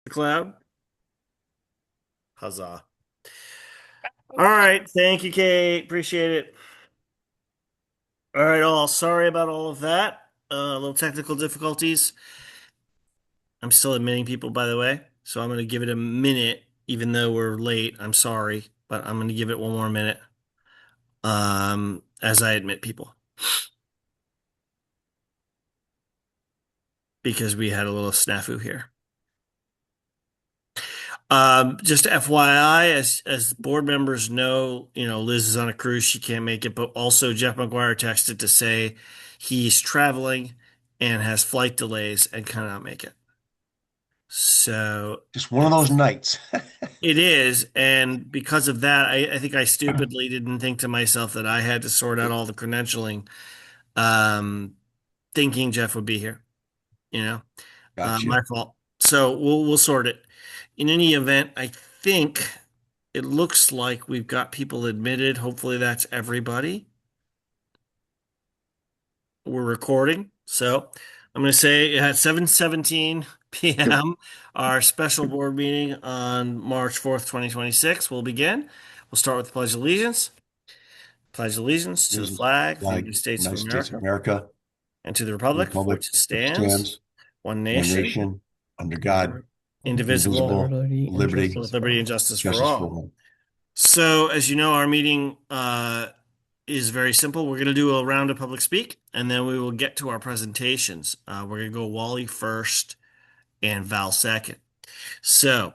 The cloud. Huzzah. All right. Thank you, Kate. Appreciate it. All right, all. Sorry about all of that. Little technical difficulties. I'm still admitting people, by the way. So I'm going to give it a minute, even though we're late. I'm sorry, but I'm going to give it one more minute as I admit people because we had a little snafu here. Just FYI, as board members know, Liz is on a cruise, she can't make it, but also Jeff McGuire texted to say he's traveling and has flight delays and cannot make it. So Just one of those nights. it is, and because of that, I think I stupidly didn't think to myself that I had to sort out all the credentialing, um, thinking Jeff would be here. You know, Gotcha. my fault. So we'll sort it. In any event, I think it looks like we've got people admitted. Hopefully that's everybody. We're recording. So I'm going to say at 7:17 p.m. our special board meeting on March 4th, 2026 will begin. We'll start with the Pledge of Allegiance. Pledge allegiance to the This is flag of the flag, United States of United States of America America, and to the the republic for Republic which it which stands, stands one one nation, nation under God, under indivisible, indivisible, Liberty and liberty, with justice for liberty and all. justice for justice for all. all. So, as you know, our meeting is very simple. We're going to do a round of public speak, and then we will get to our presentations. We're going to go Wally first and Val second. So,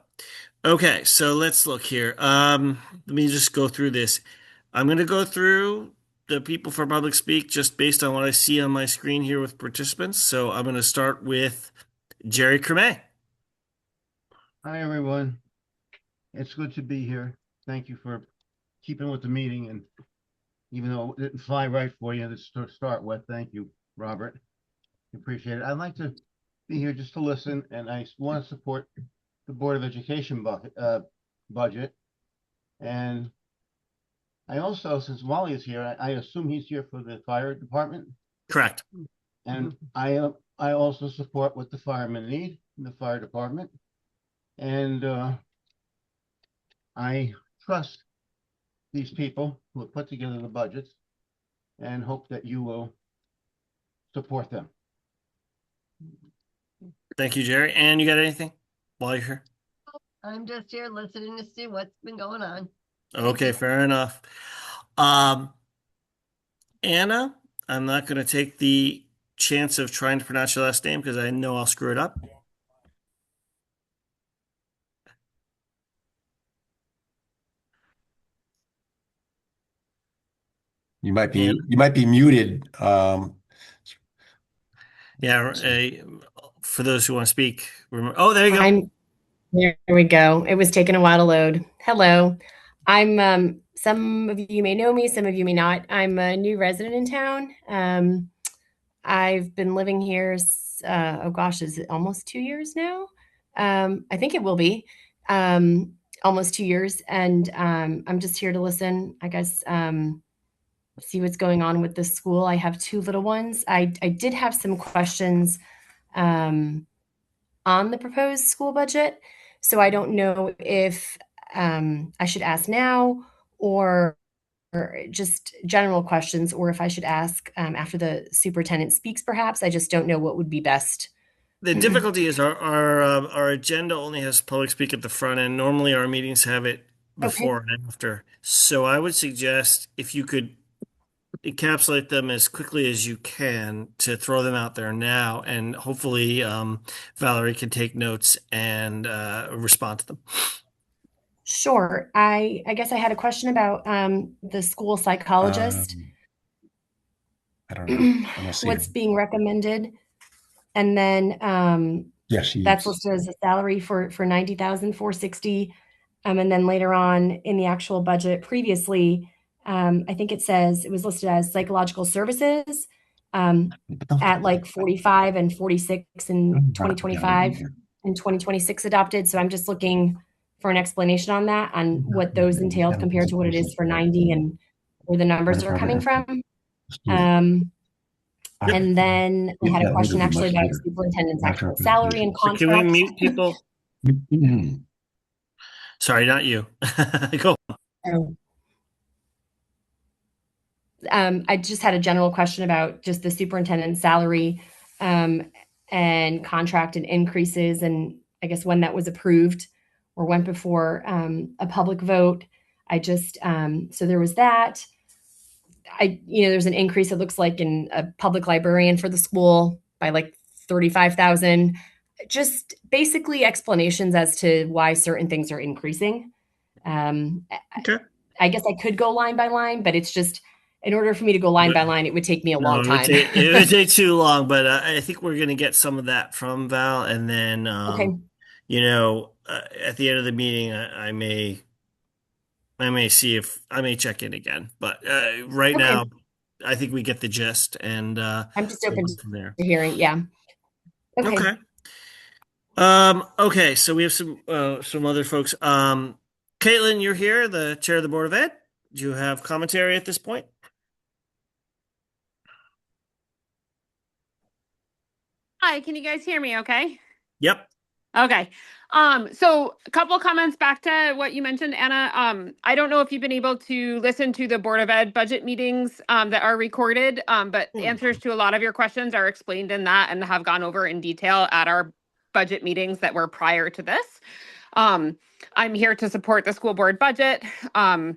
okay, so let's look here. Let me just go through this. I'm going to go through the people for public speak just based on what I see on my screen here with participants. So I'm going to start with Jerry Creme. Hi, everyone. It's good to be here. Thank you for keeping with the meeting, and even though it didn't fly right for you to start with, thank you, Robert. Appreciate it. I'd like to be here just to listen, and I want to support the Board of Education budget. And I also, since Wally is here, I assume he's here for the fire department, Correct. and I also support what the firemen need in the fire department, and I trust these people who have put together the budgets and hope that you will support them. Thank you, Jerry. And you got anything while you're here? I'm just here listening to see what's been going on. Okay, fair enough. Um, Anna, I'm not going to take the chance of trying to pronounce your last name because I know I'll screw it up. You might Anna? be muted. Yeah, for those who want to speak, remember, oh, there you go. There we go. It was taking a while to load. Hello. I'm some of you may know me, some of you may not. I'm a new resident in town. I've been living here oh gosh, is it almost 2 years now? I think it will be. Almost 2 years. And I'm just here to listen, I guess, see what's going on with the school. I have two little ones. I did have some questions um, on the proposed school budget. So I don't know if I should ask now or just general questions, or if I should ask after the superintendent speaks, perhaps. I just don't know what would be best. The difficulty is our agenda only has public speak at the front end. Normally, our meetings have it Okay. before and after. So I would suggest if you could encapsulate them as quickly as you can to throw them out there now, and hopefully Valerie can take notes and respond to them. Sure. I guess I had a question about the school psychologist. Um, I don't know. I don't see it. What's being recommended, and then Yes, that's he's listed as a salary for 90,460. And then later on in the actual budget previously, I think it says it was listed as psychological services at like 45 and 46 in 2025 and 2026 adopted. So I'm just looking for an explanation on that, on what those entailed compared to what it is for 90 and where the numbers are coming from. Um, Yep. and then I had a That question would be actually much about later superintendent's after our actual salary presentation. and So can we contract. mute people? Sorry, not you. Go. Oh. I just had a general question about just the superintendent's salary um, and contract and increases, and I guess when that was approved or went before a public vote. I just so there was that. There's an increase. It looks like in a public librarian for the school by like 35,000. Just basically explanations as to why certain things are increasing. Um, Okay. I guess I could go line by line, but it's just in order for me to go line by line, it would take me a No, long time. it would take too long, but I think we're going to get some of that from Val, and then Okay. at the end of the meeting, I may see if I may check in again, but right Okay. now, I think we get the gist, and I'm just we'll open go to from there. hearing. Yeah. Okay. Okay. Okay, so we have some other folks. Caitlin, you're here, the chair of the Board of Ed. Do you have commentary at this point? Hi, can you guys hear me okay? Yep. Okay. So a couple comments back to what you mentioned, Anna. I don't know if you've been able to listen to the Board of Ed budget meetings that are recorded, but answers to a lot of your questions are explained in that and have gone over in detail at our budget meetings that were prior to this. I'm here to support the school board budget and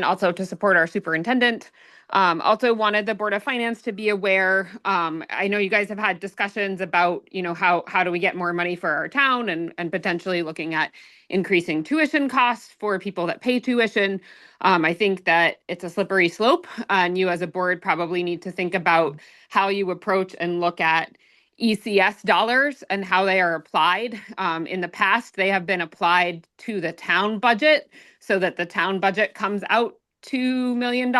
also to support our superintendent. Also wanted the Board of Finance to be aware. I know you guys have had discussions about, how do we get more money for our town and potentially looking at increasing tuition costs for people that pay tuition. I think that it's a slippery slope, and you as a board probably need to think about how you approach and look at ECS dollars and how they are applied. In the past, they have been applied to the town budget so that the town budget comes out $2 million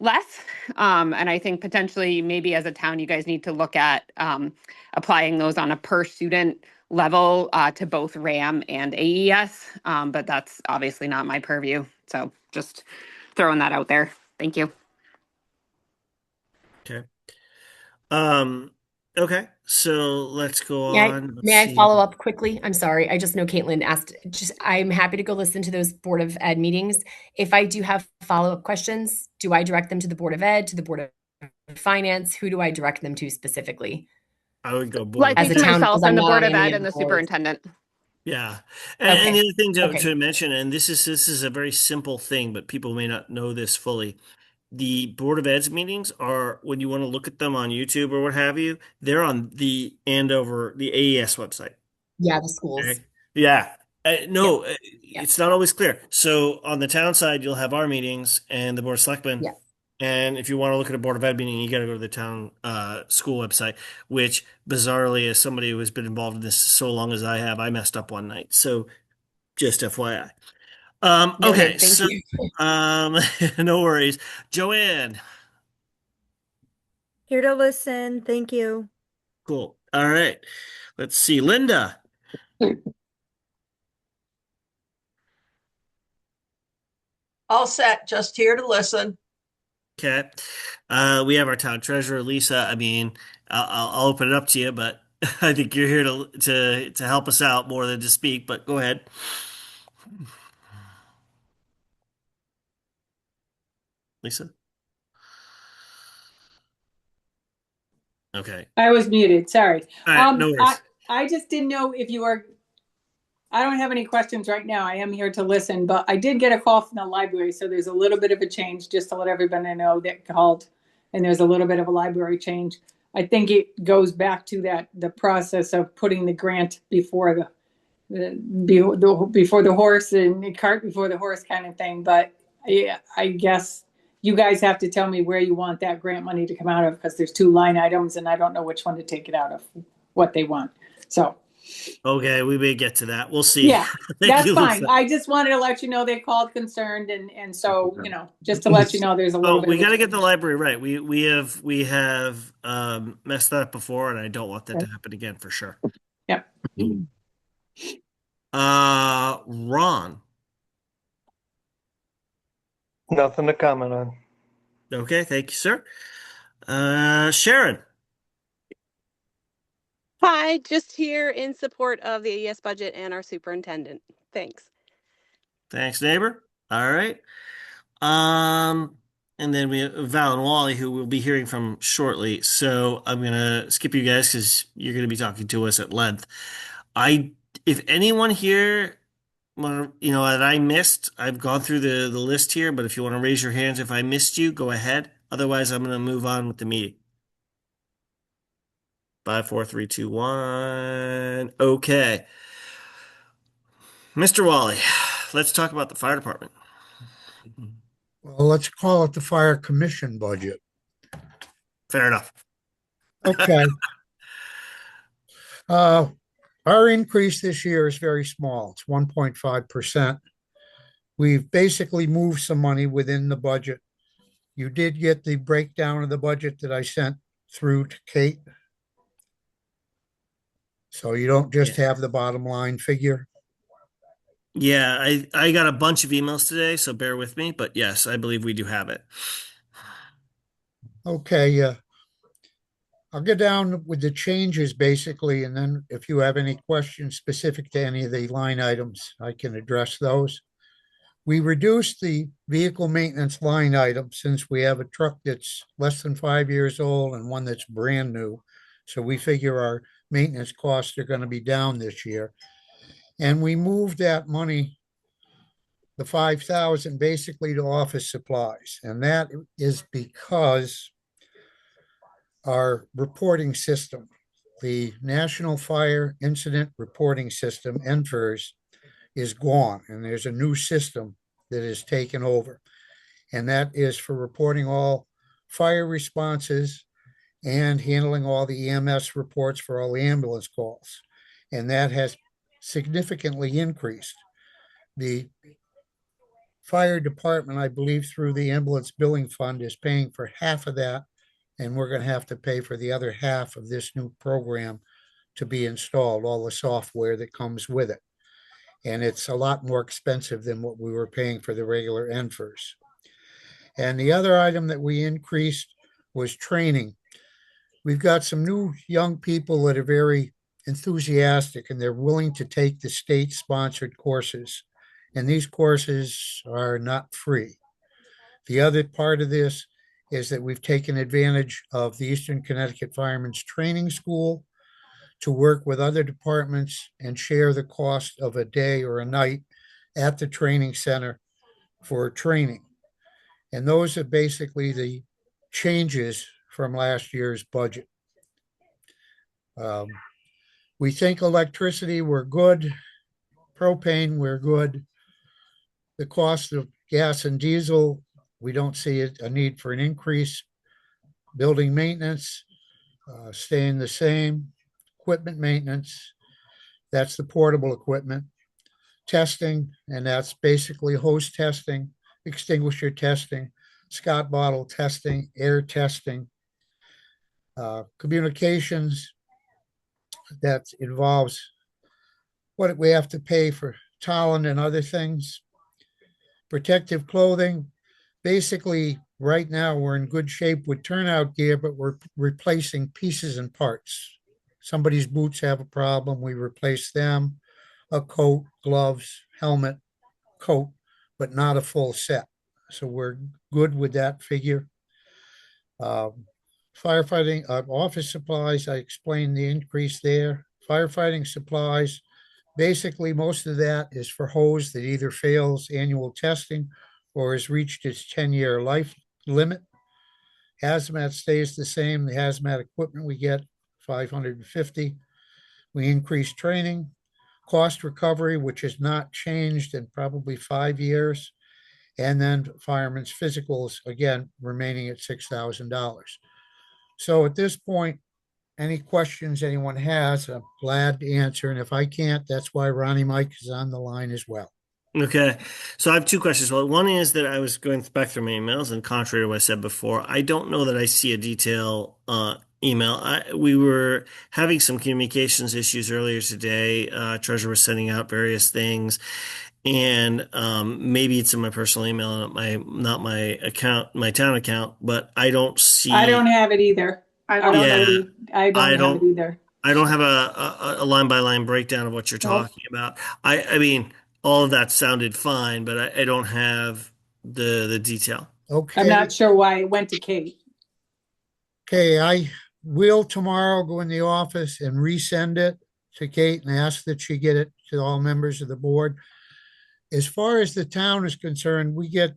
less. And I think potentially maybe as a town, you guys need to look at applying those on a per student level to both RAM and AES. But that's obviously not my purview. So just throwing that out there. Thank you. Okay. Um, okay, so let's go May I, on. Let's may I see. follow up quickly? I'm sorry. I just know Caitlin asked. I'm happy to go listen to those Board of Ed meetings. If I do have follow-up questions, do I direct them to the Board of Ed, to the Board of Finance? Who do I direct them to specifically? I would go Board of Likely As a to Ed. town, myself because and I'm the not Board on of any Ed of and the the boards. superintendent. Yeah. And the Okay. other thing Okay. to mention, and this is a very simple thing, but people may not know this fully. The Board of Ed's meetings are when you want to look at them on YouTube or what have you, they're on the Andover, the AES website. Yeah, the schools. Okay. Yeah. Yep. No, Yep. it's not always clear. So on the town side, you'll have our meetings and the Board of Selectmen. Yep. And if you want to look at a Board of Ed meeting, you got to go to the town school website, which bizarrely, as somebody who has been involved in this so long as I have, I messed up one night. So just FYI. Okay, Noted. Thank so you. no worries. Joanne, Here to listen. Thank you. cool. All right. Let's see. Linda. All set, just here to listen. Okay. We have our town treasurer, Lisa. I mean, I'll open it up to you, but I think you're here to help us out more than to speak, but go ahead. Lisa? Okay. I was muted, sorry. All right, no worries. I just didn't know if you were, I don't have any questions right now. I am here to listen, but I did get a call from the library, so there's a little bit of a change, just to let everybody know that called, and there's a little bit of a library change. I think it goes back to the process of putting the grant before before the horse and the cart before the horse kind of thing. But yeah, I guess you guys have to tell me where you want that grant money to come out of, because there's two line items and I don't know which one to take it out of, what they want. So, Okay, we may get to that. We'll see. yeah, Thank that's you, fine. Lisa. I just wanted to let you know they called concerned, and so, just to let you know there's a little Oh, bit we of a got to get change. the library right. We have messed that up before, and I don't want that to happen again for sure. Yep. Ron. Nothing to comment on. Okay, thank you, sir. Sharon. Hi, just here in support of the AES budget and our superintendent. Thanks. Thanks, neighbor. All right. Um, and then we have Val and Wally, who we'll be hearing from shortly. So I'm gonna skip you guys because you're gonna be talking to us at length. I, if anyone here, that I missed, I've gone through the list here. But if you want to raise your hands, if I missed you, go ahead. Otherwise, I'm gonna move on with the meeting. 5, 4, 3, 2, 1. Okay, Mr. Wally, let's talk about the fire department. Well, let's call it the fire commission budget. Fair enough. Okay. Our increase this year is very small. It's 1.5%. We've basically moved some money within the budget. You did get the breakdown of the budget that I sent through to Kate. So you don't just have the bottom line figure. Yeah, I got a bunch of emails today, so bear with me. But yes, I believe we do have it. Okay, I'll get down with the changes basically, and then if you have any questions specific to any of the line items, I can address those. We reduced the vehicle maintenance line item since we have a truck that's less than 5 years old and one that's brand new. So we figure our maintenance costs are going to be down this year. And we moved that money, the 5,000, basically to office supplies. And that is because our reporting system, the National Fire Incident Reporting System, NFIRS, is gone. And there's a new system that is taken over. And that is for reporting all fire responses and handling all the EMS reports for all the ambulance calls. And that has significantly increased. The fire department, I believe, through the ambulance billing fund is paying for half of that, and we're going to have to pay for the other half of this new program to be installed, all the software that comes with it. And it's a lot more expensive than what we were paying for the regular NFIRS. And the other item that we increased was training. We've got some new young people that are very enthusiastic and they're willing to take the state-sponsored courses. And these courses are not free. The other part of this is that we've taken advantage of the Eastern Connecticut Firemen's Training School to work with other departments and share the cost of a day or a night at the training center for training. And those are basically the changes from last year's budget. We think electricity, we're good. Propane, we're good. The cost of gas and diesel, we don't see a need for an increase. Building maintenance, staying the same. Equipment maintenance, that's the portable equipment. Testing, and that's basically hose testing, extinguisher testing, Scott bottle testing, air testing. Communications, that involves what we have to pay for towel and other things. Protective clothing, basically right now we're in good shape with turnout gear, but we're replacing pieces and parts. Somebody's boots have a problem, we replace them. A coat, gloves, helmet, coat, but not a full set. So we're good with that figure. Firefighting, office supplies, I explained the increase there. Firefighting supplies, basically most of that is for hose that either fails annual testing or has reached its 10-year life limit. Hazmat stays the same. The hazmat equipment we get, $550. We increase training, cost recovery, which has not changed in probably 5 years. And then firemen's physicals, again, remaining at $6,000. So at this point, any questions anyone has, I'm glad to answer. And if I can't, that's why Ronnie Mike is on the line as well. Okay, so I have two questions. Well, one is that I was going back through my emails, and contrary to what I said before, I don't know that I see a detail email. We were having some communications issues earlier today. Treasurer was sending out various things, and maybe it's in my personal email, not my account, my town account, but I don't see. I don't have it either. I don't have it either. I don't have a line by line breakdown of what you're Nope. talking about. I mean, all of that sounded fine, but I don't have the detail. I'm Okay, not sure why it went to Kate. okay, I will tomorrow go in the office and resend it to Kate and ask that she get it to all members of the board. As far as the town is concerned, we get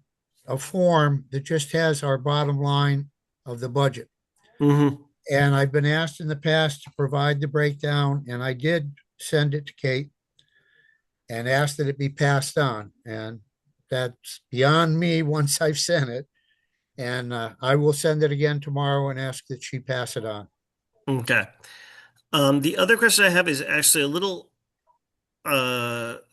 a form that just has our bottom line of the budget. Hmm. And I've been asked in the past to provide the breakdown, and I did send it to Kate and asked that it be passed on. And that's beyond me once I've sent it. And I will send it again tomorrow and ask that she pass it on. Okay. The other question I have is actually a little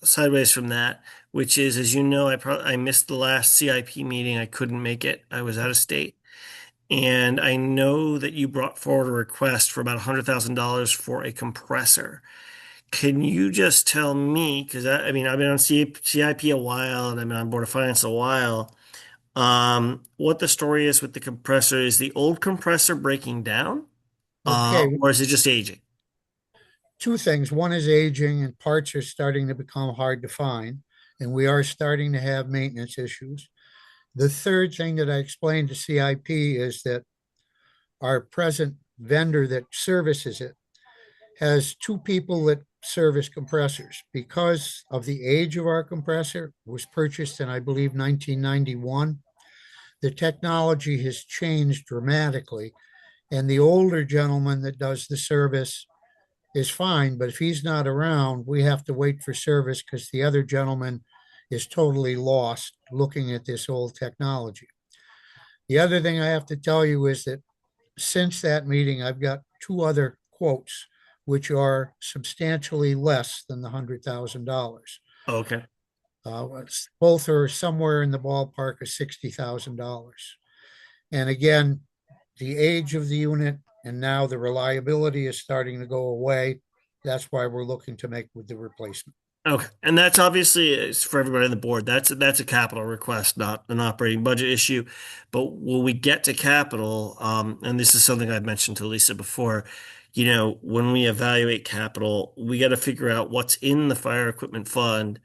sideways from that, which is, as you know, I missed the last CIP meeting. I couldn't make it. I was out of state. And I know that you brought forward a request for about $100,000 for a compressor. Can you just tell me, because I mean, I've been on CIP a while and I've been on Board of Finance a while, what the story is with the compressor? Is the old compressor breaking down? Okay, Or is it just aging? two things. One is aging and parts are starting to become hard to find, and we are starting to have maintenance issues. The third thing that I explained to CIP is that our present vendor that services it has two people that service compressors. Because of the age of our compressor, it was purchased in, I believe, 1991. The technology has changed dramatically, and the older gentleman that does the service is fine, but if he's not around, we have to wait for service because the other gentleman is totally lost looking at this old technology. The other thing I have to tell you is that since that meeting, I've got two other quotes, which are substantially less than the $100,000. Okay. Both are somewhere in the ballpark of $60,000. And again, the age of the unit and now the reliability is starting to go away. That's why we're looking to make with the replacement. Okay. And that's obviously it's for everybody on the board. That's a capital request, not an operating budget issue. But when we get to capital, and this is something I've mentioned to Lisa before, when we evaluate capital, we got to figure out what's in the fire equipment fund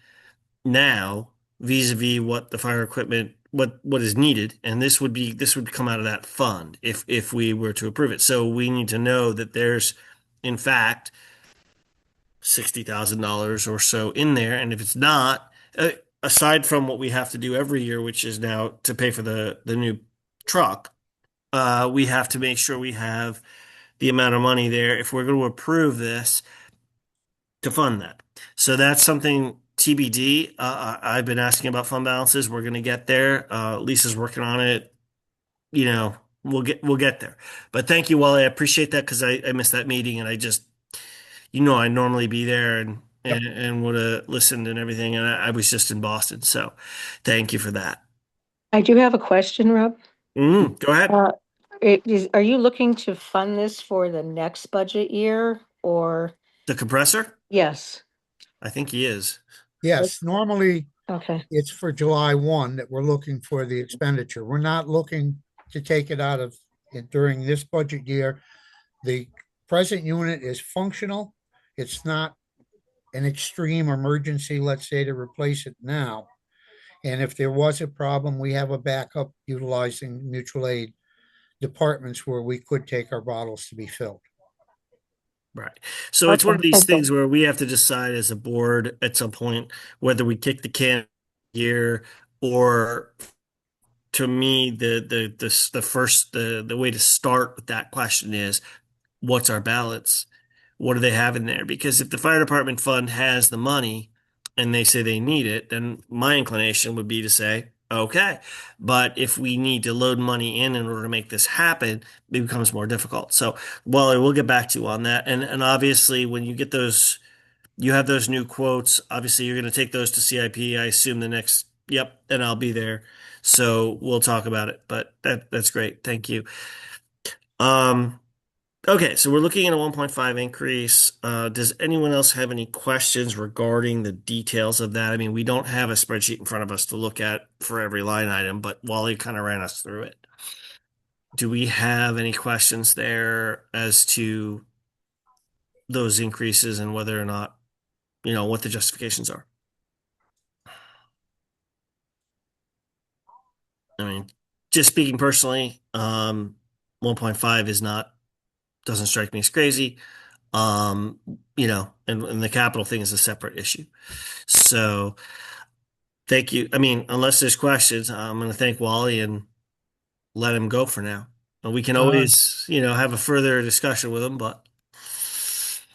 now vis-a-vis what the fire equipment what is needed, and this would come out of that fund if we were to approve it. So we need to know that there's in fact $60,000 or so in there, and if it's not, aside from what we have to do every year, which is now to pay for the new truck, we have to make sure we have the amount of money there if we're going to approve this to fund that. So that's something TBD. I've been asking about fund balances. We're going to get there. Lisa's working on it. We'll get there. But thank you, Wally. I appreciate that because I missed that meeting and I just, I normally be there and Yep. and would have listened and everything. And I was just in Boston, so thank you for that. I do have a question, Rob. Go ahead. Are you looking to fund this for the next budget year or? The compressor? Yes. I think he is. Yes, normally Okay. it's for July 1 that we're looking for the expenditure. We're not looking to take it out of it during this budget year. The present unit is functional. It's not an extreme emergency, let's say, to replace it now. And if there was a problem, we have a backup utilizing mutual aid departments where we could take our bottles to be filled. Right. So it's one of these Okay. things where we have to decide as a board at some point whether we kick the can here or to me the way to start with that question is what's our balance? What do they have in there? Because if the fire department fund has the money and they say they need it, then my inclination would be to say, okay. But if we need to load money in order to make this happen, it becomes more difficult. So, well, we'll get back to you on that. And obviously, when you get those, you have those new quotes. Obviously, you're going to take those to CIP. I assume the next, yep, and I'll be there. So we'll talk about it. But that's great. Thank you. Um, Okay, so we're looking at a 1.5 increase. Does anyone else have any questions regarding the details of that? I mean, we don't have a spreadsheet in front of us to look at for every line item, but Wally kind of ran us through it. Do we have any questions there as to those increases and whether or not, what the justifications are. I mean, just speaking personally, 1.5 doesn't strike me as crazy. And the capital thing is a separate issue. So thank you. I mean, unless there's questions, I'm going to thank Wally and let him go for now. And we can always, have a further discussion with him, but.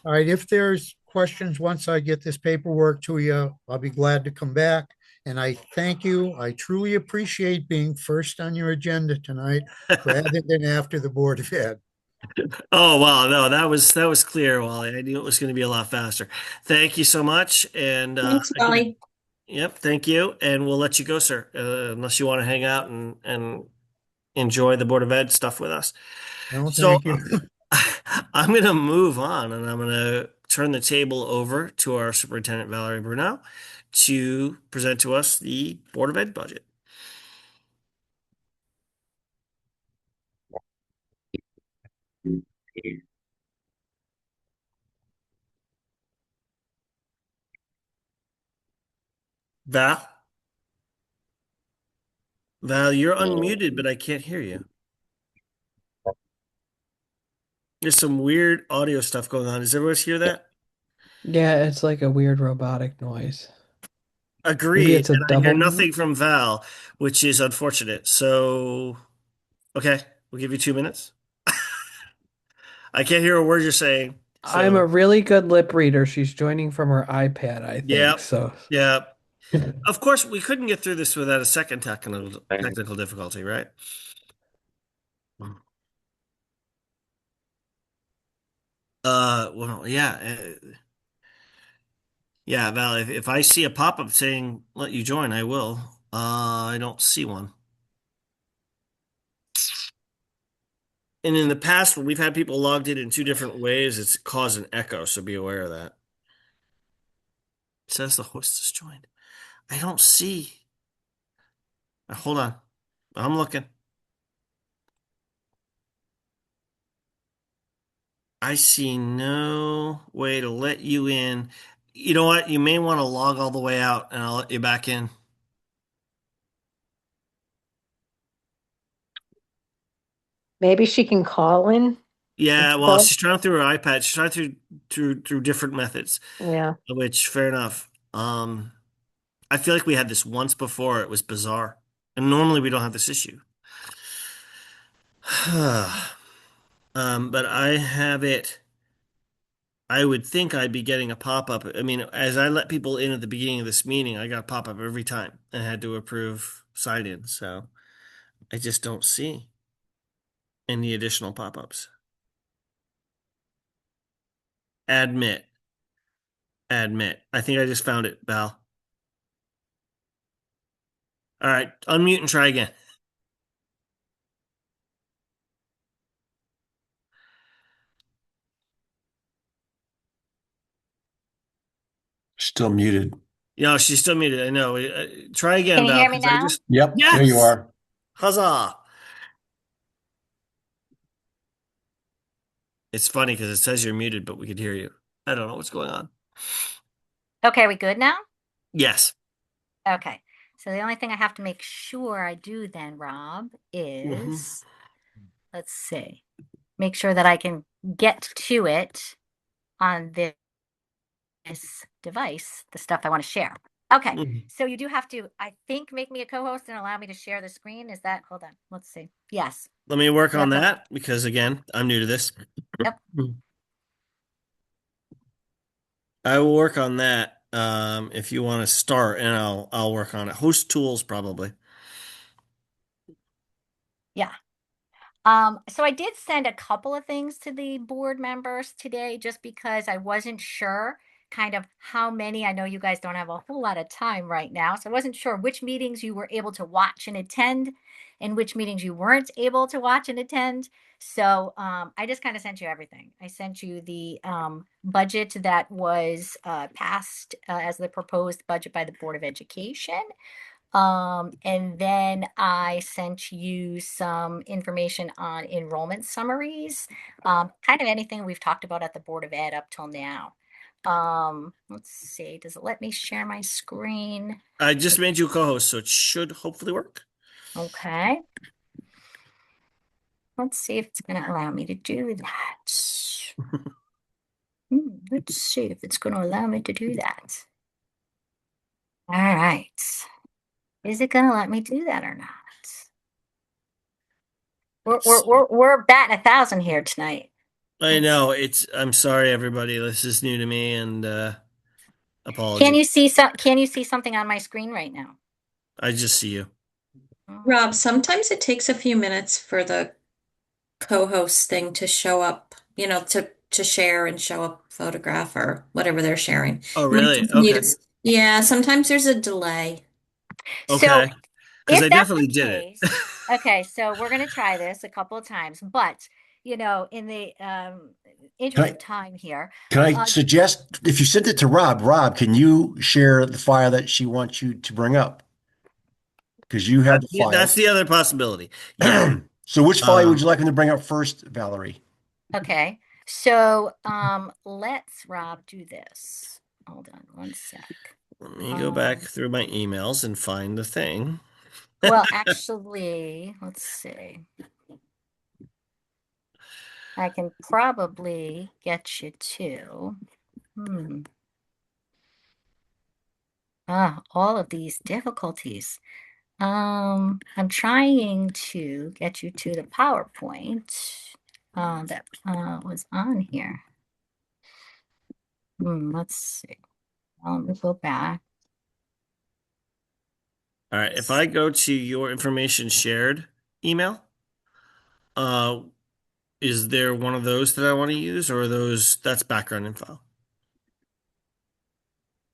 All right, if there's questions, once I get this paperwork to you, I'll be glad to come back. And I thank you. I truly appreciate being first on your agenda tonight rather than after the Board of Ed. Oh, wow. No, that was clear, Wally. I knew it was going to be a lot faster. Thank you so much. And Thanks, Wally. Yep, thank you. And we'll let you go, sir, unless you want to hang out and enjoy the Board of Ed stuff with us. No, So thank you. I'm going to move on and I'm going to turn the table over to our Superintendent Valerie Brunel to present to us the Board of Ed budget. Val? Val, you're unmuted, but I can't hear you. There's some weird audio stuff going on. Does everyone else hear that? Yeah, it's like a weird robotic noise. Maybe Agreed. it's a And I hear double mute. nothing from Val, which is unfortunate. So, okay, we'll give you 2 minutes. I can't hear a word you're saying. I'm a really good lip reader. She's joining from her iPad, I think. Yeah. So Yeah. Of course, we couldn't get through this without a second technical difficulty, right? Well, yeah. Yeah, Val, if I see a pop-up saying let you join, I will. I don't see one. And in the past, when we've had people logged in 2 different ways, it's caused an echo, so be aware of that. It says the host has joined. I don't see. Hold on. I'm looking. I see no way to let you in. You know what? You may want to log all the way out and I'll let you back in. Maybe she can call in. Yeah, well, instead. she's trying through her iPad. She's trying through different methods. Yeah. Which fair enough. I feel like we had this once before. It was bizarre. And normally we don't have this issue. But I have it. I would think I'd be getting a pop-up. I mean, as I let people in at the beginning of this meeting, I got a pop-up every time and had to approve sign-in. So I just don't see any additional pop-ups. Admit. Admit. I think I just found it, Val. All right, unmute and try again. Still muted. She's still muted. I know. Try again, Can you Val. hear me 'Cause I now? just Yep, Yes! there you are. Huzzah! It's funny because it says you're muted, but we could hear you. I don't know what's going on. Okay, we good now? Yes. Okay. So the only thing I have to make sure I do then, Rob, is let's see, make sure that I can get to it on this device, the stuff I want to share. Okay. So you do have to, I think, make me a co-host and allow me to share the screen. Is that, hold on, let's see. Yes. Let me work on Yep. that because, again, I'm new to this. Yep. I will work on that if you want to start, and I'll work on it. Host tools, probably. Yeah. So I did send a couple of things to the board members today just because I wasn't sure kind of how many. I know you guys don't have a whole lot of time right now, so I wasn't sure which meetings you were able to watch and attend and which meetings you weren't able to watch and attend. So I just kind of sent you everything. I sent you the budget that was passed as the proposed budget by the Board of Education. And then I sent you some information on enrollment summaries, kind of anything we've talked about at the Board of Ed up till now. Let's see, does it let me share my screen? I just made you a co-host, so it should hopefully work. Okay. Let's see if it's going to allow me to do that. Let's see if it's going to allow me to do that. All right. Is it going to let me do that or not? We're batting 1,000 here tonight. I know I'm sorry, everybody. This is new to me, and Can apologies. Can you see something on my screen right now? I just see you. Rob, sometimes it takes a few minutes for the co-host thing to show up, to share and show up photograph or whatever they're sharing. Oh, really? Okay. Yeah, sometimes there's a delay. Okay. Because I definitely did it. Okay, so we're going to try this a couple of times, but in the interest of time here. Can I suggest, if you sent it to Rob, can you share the file that she wants you to bring up? Because you have the file. That's the other possibility. Yeah. So which file would you like him to bring up first, Valerie? Okay. So let's, Rob, do this. Hold on one sec. Let me go back through my emails and find the thing. Well, actually, let's see. I can probably get you to. All of these difficulties. I'm trying to get you to the PowerPoint that was on here. Let's see. Let me go back. All right. If I go to your information shared email, is there one of those that I want to use, or that's background info?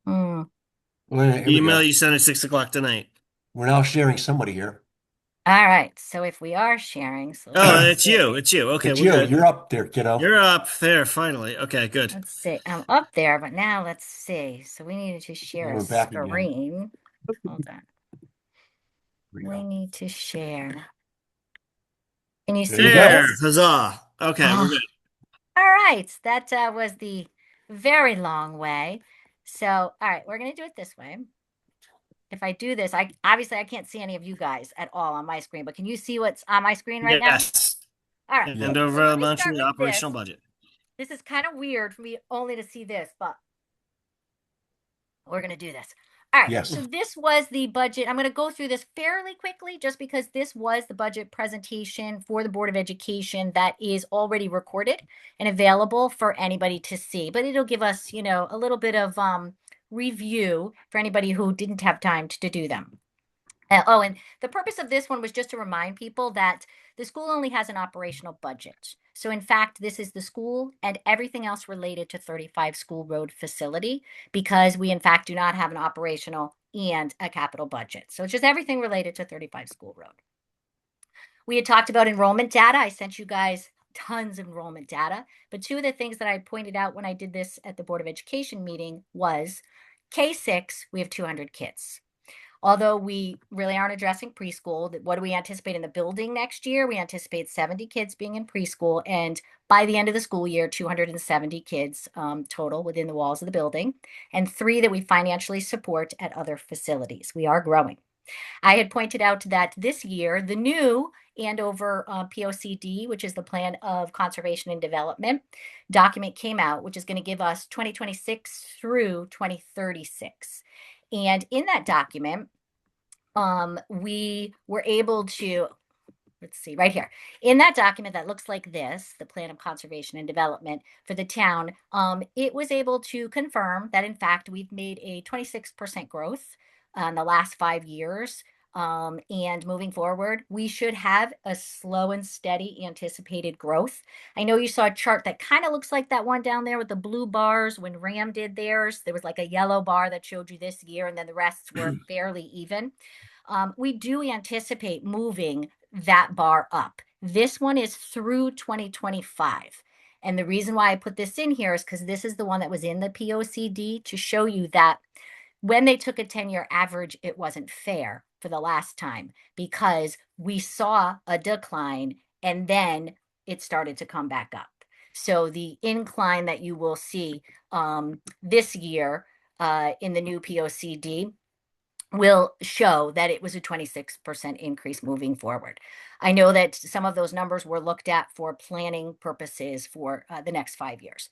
Email you sent at 6 o'clock tonight. We're now sharing somebody here. All right. So if we are sharing, it's you. It's you. Okay, it's you. Good. You're up there, kiddo. You're up there finally. Okay, good. Let's see. I'm up there, but now let's see. So we needed to share a screen. Hold on. We need to share. Can you see this? Huzzah. Okay, we're good. All right. That was the very long way. So, all right, we're going to do it this way. If I do this, I can't see any of you guys at all on my screen, but can you see what's on my screen right now? Yes. All right. And over a bunch of the operational budget. This is kind of weird for me only to see this, but we're going to do this. All right. Yes. So this was the budget. I'm going to go through this fairly quickly just because this was the budget presentation for the Board of Education that is already recorded and available for anybody to see. But it'll give us, a little bit of review for anybody who didn't have time to do them. And the purpose of this one was just to remind people that the school only has an operational budget. So in fact, this is the school and everything else related to 35 School Road facility, because we in fact do not have an operational and a capital budget. So it's just everything related to 35 School Road. We had talked about enrollment data. I sent you guys tons of enrollment data, but two of the things that I pointed out when I did this at the Board of Education meeting was K-6, we have 200 kids. Although we really aren't addressing preschool, what do we anticipate in the building next year? We anticipate 70 kids being in preschool, and by the end of the school year, 270 kids total within the walls of the building, and 3 that we financially support at other facilities. We are growing. I had pointed out that this year, the new Andover POCD, which is the Plan of Conservation and Development document, came out, which is going to give us 2026 through 2036. And in that document, we were able to, let's see, right here. In that document that looks like this, the Plan of Conservation and Development for the town, it was able to confirm that, in fact, we've made a 26% growth in the last 5 years. And moving forward, we should have a slow and steady anticipated growth. I know you saw a chart that kind of looks like that one down there with the blue bars. When RAM did theirs, there was like a yellow bar that showed you this year, and then the rest were fairly even. We do anticipate moving that bar up. This one is through 2025. And the reason why I put this in here is because this is the one that was in the POCD to show you that when they took a 10-year average, it wasn't fair for the last time because we saw a decline and then it started to come back up. So the incline that you will see this year in the new POCD will show that it was a 26% increase moving forward. I know that some of those numbers were looked at for planning purposes for the next 5 years.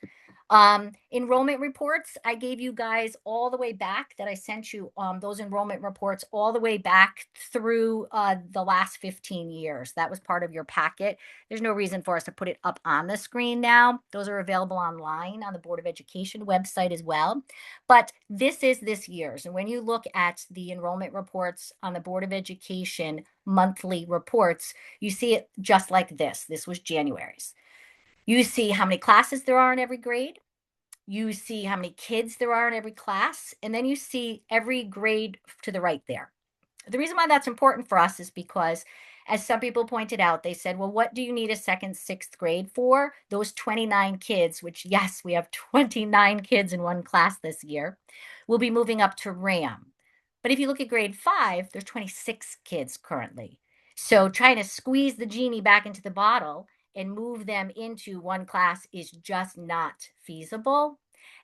Enrollment reports, I gave you guys all the way back that I sent you those enrollment reports all the way back through the last 15 years. That was part of your packet. There's no reason for us to put it up on the screen now. Those are available online on the Board of Education website as well. But this is this year's. And when you look at the enrollment reports on the Board of Education monthly reports, you see it just like this. This was January's. You see how many classes there are in every grade. You see how many kids there are in every class. And then you see every grade to the right there. The reason why that's important for us is because, as some people pointed out, they said, well, what do you need a second, sixth grade for? Those 29 kids, which, yes, we have 29 kids in one class this year, will be moving up to RAM. But if you look at grade 5, there's 26 kids currently. So trying to squeeze the genie back into the bottle and move them into one class is just not feasible.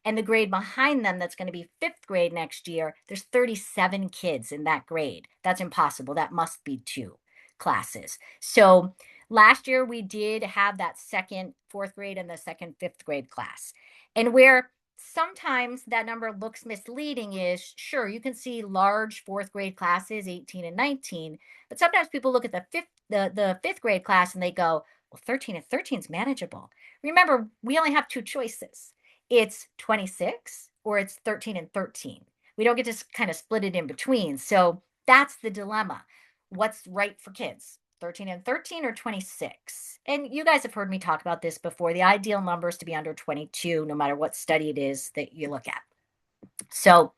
And the grade behind them, that's going to be 5th grade next year, there's 37 kids in that grade. That's impossible. That must be 2 classes. So last year we did have that second 4th grade and the second 5th grade class. And where sometimes that number looks misleading is, sure, you can see large 4th grade classes, 18 and 19, but sometimes people look at the 5th grade class and they go, well, 13 and 13 is manageable. Remember, we only have 2 choices. It's 26 or it's 13 and 13. We don't get to kind of split it in between. So that's the dilemma. What's right for kids? 13 and 13 or 26? And you guys have heard me talk about this before. The ideal number is to be under 22, no matter what study it is that you look at. So,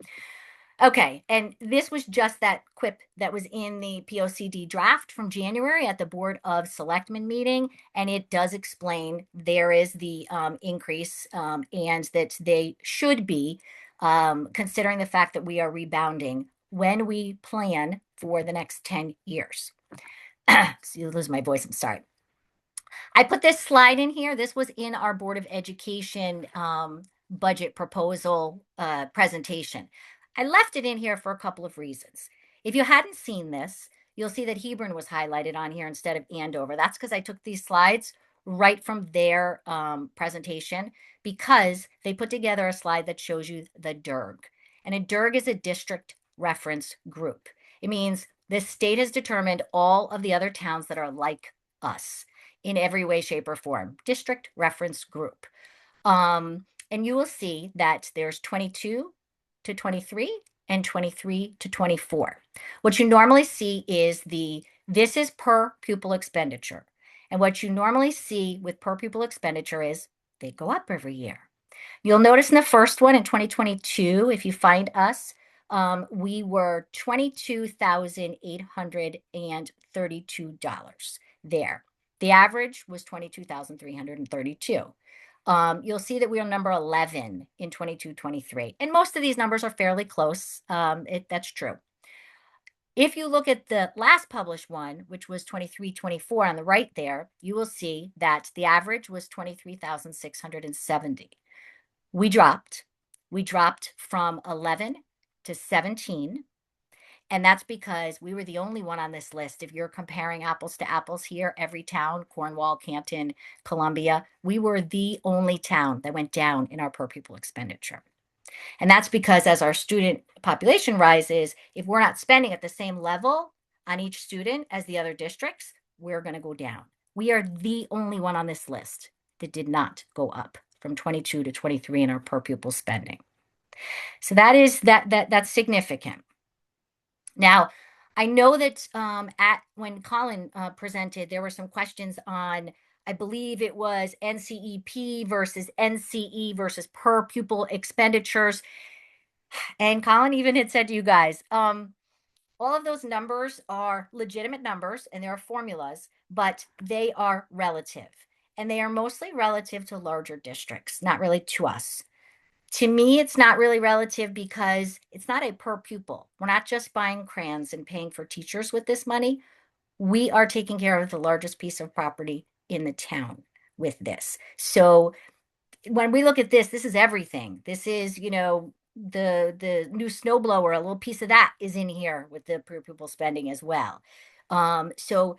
okay, and this was just that quip that was in the POCD draft from January at the Board of Selectmen meeting, and it does explain there is the increase and that they should be considering the fact that we are rebounding when we plan for the next 10 years. So you lose my voice, I'm sorry. I put this slide in here. This was in our Board of Education budget proposal presentation. I left it in here for a couple of reasons. If you hadn't seen this, you'll see that Hebron was highlighted on here instead of Andover. That's because I took these slides right from their presentation because they put together a slide that shows you the DIRG. And a DIRG is a district reference group. It means the state has determined all of the other towns that are like us in every way, shape, or form. District reference group. And you will see that there's 22 to 23 and 23 to 24. What you normally see is this is per pupil expenditure. And what you normally see with per pupil expenditure is they go up every year. You'll notice in the first one in 2022, if you find us, we were $22,832 there. The average was $22,332. You'll see that we are number 11 in 22-23. And most of these numbers are fairly close. That's true. If you look at the last published one, which was 23-24 on the right there, you will see that the average was 23,670. We dropped from 11 to 17. And that's because we were the only one on this list. If you're comparing apples to apples here, every town, Cornwall, Canton, Columbia, we were the only town that went down in our per pupil expenditure. And that's because as our student population rises, if we're not spending at the same level on each student as the other districts, we're going to go down. We are the only one on this list that did not go up from 22 to 23 in our per pupil spending. So that's significant. Now, I know that when Colin presented, there were some questions on, I believe it was NCEP versus NCE versus per pupil expenditures. And Colin even had said to you guys, all of those numbers are legitimate numbers and there are formulas, but they are relative. And they are mostly relative to larger districts, not really to us. To me, it's not really relative because it's not a per pupil. We're not just buying crayons and paying for teachers with this money. We are taking care of the largest piece of property in the town with this. So when we look at this, this is everything. This is, the new snow blower, a little piece of that is in here with the per pupil spending as well. So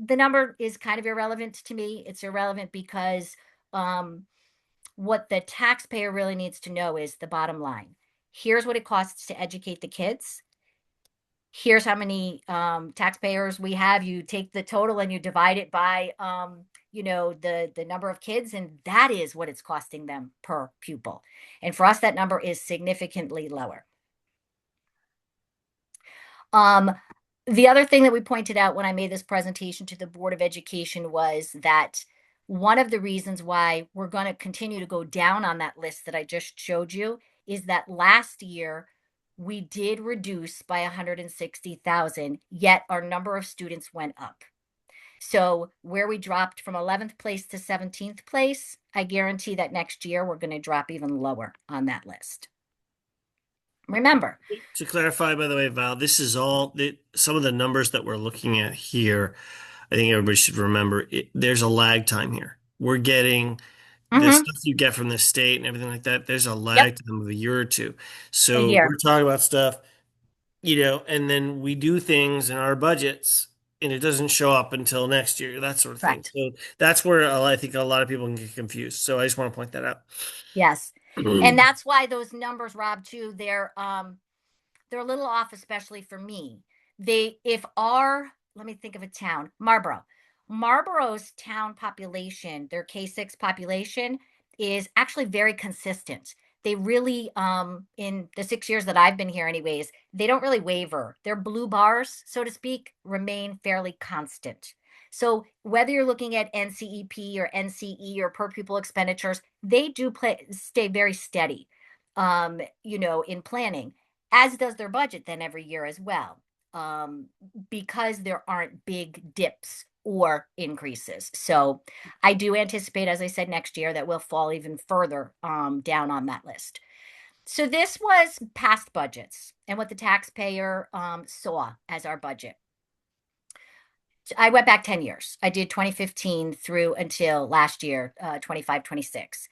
the number is kind of irrelevant to me. It's irrelevant because what the taxpayer really needs to know is the bottom line. Here's what it costs to educate the kids. Here's how many taxpayers we have. You take the total and you divide it by the number of kids, and that is what it's costing them per pupil. And for us, that number is significantly lower. The other thing that we pointed out when I made this presentation to the Board of Education was that one of the reasons why we're going to continue to go down on that list that I just showed you is that last year we did reduce by 160,000, yet our number of students went up. So where we dropped from 11th place to 17th place, I guarantee that next year we're going to drop even lower on that list. Remember, to clarify, by the way, Val, this is all some of the numbers that we're looking at here. I think everybody should remember there's a lag time here. We're getting the stuff you get from the state and everything like that. There's a lag time of a year or two. So we're talking about stuff, and then we do things in our budgets and it doesn't show up until next year, that sort of thing. So that's where I think a lot of people can get confused. So I just want to point that out. Yes. And that's why those numbers, Rob, too, they're a little off, especially for me. Let me think of a town, Marlboro's town population, their K-6 population is actually very consistent. They really, in the 6 years that I've been here anyways, they don't really waver. Their blue bars, so to speak, remain fairly constant. So whether you're looking at NCEP or NCE or per pupil expenditures, they do stay very steady, in planning, as does their budget then every year as well, because there aren't big dips or increases. So I do anticipate, as I said, next year that we'll fall even further down on that list. So this was past budgets and what the taxpayer saw as our budget. I went back 10 years. I did 2015 through until last year, 25, 26.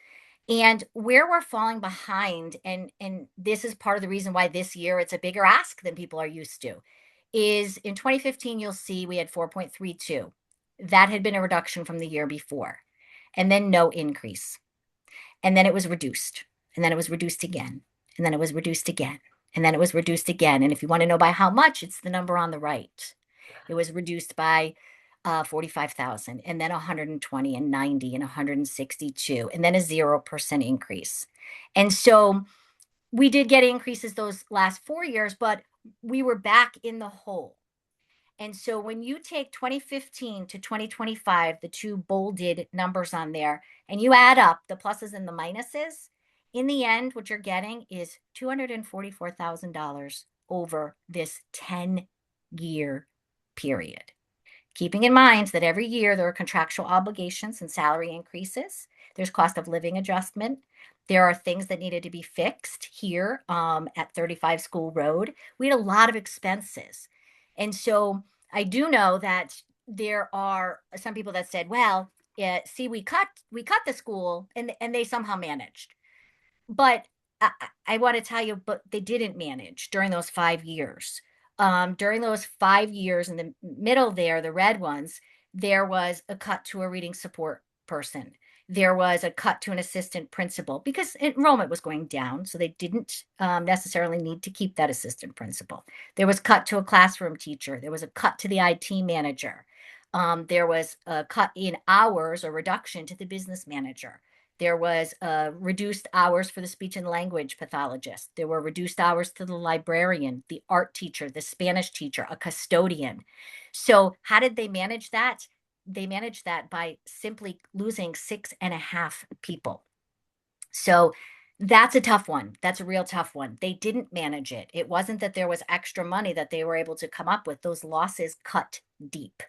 And where we're falling behind, and this is part of the reason why this year it's a bigger ask than people are used to, is in 2015, you'll see we had 4.32. That had been a reduction from the year before, and then no increase. And then it was reduced, and then it was reduced again, and then it was reduced again, and then it was reduced again. And if you want to know by how much, it's the number on the right. It was reduced by 45,000, and then 120 and 90 and 162, and then a 0% increase. And so we did get increases those last 4 years, but we were back in the hole. And so when you take 2015 to 2025, the two bolded numbers on there, and you add up the pluses and the minuses, in the end, what you're getting is $244,000 over this 10-year period. Keeping in mind that every year there are contractual obligations and salary increases. There's cost of living adjustment. There are things that needed to be fixed here at 35 School Road. We had a lot of expenses. And so I do know that there are some people that said, well, see, we cut the school and they somehow managed. But I want to tell you, but they didn't manage during those 5 years. During those 5 years in the middle there, the red ones, there was a cut to a reading support person. There was a cut to an assistant principal because enrollment was going down. So they didn't necessarily need to keep that assistant principal. There was cut to a classroom teacher. There was a cut to the IT manager. There was a cut in hours or reduction to the business manager. There was reduced hours for the speech and language pathologist. There were reduced hours to the librarian, the art teacher, the Spanish teacher, a custodian. So how did they manage that? They managed that by simply losing 6.5 people. So that's a tough one. That's a real tough one. They didn't manage it. It wasn't that there was extra money that they were able to come up with. Those losses cut deep.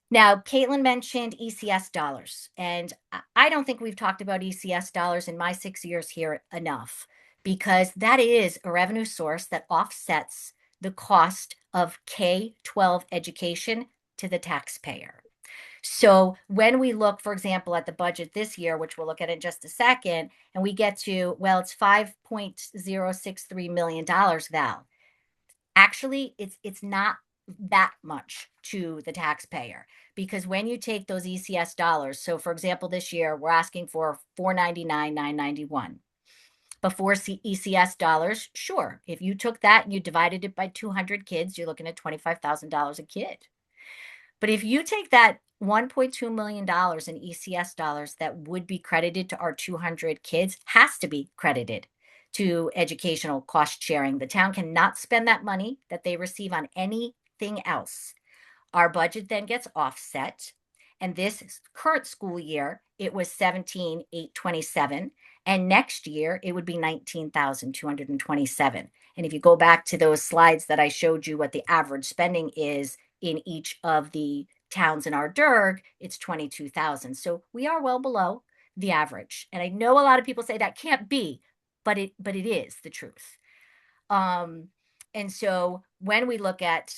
Now, Caitlin mentioned ECS dollars, and I don't think we've talked about ECS dollars in my 6 years here enough, because that is a revenue source that offsets the cost of K-12 education to the taxpayer. So when we look, for example, at the budget this year, which we'll look at in just a second, and we get to, well, it's $5.063 million, Val. Actually, it's not that much to the taxpayer, because when you take those ECS dollars, so for example, this year we're asking for $499,991. Before ECS dollars, sure, if you took that and you divided it by 200 kids, you're looking at $25,000 a kid. But if you take that $1.2 million in ECS dollars that would be credited to our 200 kids, has to be credited to educational cost sharing. The town cannot spend that money that they receive on anything else. Our budget then gets offset. And this current school year, it was 17,827. And next year, it would be 19,227. And if you go back to those slides that I showed you, what the average spending is in each of the towns in our DERG, it's 22,000. So we are well below the average. And I know a lot of people say that can't be, but it is the truth. And so when we look at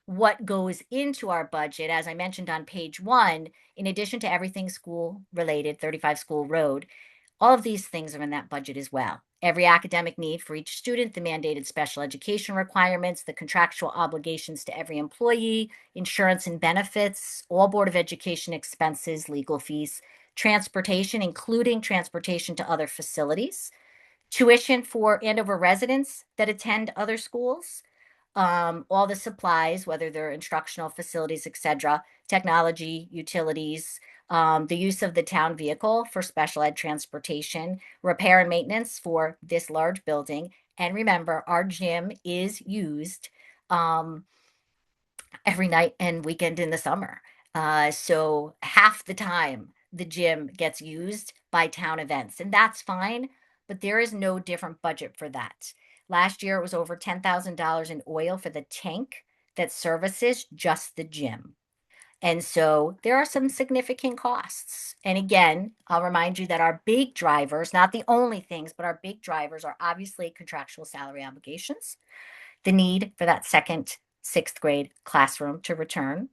what goes into our budget, as I mentioned on page 1, in addition to everything school related, 35 School Road, all of these things are in that budget as well. Every academic need for each student, the mandated special education requirements, the contractual obligations to every employee, insurance and benefits, all Board of Education expenses, legal fees, transportation, including transportation to other facilities, tuition for Andover residents that attend other schools, all the supplies, whether they're instructional facilities, etc., technology, utilities, the use of the town vehicle for special ed transportation, repair and maintenance for this large building. And remember, our gym is used every night and weekend in the summer. So half the time the gym gets used by town events, and that's fine, but there is no different budget for that. Last year, it was over $10,000 in oil for the tank that services just the gym. And so there are some significant costs. And again, I'll remind you that our big drivers, not the only things, but our big drivers are obviously contractual salary obligations, the need for that second 6th grade classroom to return,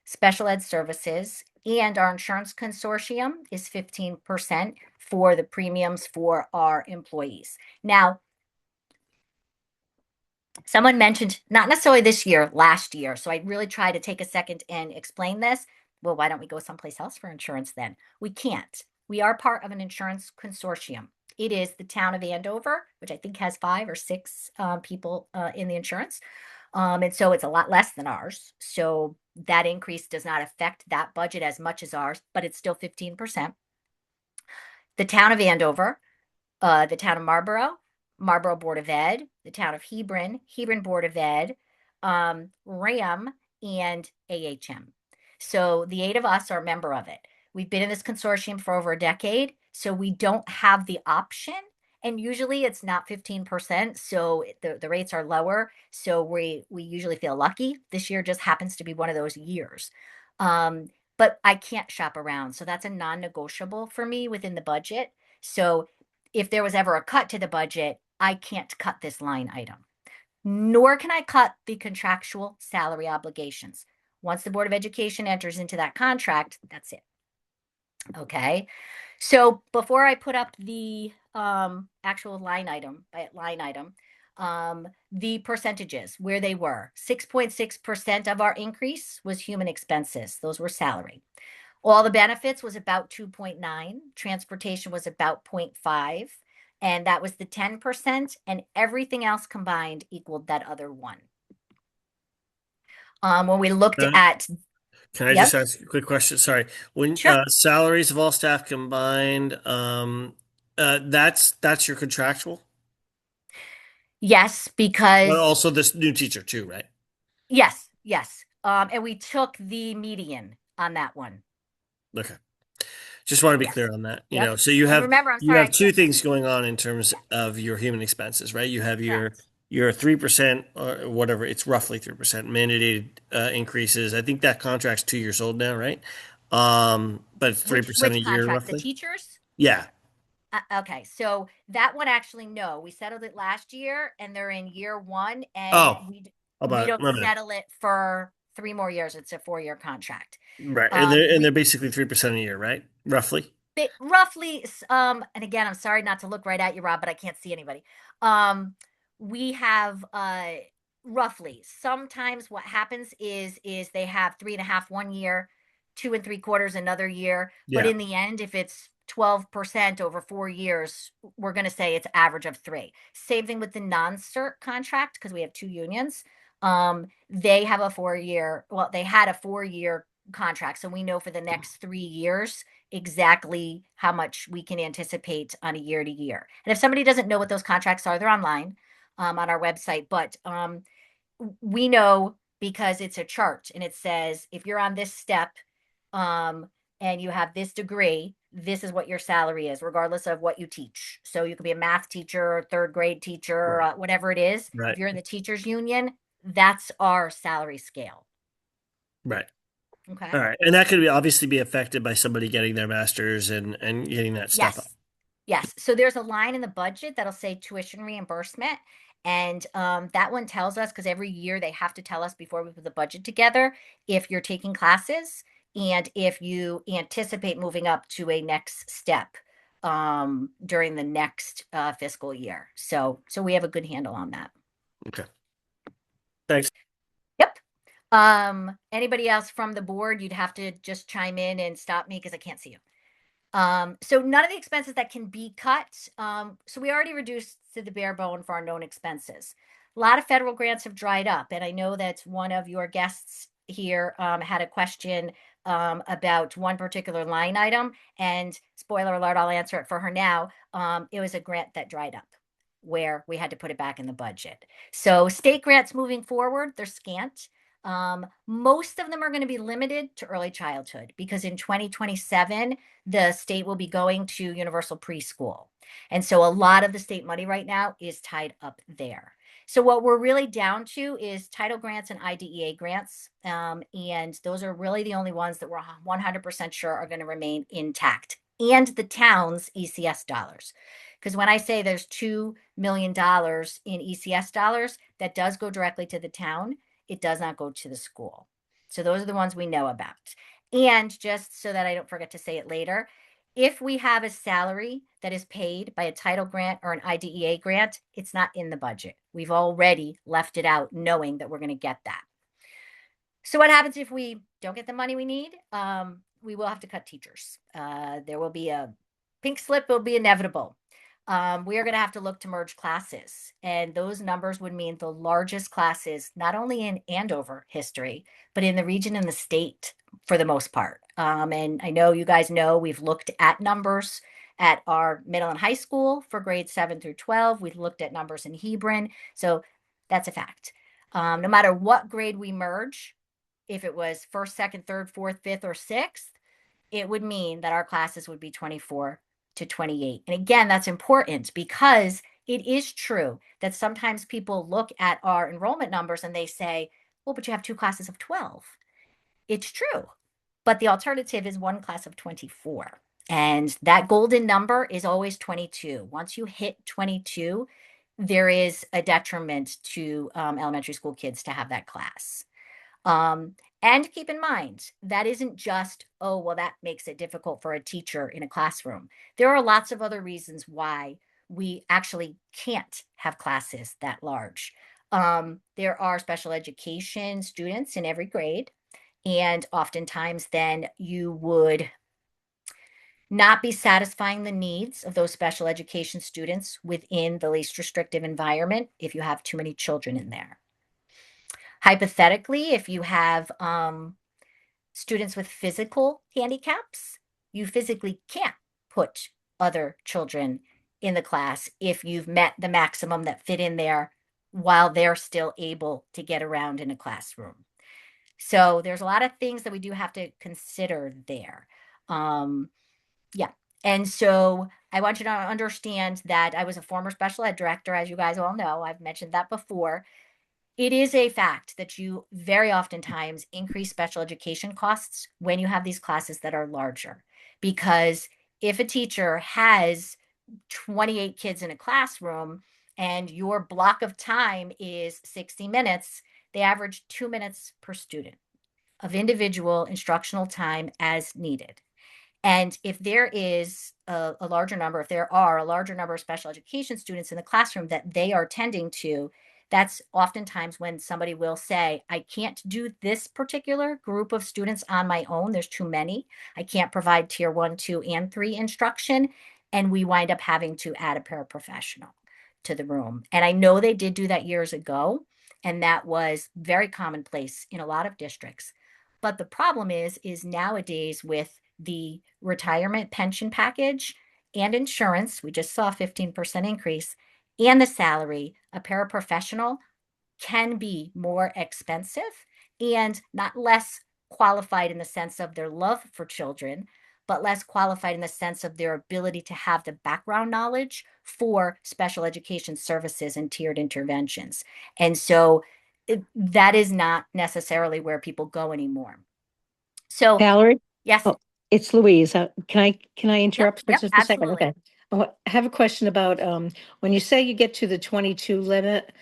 special ed services, and our insurance consortium is 15% for the premiums for our employees. Now, someone mentioned, not necessarily this year, last year. So I really try to take a second and explain this. Well, why don't we go someplace else for insurance then? We can't. We are part of an insurance consortium. It is the town of Andover, which I think has 5 or 6 people in the insurance. And so it's a lot less than ours. So that increase does not affect that budget as much as ours, but it's still 15%. The town of Andover, the town of Marlboro, Marlboro Board of Ed, the town of Hebron, Hebron Board of Ed, RAM, and AHM. So the 8 of us are a member of it. We've been in this consortium for over a decade, so we don't have the option. And usually it's not 15%, so the rates are lower. So we usually feel lucky. This year just happens to be one of those years. But I can't shop around. So that's a non-negotiable for me within the budget. So if there was ever a cut to the budget, I can't cut this line item, nor can I cut the contractual salary obligations. Once the Board of Education enters into that contract, that's it. Okay. So before I put up the actual line item by line item, the percentages where they were, 6.6% of our increase was human expenses. Those were salary. All the benefits was about 2.9. Transportation was about 0.5. And that was the 10%. And everything else combined equaled that other 1. When we looked at... Can I Yep. just ask a quick question? Sorry. When Sure. salaries of all staff combined, that's your contractual? Yes, because... But also this new teacher too, right? Yes. And we took the median on that one. Okay. Just want to be clear on that. You Yep. know, so you And have remember, I'm you sorry, have 2 things going on in terms of your human expenses, right? You have your your 3% or whatever, it's roughly 3% mandated increases. I think that contract's 2 years old now, right? But it's 3% a Which year contract? The roughly. teachers? Yeah. Okay, so that one actually, no, we settled it last year and they're in year one and Oh, we about don't my bad. settle it for 3 more years. It's a 4-year contract. Right, and they're We basically 3% a year, right? Roughly. roughly, and again, I'm sorry not to look right at you, Rob, but I can't see anybody. We have roughly, sometimes what happens is they have 3.5 1 year, 2 3/4 another year. But Yeah. in the end, if it's 12% over 4 years, we're going to say it's average of 3. Same thing with the non-cert contract, because we have 2 unions. They have a 4-year, well, they had a 4-year contract. So we know for the next 3 years exactly how much we can anticipate on a year to year. And if somebody doesn't know what those contracts are, they're online on our website. But we know because it's a chart and it says if you're on this step and you have this degree, this is what your salary is, regardless of what you teach. So you could be a math teacher, third grade teacher, Right. whatever it is. Right. If you're in the teachers union, that's our salary scale. Right. Okay. All right. And that could obviously be affected by somebody getting their master's and getting that step up. Yes. Yes. So there's a line in the budget that'll say tuition reimbursement. And that one tells us, because every year they have to tell us before we put the budget together, if you're taking classes and if you anticipate moving up to a next step during the next fiscal year. So we have a good handle on that. Okay. Thanks. Yep. Anybody else from the board? You'd have to just chime in and stop me because I can't see you. So none of the expenses that can be cut. So we already reduced to the bare bone for our known expenses. A lot of federal grants have dried up, and I know that one of your guests here had a question about one particular line item. And spoiler alert, I'll answer it for her now. It was a grant that dried up, where we had to put it back in the budget. So state grants moving forward, they're scant. Most of them are going to be limited to early childhood because in 2027, the state will be going to universal preschool. And so a lot of the state money right now is tied up there. So what we're really down to is title grants and IDEA grants. And those are really the only ones that we're 100% sure are going to remain intact, and the town's ECS dollars. Because when I say there's $2 million in ECS dollars, that does go directly to the town. It does not go to the school. So those are the ones we know about. And just so that I don't forget to say it later, if we have a salary that is paid by a title grant or an IDEA grant, it's not in the budget. We've already left it out knowing that we're going to get that. So what happens if we don't get the money we need? We will have to cut teachers. There will be a pink slip. It will be inevitable. We are going to have to look to merge classes. And those numbers would mean the largest classes, not only in Andover history, but in the region and the state for the most part. And I know you guys know we've looked at numbers at our middle and high school for grades 7 through 12. We've looked at numbers in Hebron. So that's a fact. No matter what grade we merge, if it was first, second, third, fourth, fifth, or sixth, it would mean that our classes would be 24 to 28. And again, that's important because it is true that sometimes people look at our enrollment numbers and they say, well, but you have 2 classes of 12. It's true, but the alternative is 1 class of 24. And that golden number is always 22. Once you hit 22, there is a detriment to elementary school kids to have that class. And keep in mind, that isn't just, oh, well, that makes it difficult for a teacher in a classroom. There are lots of other reasons why we actually can't have classes that large. There are special education students in every grade, and oftentimes then you would not be satisfying the needs of those special education students within the least restrictive environment if you have too many children in there. Hypothetically, if you have students with physical handicaps, you physically can't put other children in the class if you've met the maximum that fit in there while they're still able to get around in a classroom. So there's a lot of things that we do have to consider there. Yeah. And so I want you to understand that I was a former special ed director, as you guys all know. I've mentioned that before. It is a fact that you very oftentimes increase special education costs when you have these classes that are larger. Because if a teacher has 28 kids in a classroom and your block of time is 60 minutes, they average 2 minutes per student of individual instructional time as needed. And if there is a larger number, if there are a larger number of special education students in the classroom that they are tending to, that's oftentimes when somebody will say, I can't do this particular group of students on my own. There's too many. I can't provide tier 1, 2, and 3 instruction. And we wind up having to add a paraprofessional to the room. And I know they did do that years ago, and that was very commonplace in a lot of districts. But the problem is nowadays with the retirement pension package and insurance, we just saw a 15% increase, and the salary, a paraprofessional can be more expensive and not less qualified in the sense of their love for children, but less qualified in the sense of their ability to have the background knowledge for special education services and tiered interventions. And so that is not necessarily where people go anymore. So, Valerie? yes. Oh, it's Louise. Can I interrupt for Yep, just a second? absolutely. Okay. I have a question about when you say you get to the 22 limit,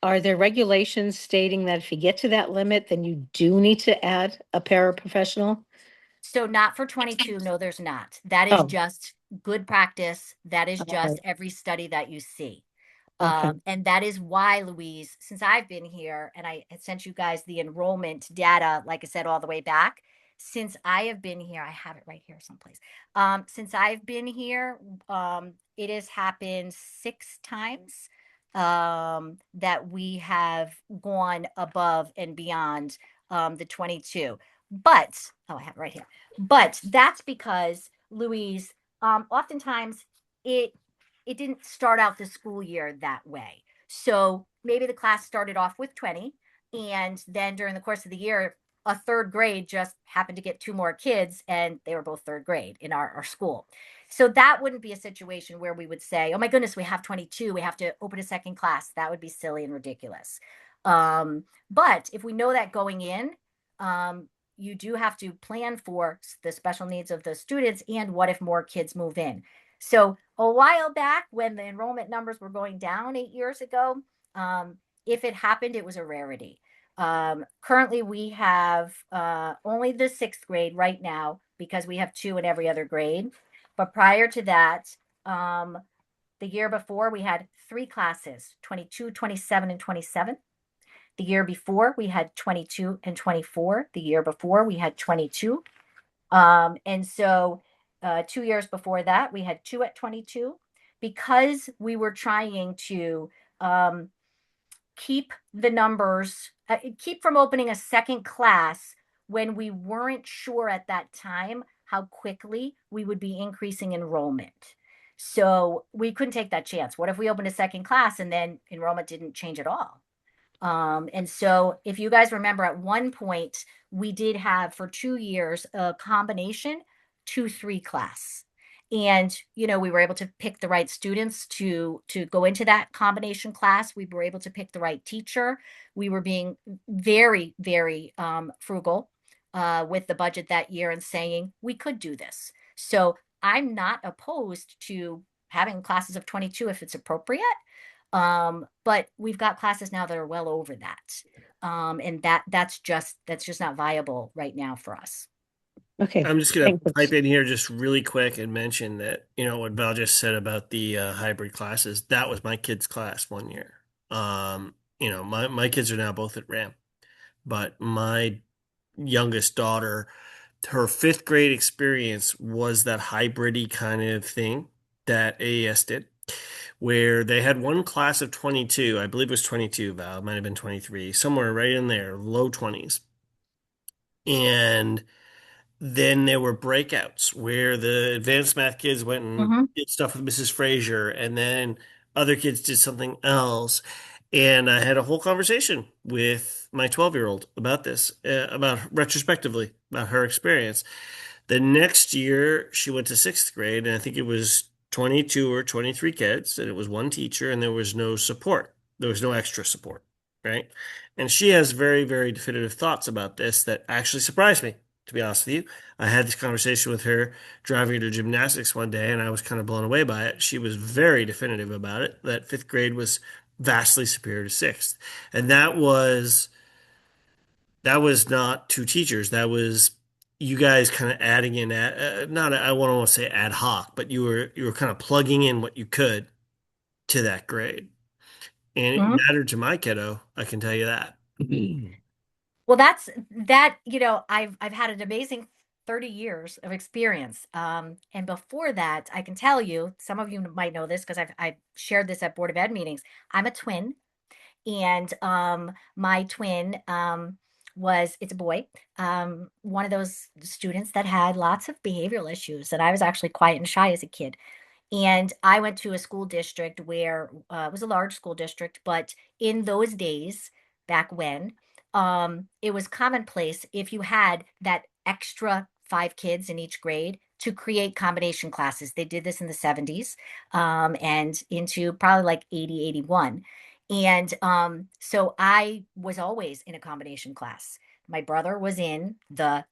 are there regulations stating that if you get to that limit, then you do need to add a paraprofessional? So not for 22, no, there's not. That is Oh. just good practice. That is just Okay. every study that you see. Okay. And that is why, Louise, since I've been here and I had sent you guys the enrollment data, like I said, all the way back, since I have been here, I have it right here someplace. Since I've been here, it has happened 6 times that we have gone above and beyond the 22. But, oh, I have it right here. But that's because, Louise, oftentimes it didn't start out the school year that way. So maybe the class started off with 20, and then during the course of the year, a 3rd grade just happened to get 2 more kids, and they were both 3rd grade in our school. So that wouldn't be a situation where we would say, oh my goodness, we have 22, we have to open a second class. That would be silly and ridiculous. But if we know that going in, you do have to plan for the special needs of the students and what if more kids move in. So a while back when the enrollment numbers were going down 8 years ago, if it happened, it was a rarity. Currently, we have only the 6th grade right now because we have 2 in every other grade. But prior to that, the year before, we had 3 classes, 22, 27, and 27. The year before, we had 22 and 24. The year before, we had 22. And so 2 years before that, we had 2 at 22 because we were trying to keep the numbers, keep from opening a second class when we weren't sure at that time how quickly we would be increasing enrollment. So we couldn't take that chance. What if we opened a second class and then enrollment didn't change at all? And so if you guys remember, at one point, we did have for 2 years a combination 2-3 class. And, you know, we were able to pick the right students to go into that combination class. We were able to pick the right teacher. We were being very, very frugal with the budget that year and saying we could do this. So I'm not opposed to having classes of 22 if it's appropriate. But we've got classes now that are well over that. And that's just not viable right now for us. Okay. I'm just going to pipe in here just really quick and mention that, you know, what Val just said about the hybrid classes, that was my kid's class one year. You know, my kids are now both at RAM, but my youngest daughter, her 5th grade experience was that hybrid-y kind of thing that AES did, where they had one class of 22, I believe it was 22, Val, it might have been 23, somewhere right in there, low 20s. And then there were breakouts where the advanced math kids went and did stuff with Mrs. Frazier, and then other kids did something else. And I had a whole conversation with my 12-year-old about this, about retrospectively, about her experience. The next year, she went to 6th grade, and I think it was 22 or 23 kids, and it was one teacher, and there was no support. There was no extra support, right? And she has very, very definitive thoughts about this that actually surprised me, to be honest with you. I had this conversation with her driving her to gymnastics one day, and I was kind of blown away by it. She was very definitive about it, that fifth grade was vastly superior to sixth. And that was not two teachers. That was you guys kind of adding in not I want to say ad hoc, but you were kind of plugging in what you could to that grade. And it Mhm. mattered to my kiddo, I can tell you that. Well, that's that, I've had an amazing 30 years of experience. And before that, I can tell you, some of you might know this because I've shared this at Board of Ed meetings. I'm a twin, and my twin it's a boy, one of those students that had lots of behavioral issues, and I was actually quiet and shy as a kid. And I went to a school district where it was a large school district, but in those days, back when, it was commonplace if you had that extra 5 kids in each grade to create combination classes. They did this in the 70s, and into probably like 80, 81. And so I was always in a combination class. My brother was in the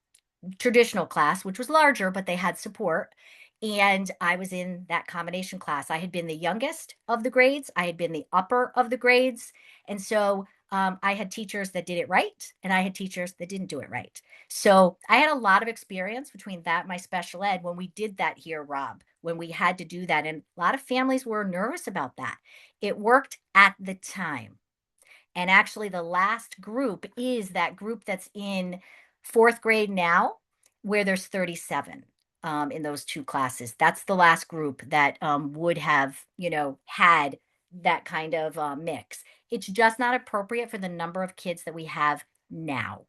traditional class, which was larger, but they had support. And I was in that combination class. I had been the youngest of the grades, I had been the upper of the grades. And so I had teachers that did it right, and I had teachers that didn't do it right. So I had a lot of experience between that and my special ed when we did that here, Rob, when we had to do that. And a lot of families were nervous about that. It worked at the time. And actually, the last group is that group that's in fourth grade now, where there's 37 in those two classes. That's the last group that would have, had that kind of mix. It's just not appropriate for the number of kids that we have now.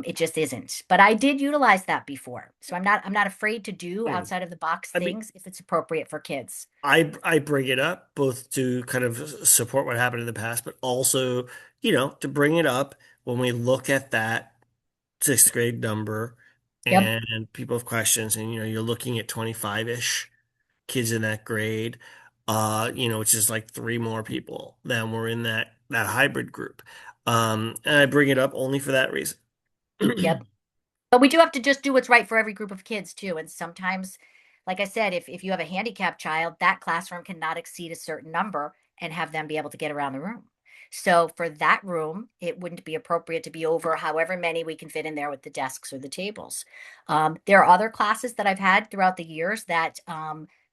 It just isn't. But I did utilize that before, so I'm not afraid to do outside of the box I mean, things if it's appropriate for kids. I bring it up both to kind of support what happened in the past, but also, to bring it up when we look at that sixth grade number Yep. and people have questions, and you're looking at 25-ish kids in that grade, which is like three more people than were in that hybrid group. And I bring it up only for that reason. Yep. But we do have to just do what's right for every group of kids too. And sometimes, like I said, if you have a handicapped child, that classroom cannot exceed a certain number and have them be able to get around the room. So for that room, it wouldn't be appropriate to be over however many we can fit in there with the desks or the tables. There are other classes that I've had throughout the years that,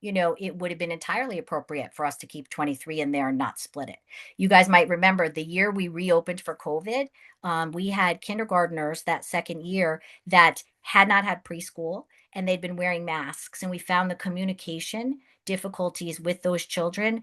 it would have been entirely appropriate for us to keep 23 in there and not split it. You guys might remember the year we reopened for COVID, we had kindergartners that second year that had not had preschool, and they'd been wearing masks. And we found the communication difficulties with those children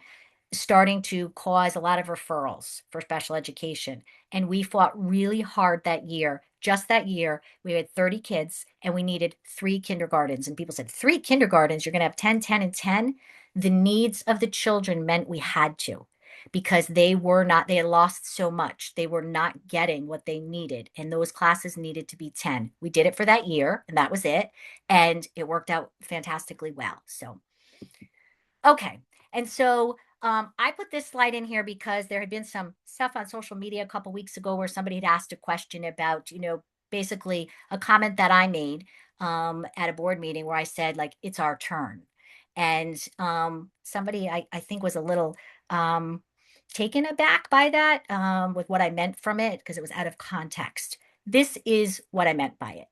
starting to cause a lot of referrals for special education. And we fought really hard that year. Just that year, we had 30 kids and we needed 3 kindergartens. And people said, 3 kindergartens, you're going to have 10, 10, and 10. The needs of the children meant we had to, because they had lost so much. They were not getting what they needed. And those classes needed to be 10. We did it for that year, and that was it. And it worked out fantastically well. So, okay. And so I put this slide in here because there had been some stuff on social media a couple weeks ago where somebody had asked a question about, basically a comment that I made at a board meeting where I said, like, it's our turn. And somebody I think was a little taken aback by that with what I meant from it because it was out of context. This is what I meant by it.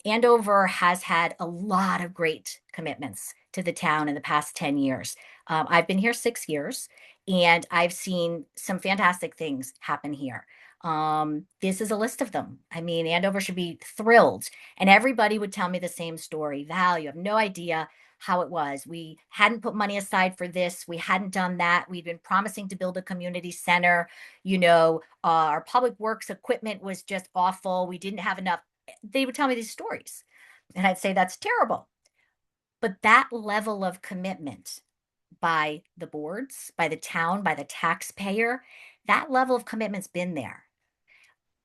Andover has had a lot of great commitments to the town in the past 10 years. I've been here 6 years, and I've seen some fantastic things happen here. This is a list of them. I mean, Andover should be thrilled. And everybody would tell me the same story. Val, you have no idea how it was. We hadn't put money aside for this. We hadn't done that. We'd been promising to build a community center. Our public works equipment was just awful. We didn't have enough. They would tell me these stories. And I'd say, that's terrible. But that level of commitment by the boards, by the town, by the taxpayer, that level of commitment's been there.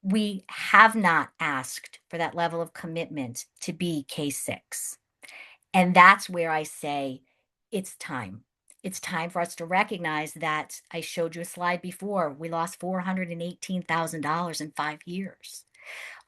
We have not asked for that level of commitment to be K6. And that's where I say it's time. It's time for us to recognize that I showed you a slide before. We lost $418,000 in 5 years.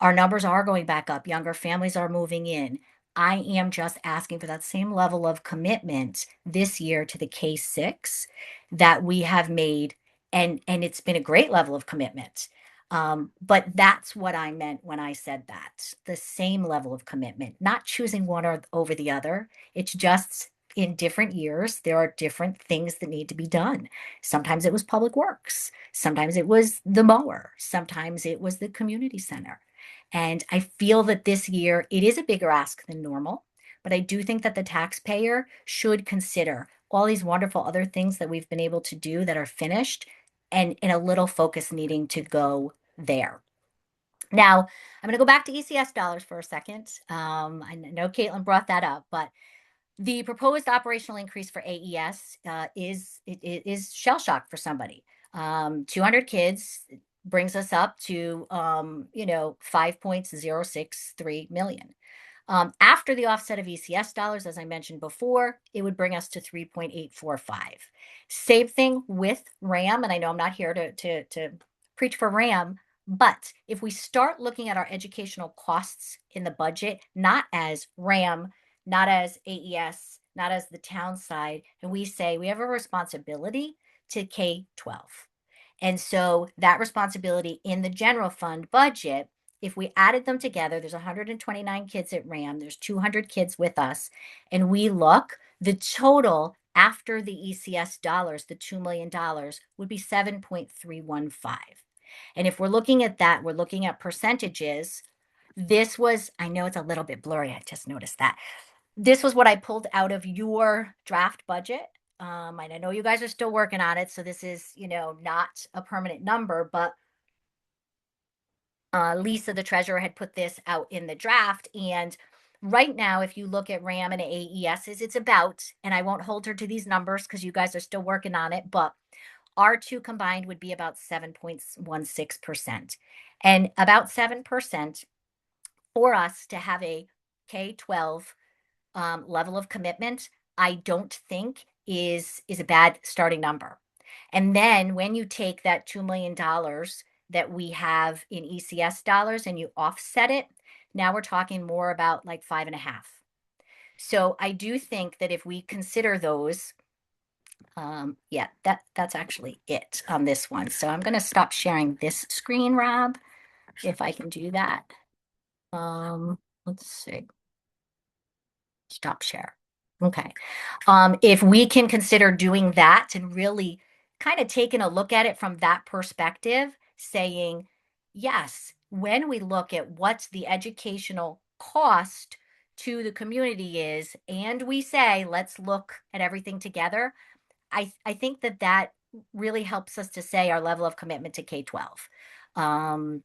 Our numbers are going back up. Younger families are moving in. I am just asking for that same level of commitment this year to the K-6 that we have made, and it's been a great level of commitment. But that's what I meant when I said that. The same level of commitment, not choosing one or over the other. It's just in different years, there are different things that need to be done. Sometimes it was public works. Sometimes it was the mower. Sometimes it was the community center. And I feel that this year it is a bigger ask than normal, but I do think that the taxpayer should consider all these wonderful other things that we've been able to do that are finished, and a little focus needing to go there. Now, I'm going to go back to ECS dollars for a second. I know Caitlin brought that up, but the proposed operational increase for AES is shell shock for somebody. 200 kids brings us up to 5.063 million. After the offset of ECS dollars, as I mentioned before, it would bring us to 3.845. Same thing with RAM, and I know I'm not here to preach for RAM, but if we start looking at our educational costs in the budget, not as RAM, not as AES, not as the town side, and we say we have a responsibility to K-12. And so that responsibility in the general fund budget, if we added them together, there's 129 kids at RAM, there's 200 kids with us, and we look, the total after the ECS dollars, the $2 million, would be 7.315. And if we're looking at that, we're looking at percentages. This was, I know it's a little bit blurry, I just noticed that. This was what I pulled out of your draft budget. And I know you guys are still working on it, so this is, not a permanent number, but Lisa, the treasurer, had put this out in the draft. And right now, if you look at RAM and AESs, it's about, and I won't hold her to these numbers because you guys are still working on it, but our two combined would be about 7.16%. And about 7% for us to have a K-12 level of commitment, I don't think is a bad starting number. And then when you take that $2 million that we have in ECS dollars and you offset it, now we're talking more about like 5.5. So I do think that if we consider those, yeah, that's actually it on this one. So I'm going to stop sharing this screen, Rob, if I can do that. Let's see. Stop share. Okay. If we can consider doing that and really kind of taking a look at it from that perspective, saying, yes, when we look at what the educational cost to the community is, and we say, let's look at everything together, I think that really helps us to say our level of commitment to K-12. And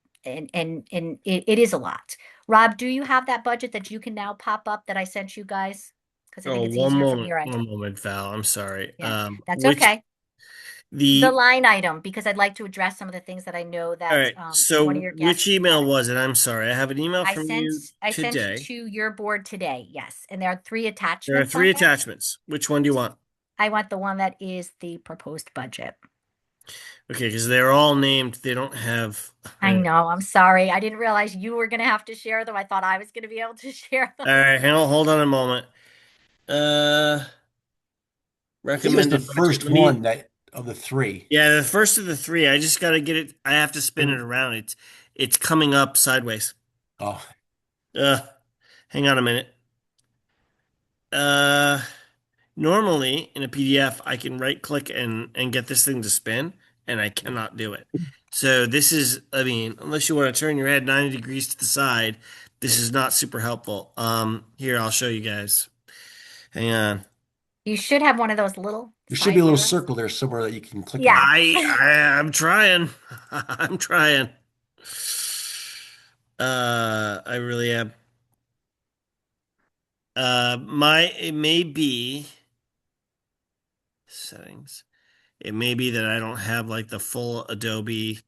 it is a lot. Rob, do you have that budget that you can now pop up that I sent you guys? Because I think it's easier from your end. One moment, Val. I'm sorry. Yeah, that's okay. The line item, because I'd like to address some of the things that I know that all right. So one of your guests. which email was it? I'm sorry. I have an email from you I sent today. to your board today, yes. And there are 3 attachments. There are 3 attachments. Which one do you want? I want the one that is the proposed budget. Okay, because they're all named. They don't have. I know. I'm sorry. I didn't realize you were going to have to share them. I thought I was going to be able to share them. All right, hold on a moment. Recommended the first one of the 3. Yeah, the first of the 3. I just got to get it. I have to spin it around. It's coming up sideways. Oh. Hang on a minute. Normally in a PDF, I can right click and get this thing to spin, and I cannot do it. So this is, I mean, unless you want to turn your head 90 degrees to the side, this is not super helpful. Here, I'll show you guys. Hang on. You should have one of those little. There should be a little circle there somewhere that you can click on. I'm trying. I'm trying. I really am. It may be settings. It may be that I don't have like the full Adobe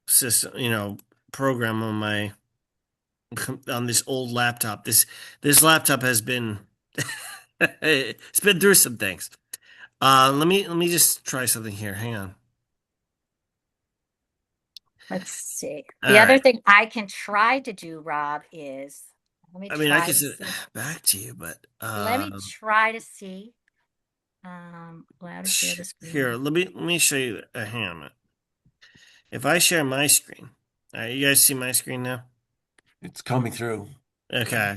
system, program on on this old laptop. This laptop has been It's been through some things. Let me just try something here. Hang on. Let's see. All The other right. thing I can try to do, Rob, is let me I mean, I try can to send it see. back to you, but Let me try to see. Allow to share the here, screen. let me show you. Hang on a minute. If I share my screen, all right, you guys see my screen now? It's coming through. Okay.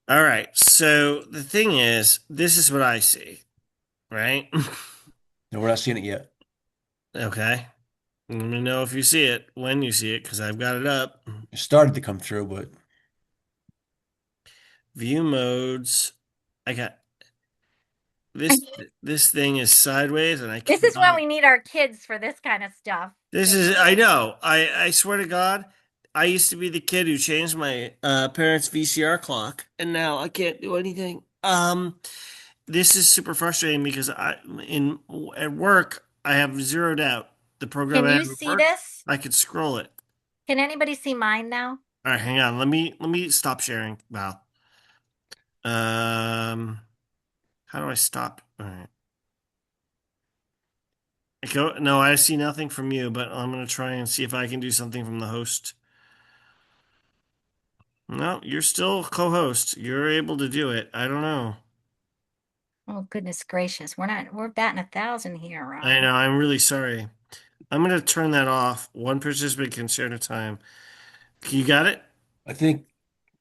All right. So the thing is, this is what I see, right? No, we're not seeing it yet. Okay. Let me know if you see it, when you see it, because I've got it up. It started to come through, but View modes. I got this thing is sideways, and I This is when cannot. we need our kids for this kind of stuff. This is, I know. I swear to God, I used to be the kid who changed my parents' VCR clock, and now I can't do anything. This is super frustrating because at work I have zeroed out the program Can I you have at see work. this? I could scroll it. Can anybody see mine now? All right, hang on. Let me stop sharing, Val. How do I stop? All right. No, I see nothing from you, but I'm gonna try and see if I can do something from the host. No, you're still co-host. You're able to do it. I don't know. Oh, goodness gracious. We're batting 1,000 here, Rob. I know. I'm really sorry. I'm gonna turn that off. One participant can share at a time. You got it? I think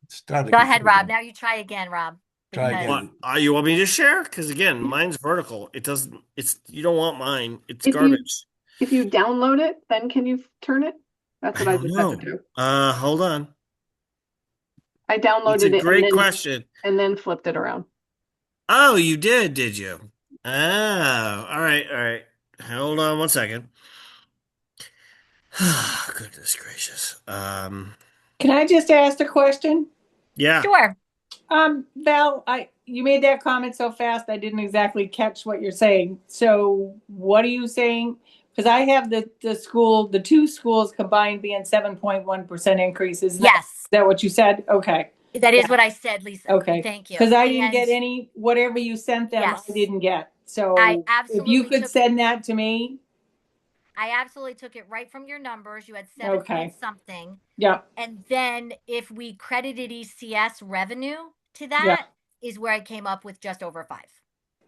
it started to Go come ahead, through Rob. again. Now you try again, Rob. Try Because What? again. You want me to share? Because again, mine's vertical. It doesn't. It's you don't want mine. It's If you garbage. if you download it, then can you turn it? That's I what I don't just had to know. do. Hold on. I It's a downloaded it great question. and then flipped it around. Oh, you did you? Oh, all right, all right. Hold on one second. Goodness gracious. Can I just ask a question? Yeah. Sure. Val, you made that comment so fast I didn't exactly catch what you're saying. So what are you saying? Because I have the two schools combined being 7.1% increases. Yes. Is that what you said? Okay. That is what I said, Lisa. Okay. Thank you. Because I didn't get And any, whatever you sent them, yes, I didn't get. So I if you absolutely could took send that to me. I absolutely took it right from your numbers. You had 7 Okay. point something. Yeah. And then if we credited ECS revenue to Yeah. that, is where I came up with just over 5.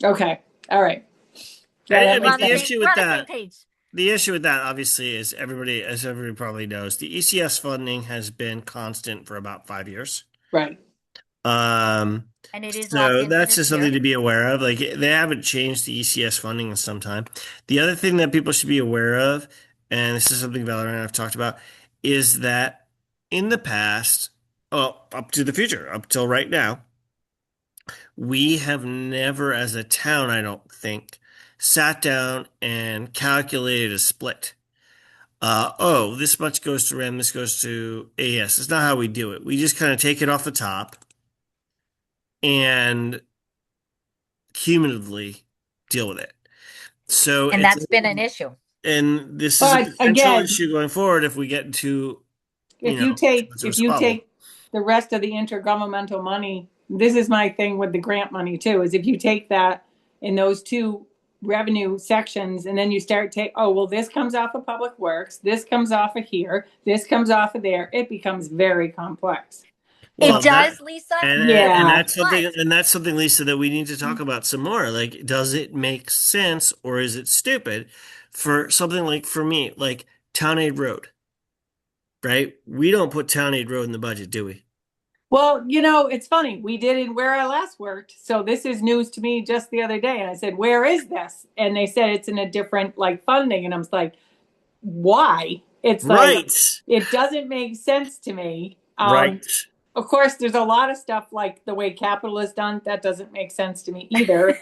Okay. All right. Yeah, I that mean, makes sense. We're on the same page. the issue with that obviously is as everybody probably knows, the ECS funding has been constant for about 5 years. Right. And it is locked So in for that's this just year. something to be aware of. Like they haven't changed the ECS funding in some time. The other thing that people should be aware of, and this is something Valerie and I have talked about, is that in the past, well, up to the future, up till right now, we have never, as a town, I don't think, sat down and calculated a split. Oh, this much goes to RAM, this goes to AS. It's not how we do it. We just kind of take it off the top and cumulatively deal with it. So And that's been an issue. And this is a But potential again, issue going forward if we get into, if you take bubble. the rest of the intergovernmental money, this is my thing with the grant money too, is if you take that in those two revenue sections and then you start this comes off of public works, this comes off of here, this comes off of there, it becomes very complex. It does, Lisa. And that's something, Lisa, that we need to talk about some more. Like, does it make sense or is it stupid for something like, for me, like Town Aid Road, right? We don't put Town Aid Road in the budget, do we? Well, it's funny. We did it where I last worked. So this is news to me just the other day. And I said, where is this? And they said it's in a different funding. And I was like, why? It's right. It doesn't make sense to me. Right. Of course, there's a lot of stuff like the way capital is done. That doesn't make sense to me either.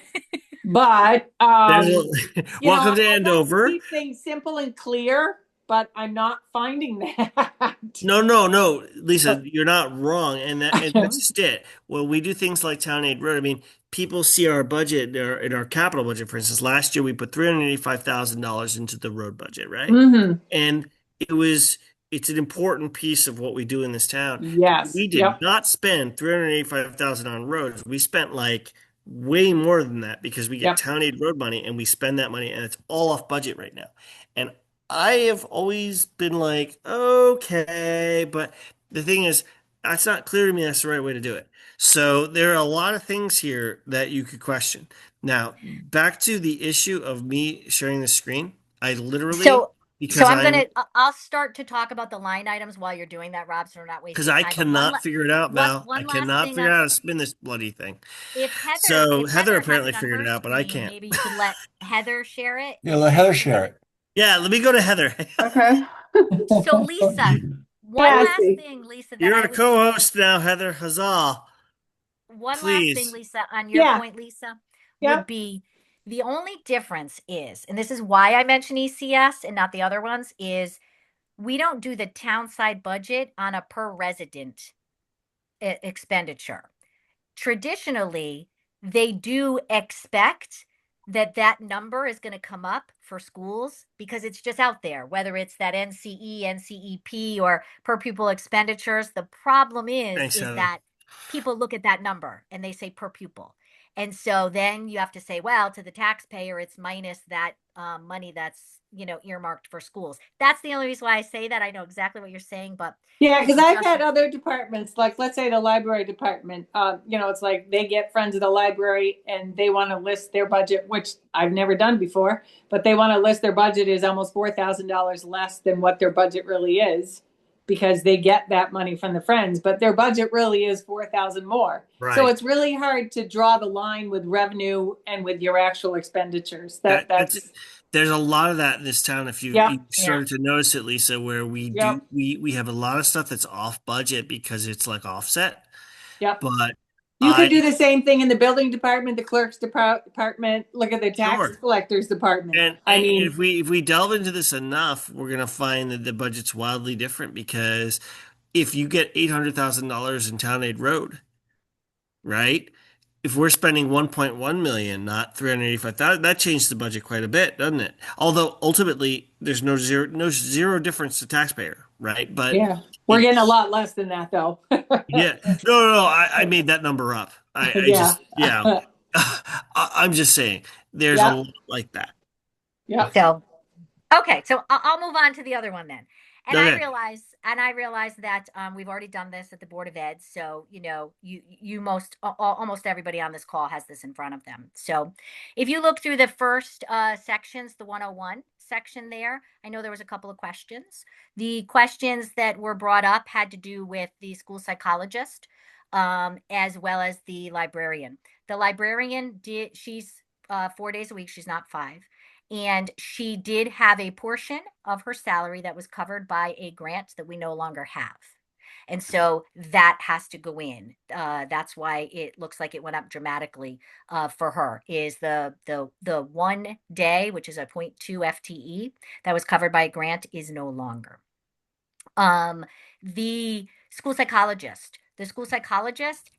But welcome to Andover. Keep things simple and clear, but I'm not finding that. No, Lisa, you're not wrong, and that's just it. When we do things like Town Aid Road, I mean, people see our budget in our capital budget. For instance, last year we put $385,000 into the road budget, right? Mm-hmm. And it's an important piece of what we do in this town. Yes. We did not spend $385,000 on roads. We spent like way more than that because we get Yep. town aid road money and we spend that money and it's all off budget right now. And I have always been like, okay, but the thing is, that's not clear to me that's the right way to do it. So there are a lot of things here that you could question. Now, back to the issue of me sharing the screen. I literally, So because I'll start to talk about the line items while you're doing that, Rob, so we're not because wasting I time. But cannot figure it out, Val. I one last cannot thing figure on, out how to spin this bloody thing. if So Heather Heather has apparently it on figured her it out, but I screen, can't. maybe you could let Heather share it. Yeah, let Heather share it. Yeah, let me go to Heather. Okay. So Lisa, one Yeah, I last see. thing, Lisa, that You're I a would co-host now, Heather. Huzzah. one last thing, Please. Lisa, on your Yeah. point, Lisa, Yep. would be the only difference is, and this is why I mention ECS and not the other ones, is we don't do the town side budget on a per resident expenditure. Traditionally, they do expect that that number is going to come up for schools because it's just out there, whether it's that NCE, NCEP, or per pupil expenditures. The problem Thanks, is Heather. that people look at that number and they say per pupil. And so then you have to say, well, to the taxpayer, it's minus that money that's, earmarked for schools. That's the only reason why I say that. I know exactly what you're saying, but Yeah, it's because I've just had other departments, like let's say the library department, it's like they get Friends of the Library and they want to list their budget, which I've never done before, but they want to list their budget is almost $4,000 less than what their budget really is because they get that money from the Friends, but their budget really is 4,000 more. Right. So it's really hard to draw the line with revenue and with your actual expenditures. There's a lot of that in this town. If you, Yep. you started to notice it, Lisa, where we Yep. we have a lot of stuff that's off budget because it's like offset. Yep. But you could do the same thing in the building department, the clerk's department. Look at the tax collector's department. And I mean, if we delve into this enough, we're gonna find that the budget's wildly different because if you get $800,000 in town aid road, right? If we're spending 1.1 million, not 385,000, that changed the budget quite a bit, doesn't it? Although ultimately there's no zero difference to taxpayer, right? But yeah, we're getting a lot less than that though. yeah, no, I made that number up. I'm just saying there's a lot like that. Yeah. So, okay, so I'll move on to the other one then. And Okay. I realize that we've already done this at the Board of Ed. So, almost everybody on this call has this in front of them. So if you look through the first sections, the 101 section there, I know there was a couple of questions. The questions that were brought up had to do with the school psychologist, as well as the librarian. The librarian she's 4 days a week. She's not 5. And she did have a portion of her salary that was covered by a grant that we no longer have. And so that has to go in. That's why it looks like it went up dramatically for her, is the 1 day, which is a 0.2 FTE that was covered by a grant, is no longer. The school psychologist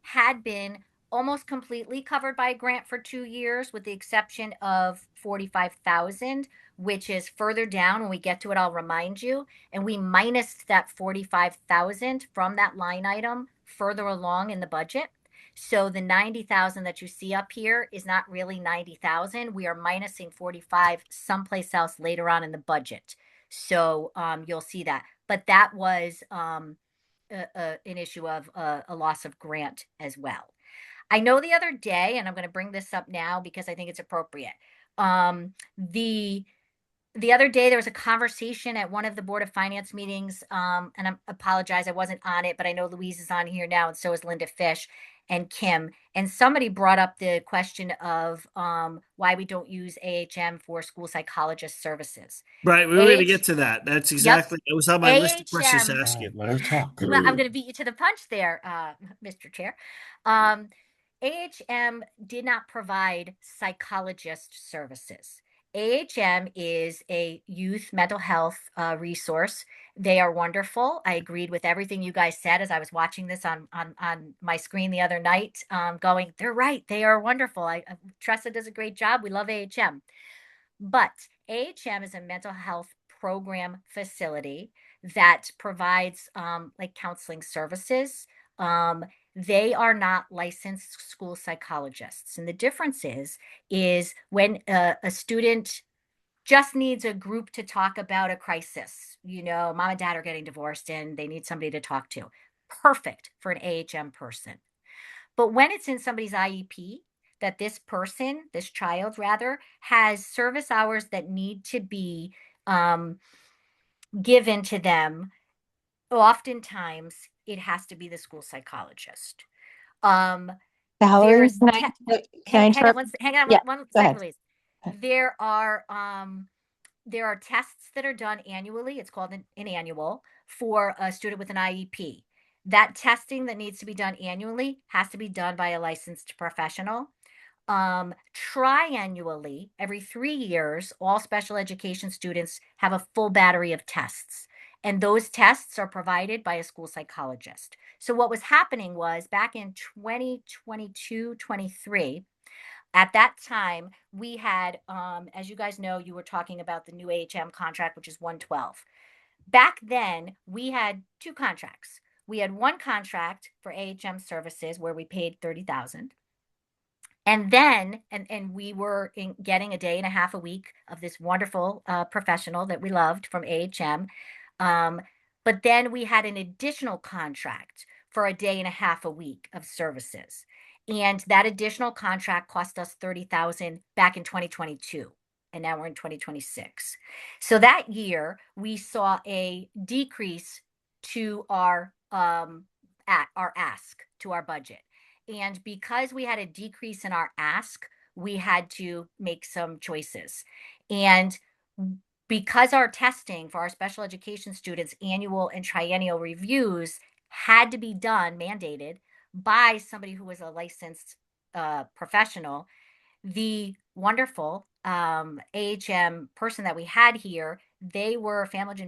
had been almost completely covered by a grant for 2 years, with the exception of 45,000, which is further down. When we get to it, I'll remind you. And we minused that 45,000 from that line item further along in the budget. So the 90,000 that you see up here is not really 90,000. We are minusing 45 someplace else later on in the budget. So you'll see that. But that was an issue of a loss of grant as well. I know the other day, and I'm going to bring this up now because I think it's appropriate. The other day, there was a conversation at one of the Board of Finance meetings, and I apologize, I wasn't on it, but I know Louise is on here now, and so is Linda Fish and Kim. And somebody brought up the question of why we don't use AHM for school psychologist services. Right, we were going to get to that. That's exactly, it was on my list of questions to ask you. Let her talk. Well, I'm going to beat you to the punch there, Mr. Chair. AHM did not provide psychologist services. AHM is a youth mental health resource. They are wonderful. I agreed with everything you guys said as I was watching this on my screen the other night, going, they're right. They are wonderful. Tressa does a great job. We love AHM. But AHM is a mental health program facility that provides like counseling services, They are not licensed school psychologists. And the difference is when a student just needs a group to talk about a crisis. Mom and dad are getting divorced and they need somebody to talk to. Perfect for an AHM person. But when it's in somebody's IEP, that this child rather, has service hours that need to be given to them, oftentimes it has to be the school psychologist. There Valerie, is can I hang on interrupt? hang on Yeah, one go second, ahead. please. There are tests that are done annually. It's called an annual for a student with an IEP. That testing that needs to be done annually has to be done by a licensed professional. Triannually, every 3 years, all special education students have a full battery of tests. And those tests are provided by a school psychologist. So what was happening was back in 2022, 23, at that time, we had, as you guys know, you were talking about the new AHM contract, which is 112. Back then, we had two contracts. We had one contract for AHM services where we paid $30,000. And then, and we were getting a day and a half a week of this wonderful professional that we loved from AHM. But then we had an additional contract for a day and a half a week of services. And that additional contract cost us $30,000 back in 2022. And now we're in 2026. So that year, we saw a decrease to our ask, to our budget. And because we had a decrease in our ask, we had to make some choices. And because our testing for our special education students, annual and triennial reviews, had to be done, mandated, by somebody who was a licensed professional, the wonderful AHM person that we had here, they were family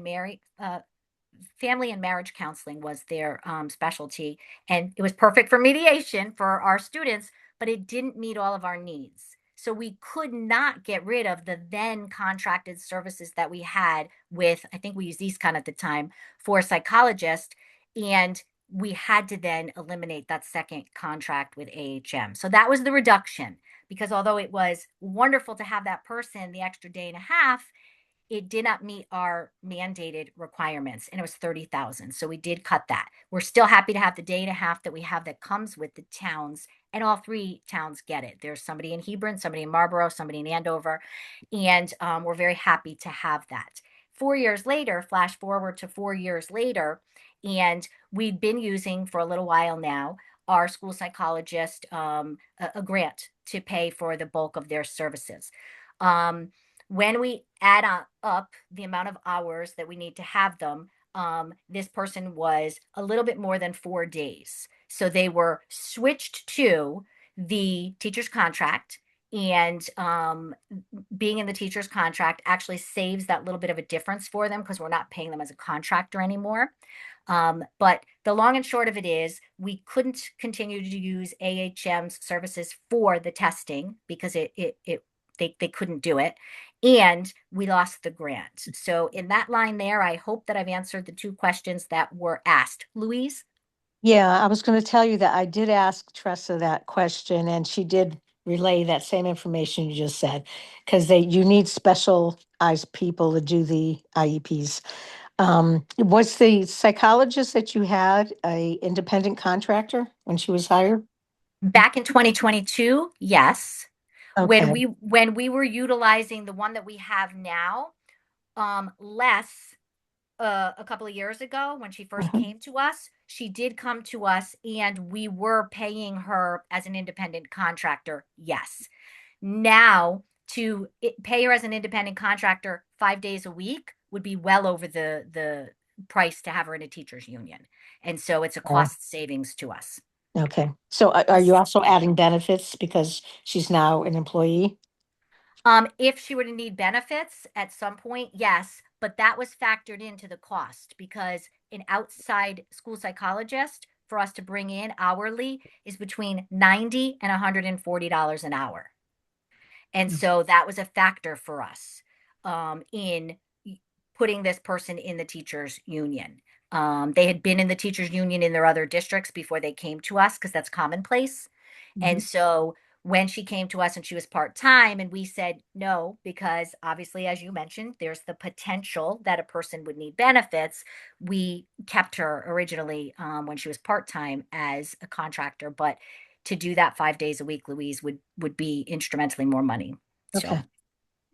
and marriage counseling was their specialty. And it was perfect for mediation for our students, but it didn't meet all of our needs. So we could not get rid of the then contracted services that we had with, I think we used Eastcon at the time, for a psychologist. And we had to then eliminate that second contract with AHM. So that was the reduction, because although it was wonderful to have that person the extra day and a half, it did not meet our mandated requirements, and it was 30,000. So we did cut that. We're still happy to have the day and a half that we have that comes with the towns, and all three towns get it. There's somebody in Hebron, somebody in Marlboro, somebody in Andover, and we're very happy to have that. 4 years later, flash forward to 4 years later, and we've been using for a little while now our school psychologist a grant to pay for the bulk of their services. When we add up the amount of hours that we need to have them, this person was a little bit more than 4 days. So they were switched to the teacher's contract, and being in the teacher's contract actually saves that little bit of a difference for them because we're not paying them as a contractor anymore. But the long and short of it is we couldn't continue to use AHM's services for the testing because they couldn't do it. And we lost the grant. So in that line there, I hope that I've answered the two questions that were asked. Louise? Yeah, I was going to tell you that I did ask Tressa that question, and she did relay that same information you just said, because you need specialized people to do the IEPs. Was the psychologist that you had a independent contractor when she was hired? Back in 2022, yes. Okay. When we were utilizing the one that we have now, less a couple of years ago when she first came to us, she did come to us and we were paying her as an independent contractor. Yes. Now to pay her as an independent contractor 5 days a week would be well over the price to have her in a teacher's union. And so it's a cost savings to us. Okay. So are you also adding benefits because she's now an employee? If she were to need benefits at some point, yes, but that was factored into the cost because an outside school psychologist for us to bring in hourly is between $90 and $140 an hour. And so that was a factor for us in putting this person in the teachers union. They had been in the teachers union in their other districts before they came to us because that's commonplace. And so when she came to us and she was part-time and we said no, because obviously, as you mentioned, there's the potential that a person would need benefits. We kept her originally when she was part-time as a contractor, but to do that 5 days a week, Louise, would be instrumentally more money. So, Okay.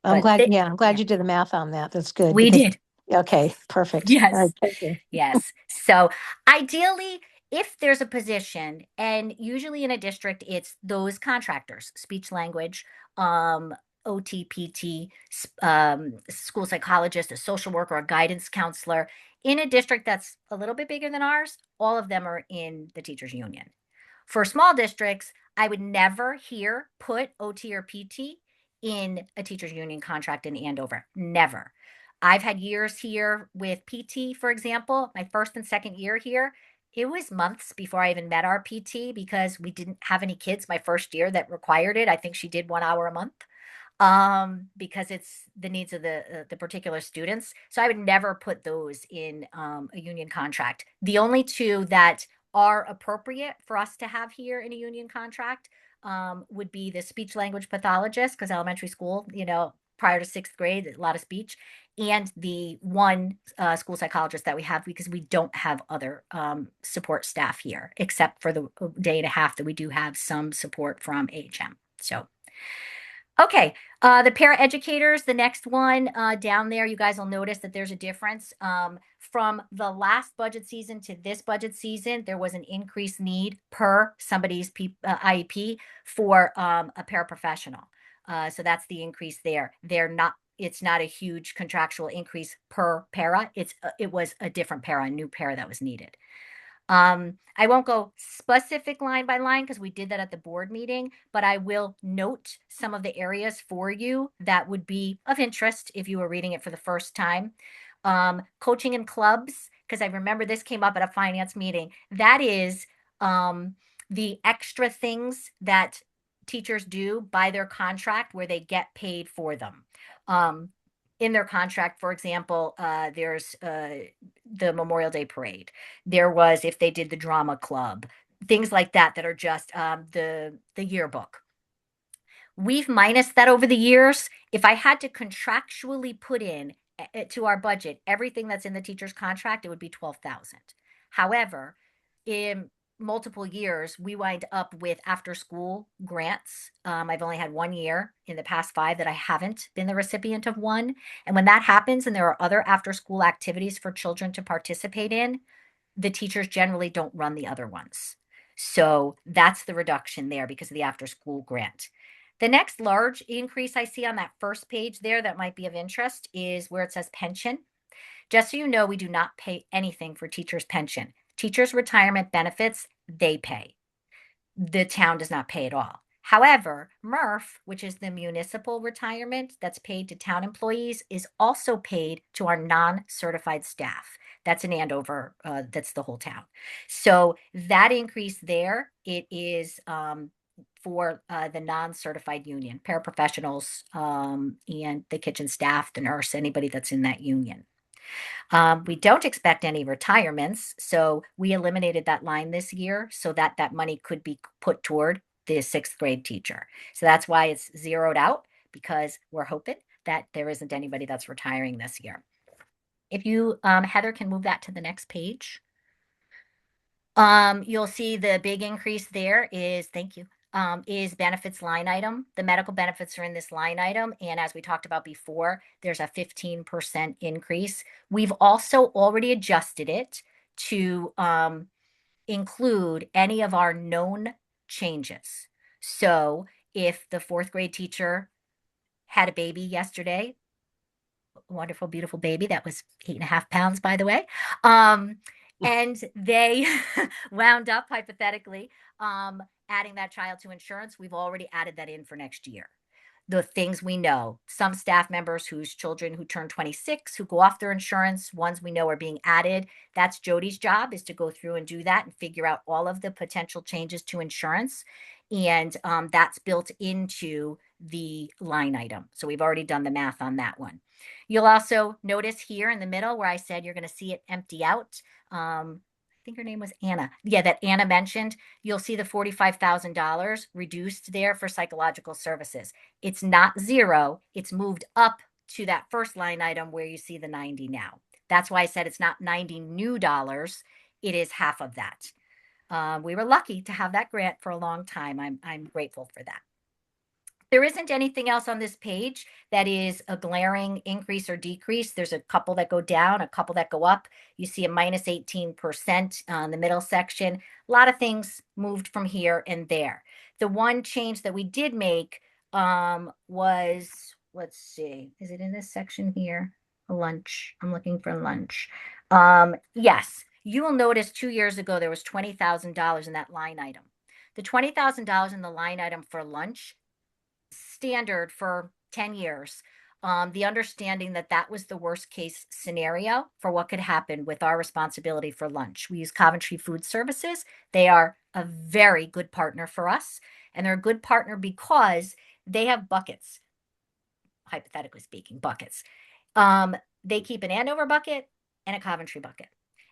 but I'm glad you did the math on that. That's good. we because- did. Okay, perfect. Yes. All right, thank you. Yes. So ideally, if there's a position, and usually in a district, it's those contractors, speech language, OT, PT, school psychologist, a social worker, a guidance counselor. In a district that's a little bit bigger than ours, all of them are in the teachers union. For small districts, I would never here put OT or PT in a teachers union contract in Andover. Never. I've had years here with PT, for example, my first and second year here. It was months before I even met our PT because we didn't have any kids my first year that required it. I think she did 1 hour a month because it's the needs of the particular students. So I would never put those in a union contract. The only two that are appropriate for us to have here in a union contract would be the speech language pathologist, because elementary school, prior to 6th grade, a lot of speech, and the one school psychologist that we have, because we don't have other support staff here, except for the day and a half that we do have some support from AHM. So, okay, the paraeducators, the next one down there, you guys will notice that there's a difference. From the last budget season to this budget season, there was an increased need per somebody's IEP for a paraprofessional. So that's the increase there. It's not a huge contractual increase per para. It was a different para, a new para that was needed. I won't go specific line by line because we did that at the board meeting, but I will note some of the areas for you that would be of interest if you were reading it for the first time. Coaching in clubs, because I remember this came up at a finance meeting. That is the extra things that teachers do by their contract where they get paid for them. In their contract, for example, there's the Memorial Day parade. There was, if they did the drama club, things like that are just the yearbook. We've minused that over the years. If I had to contractually put in to our budget everything that's in the teacher's contract, it would be $12,000. However, in multiple years, we wind up with after school grants. I've only had 1 year in the past 5 that I haven't been the recipient of one. And when that happens and there are other after school activities for children to participate in, the teachers generally don't run the other ones. So that's the reduction there because of the after school grant. The next large increase I see on that first page there that might be of interest is where it says pension. Just so you know, we do not pay anything for teachers' pension. Teachers' retirement benefits, they pay. The town does not pay at all. However, MRF, which is the municipal retirement that's paid to town employees, is also paid to our non-certified staff. That's in Andover. That's the whole town. So that increase there, it is for the non-certified union, paraprofessionals, and the kitchen staff, the nurse, anybody that's in that union. We don't expect any retirements, so we eliminated that line this year so that that money could be put toward the 6th grade teacher. So that's why it's zeroed out, because we're hoping that there isn't anybody that's retiring this year. If you, Heather, can move that to the next page. You'll see the big increase there is, thank you, is benefits line item. The medical benefits are in this line item. And as we talked about before, there's a 15% increase. We've also already adjusted it to include any of our known changes. So if the 4th grade teacher had a baby yesterday, wonderful, beautiful baby that was 8.5 pounds, by the way, and they wound up hypothetically adding that child to insurance, we've already added that in for next year. The things we know, some staff members whose children who turn 26, who go off their insurance, ones we know are being added. That's Jody's job, is to go through and do that and figure out all of the potential changes to insurance. And that's built into the line item. So we've already done the math on that one. You'll also notice here in the middle where I said you're going to see it empty out. I think her name was Anna. Yeah, that Anna mentioned. You'll see the $45,000 reduced there for psychological services. It's not zero. It's moved up to that first line item where you see the 90 now. That's why I said it's not 90 new dollars. It is half of that. We were lucky to have that grant for a long time. I'm grateful for that. There isn't anything else on this page that is a glaring increase or decrease. There's a couple that go down, a couple that go up. You see a minus 18% on the middle section. A lot of things moved from here and there. The one change that we did make was, let's see, is it in this section here? Lunch. I'm looking for lunch. Yes, you will notice 2 years ago there was $20,000 in that line item. The $20,000 in the line item for lunch standard for 10 years. The understanding that that was the worst case scenario for what could happen with our responsibility for lunch. We use Coventry Food Services. They are a very good partner for us, and they're a good partner because they have buckets, hypothetically speaking, buckets. They keep an Andover bucket and a Coventry bucket.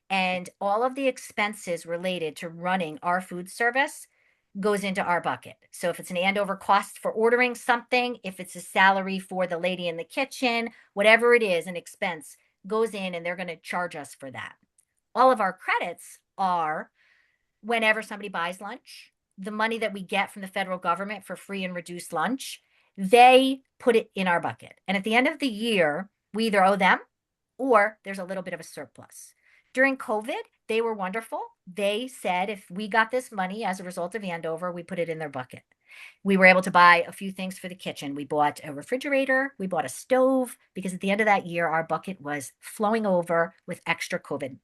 And all of the expenses related to running our food service goes into our bucket. So if it's an Andover cost for ordering something, if it's a salary for the lady in the kitchen, whatever it is, an expense goes in and they're going to charge us for that. All of our credits are whenever somebody buys lunch, the money that we get from the federal government for free and reduced lunch, they put it in our bucket. And at the end of the year, we either owe them or there's a little bit of a surplus. During COVID, they were wonderful. They said if we got this money as a result of Andover, we put it in their bucket. We were able to buy a few things for the kitchen. We bought a refrigerator, we bought a stove, because at the end of that year, our bucket was flowing over with extra COVID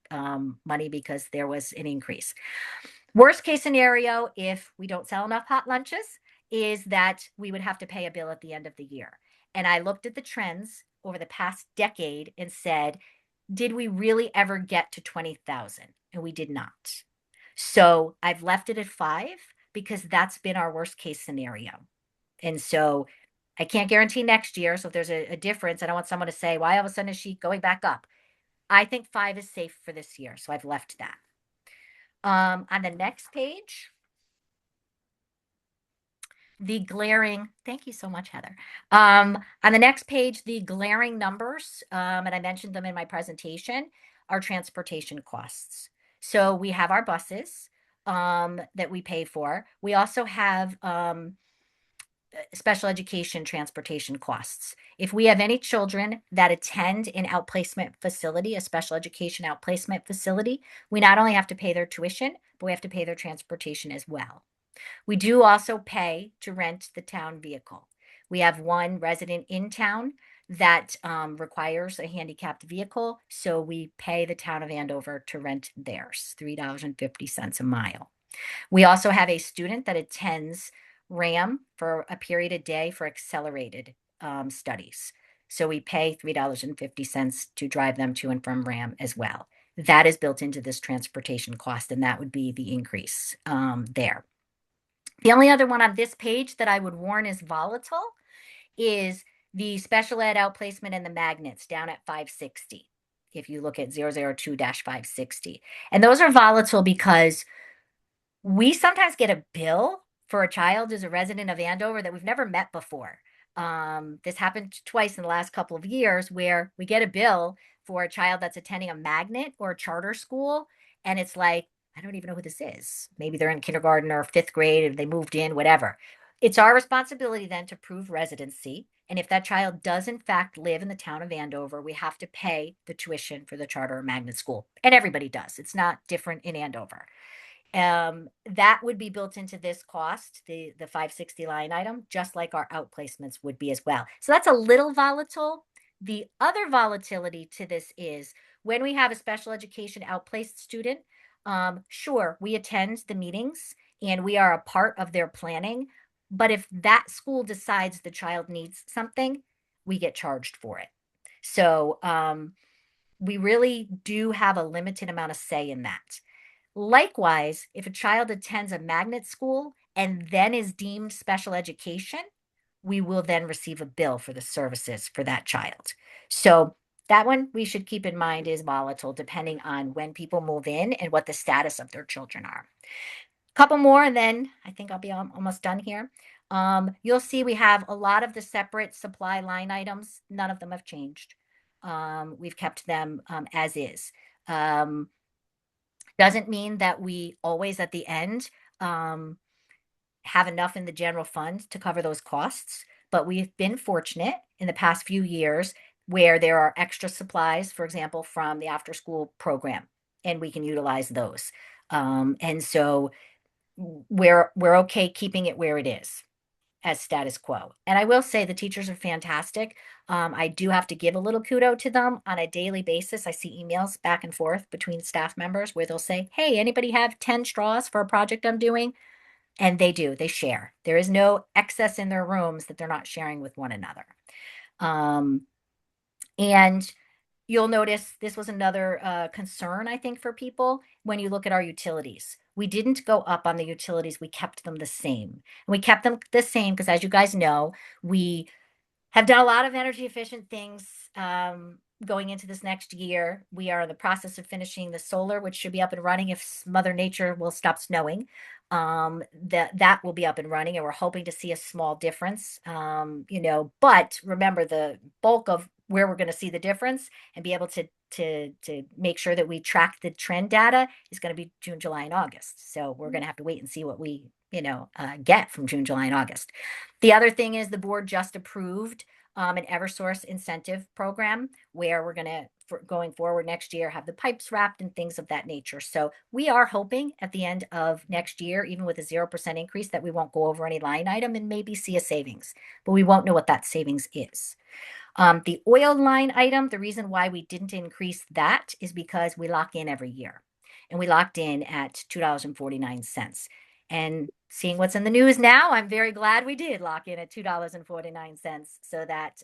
money because there was an increase. Worst case scenario, if we don't sell enough hot lunches, is that we would have to pay a bill at the end of the year. And I looked at the trends over the past decade and said, did we really ever get to 20,000? And we did not. So I've left it at 5 because that's been our worst case scenario. And so I can't guarantee next year. So if there's a difference, I don't want someone to say, why all of a sudden is she going back up? I think 5 is safe for this year. So I've left that. On the next page, thank you so much, Heather. On the next page, the glaring numbers, and I mentioned them in my presentation, are transportation costs. So we have our buses that we pay for. We also have special education transportation costs. If we have any children that attend an outplacement facility, a special education outplacement facility, we not only have to pay their tuition, but we have to pay their transportation as well. We do also pay to rent the town vehicle. We have one resident in town that requires a handicapped vehicle, so we pay the town of Andover to rent theirs, $3.50 a mile. We also have a student that attends RAM for a period a day for accelerated studies. So we pay $3.50 to drive them to and from RAM as well. That is built into this transportation cost, and that would be the increase there. The only other one on this page that I would warn is volatile is the special ed outplacement and the magnets down at 560. If you look at 002-560. And those are volatile because we sometimes get a bill for a child as a resident of Andover that we've never met before. This happened twice in the last couple of years where we get a bill for a child that's attending a magnet or a charter school. And it's like, I don't even know who this is. Maybe they're in kindergarten or 5th grade and they moved in, whatever. It's our responsibility then to prove residency. And if that child does in fact live in the town of Andover, we have to pay the tuition for the charter or magnet school. And everybody does. It's not different in Andover. That would be built into this cost, the 560 line item, just like our outplacements would be as well. So that's a little volatile. The other volatility to this is when we have a special education outplaced student, sure, we attend the meetings and we are a part of their planning. But if that school decides the child needs something, we get charged for it. So we really do have a limited amount of say in that. Likewise, if a child attends a magnet school and then is deemed special education, we will then receive a bill for the services for that child. So that one we should keep in mind is volatile depending on when people move in and what the status of their children are. Couple more, and then I think I'll be almost done here. You'll see we have a lot of the separate supply line items. None of them have changed. We've kept them as is. Doesn't mean that we always at the end have enough in the general fund to cover those costs, but we've been fortunate in the past few years where there are extra supplies, for example, from the after school program, and we can utilize those. And so we're okay keeping it where it is as status quo. And I will say the teachers are fantastic. I do have to give a little kudo to them on a daily basis. I see emails back and forth between staff members where they'll say, hey, anybody have 10 straws for a project I'm doing? And they do, they share. There is no excess in their rooms that they're not sharing with one another. And you'll notice this was another concern, I think, for people when you look at our utilities. We didn't go up on the utilities. We kept them the same. And we kept them the same because, as you guys know, we have done a lot of energy efficient things going into this next year. We are in the process of finishing the solar, which should be up and running if Mother Nature will stop snowing. That will be up and running, and we're hoping to see a small difference. But remember, the bulk of where we're going to see the difference and be able to make sure that we track the trend data is going to be June, July, and August. So we're going to have to wait and see what we get from June, July, and August. The other thing is the board just approved an Eversource incentive program where we're going to, going forward next year, have the pipes wrapped and things of that nature. So we are hoping at the end of next year, even with a 0% increase, that we won't go over any line item and maybe see a savings, but we won't know what that savings is. The oil line item, the reason why we didn't increase that is because we lock in every year, and we locked in at $2.49. And seeing what's in the news now, I'm very glad we did lock in at $2.49 so that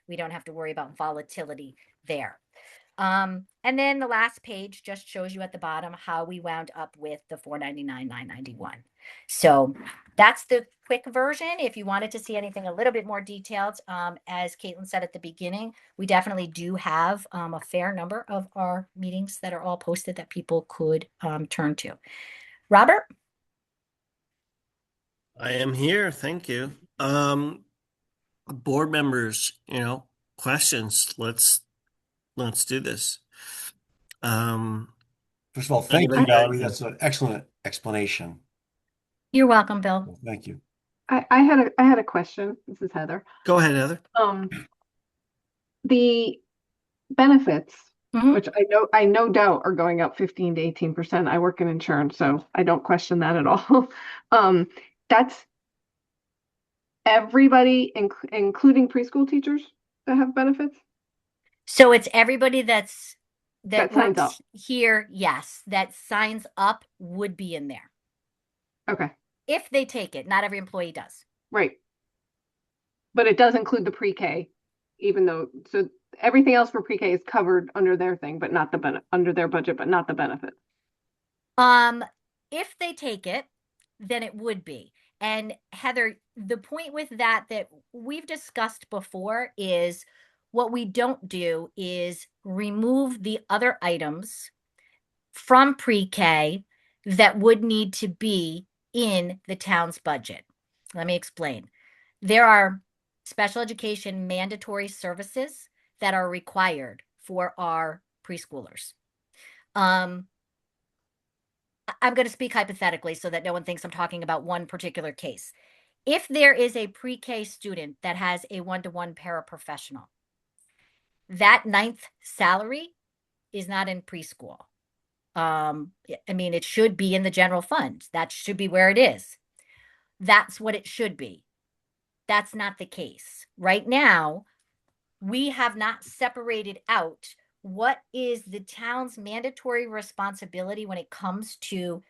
we don't have to worry about volatility there. And then the last page just shows you at the bottom how we wound up with the $499,991. So that's the quick version. If you wanted to see anything a little bit more detailed, as Caitlin said at the beginning, we definitely do have a fair number of our meetings that are all posted that people could turn to. Robert? I am here. Thank you. Board members, questions. Let's do this. First of all, thank you, Valerie. That's an excellent explanation. You're welcome, Bill. Well, thank you. I had a question. This is Heather. Go ahead, Heather. The benefits, Mhm. which I no doubt are going up 15 to 18%. I work in insurance, so I don't question that at all. That's everybody, including preschool teachers that have benefits? So it's everybody that signs up. works here, yes, that signs up would be in there. Okay, If they take it, not every employee does. right. But it does include the pre-K, even though, so everything else for pre-K is covered under their thing, but not the under their budget, but not the benefit. If they take it, then it would be. And Heather, the point with that we've discussed before is what we don't do is remove the other items from pre-K that would need to be in the town's budget. Let me explain. There are special education mandatory services that are required for our preschoolers. I'm going to speak hypothetically so that no one thinks I'm talking about one particular case. If there is a pre-K student that has a one-to-one paraprofessional, that 9th salary is not in preschool. It should be in the general fund. That should be where it is. That's what it should be. That's not the case. Right now, we have not separated out what is the town's mandatory responsibility when it comes to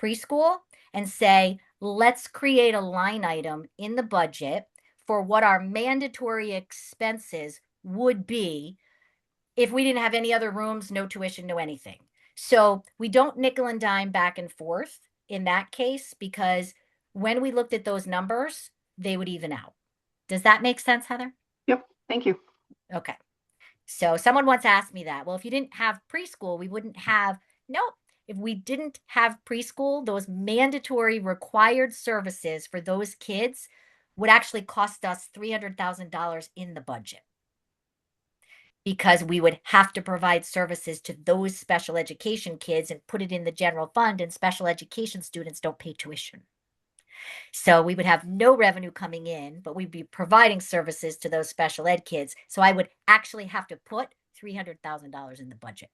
preschool and say, let's create a line item in the budget for what our mandatory expenses would be if we didn't have any other rooms, no tuition, no anything. So we don't nickel and dime back and forth in that case, because when we looked at those numbers, they would even out. Does that make sense, Heather? Yep, thank you. Okay. So someone once asked me that. Well, if you didn't have preschool, we wouldn't have. Nope. If we didn't have preschool, those mandatory required services for those kids would actually cost us $300,000 in the budget, because we would have to provide services to those special education kids and put it in the general fund, and special education students don't pay tuition. So we would have no revenue coming in, but we'd be providing services to those special ed kids. So I would actually have to put $300,000 in the budget.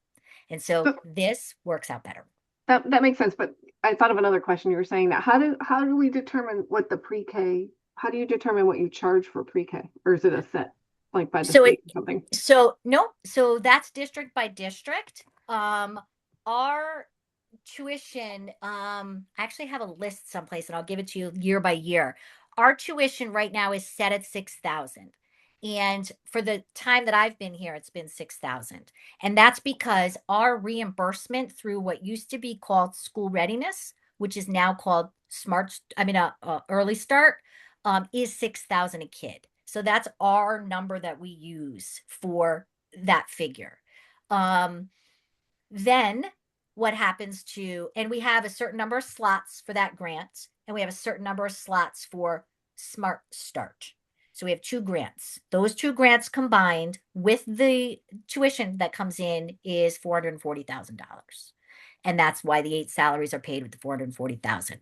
And so this works out better. That makes sense, but I thought of another question. You were saying that how do we determine what the pre-K, how do you determine what you charge for pre-K? Or is it a set, like by the state or something? So that's district by district. Our tuition, I actually have a list someplace and I'll give it to you year by year. Our tuition right now is set at 6,000. And for the time that I've been here, it's been 6,000. And that's because our reimbursement through what used to be called school readiness, which is now called early start, is 6,000 a kid. So that's our number that we use for that figure. Then what happens to, and we have a certain number of slots for that grant, and we have a certain number of slots for Smart Start. So we have 2 grants. Those 2 grants combined with the tuition that comes in is $440,000. And that's why the 8 salaries are paid with the $440,000.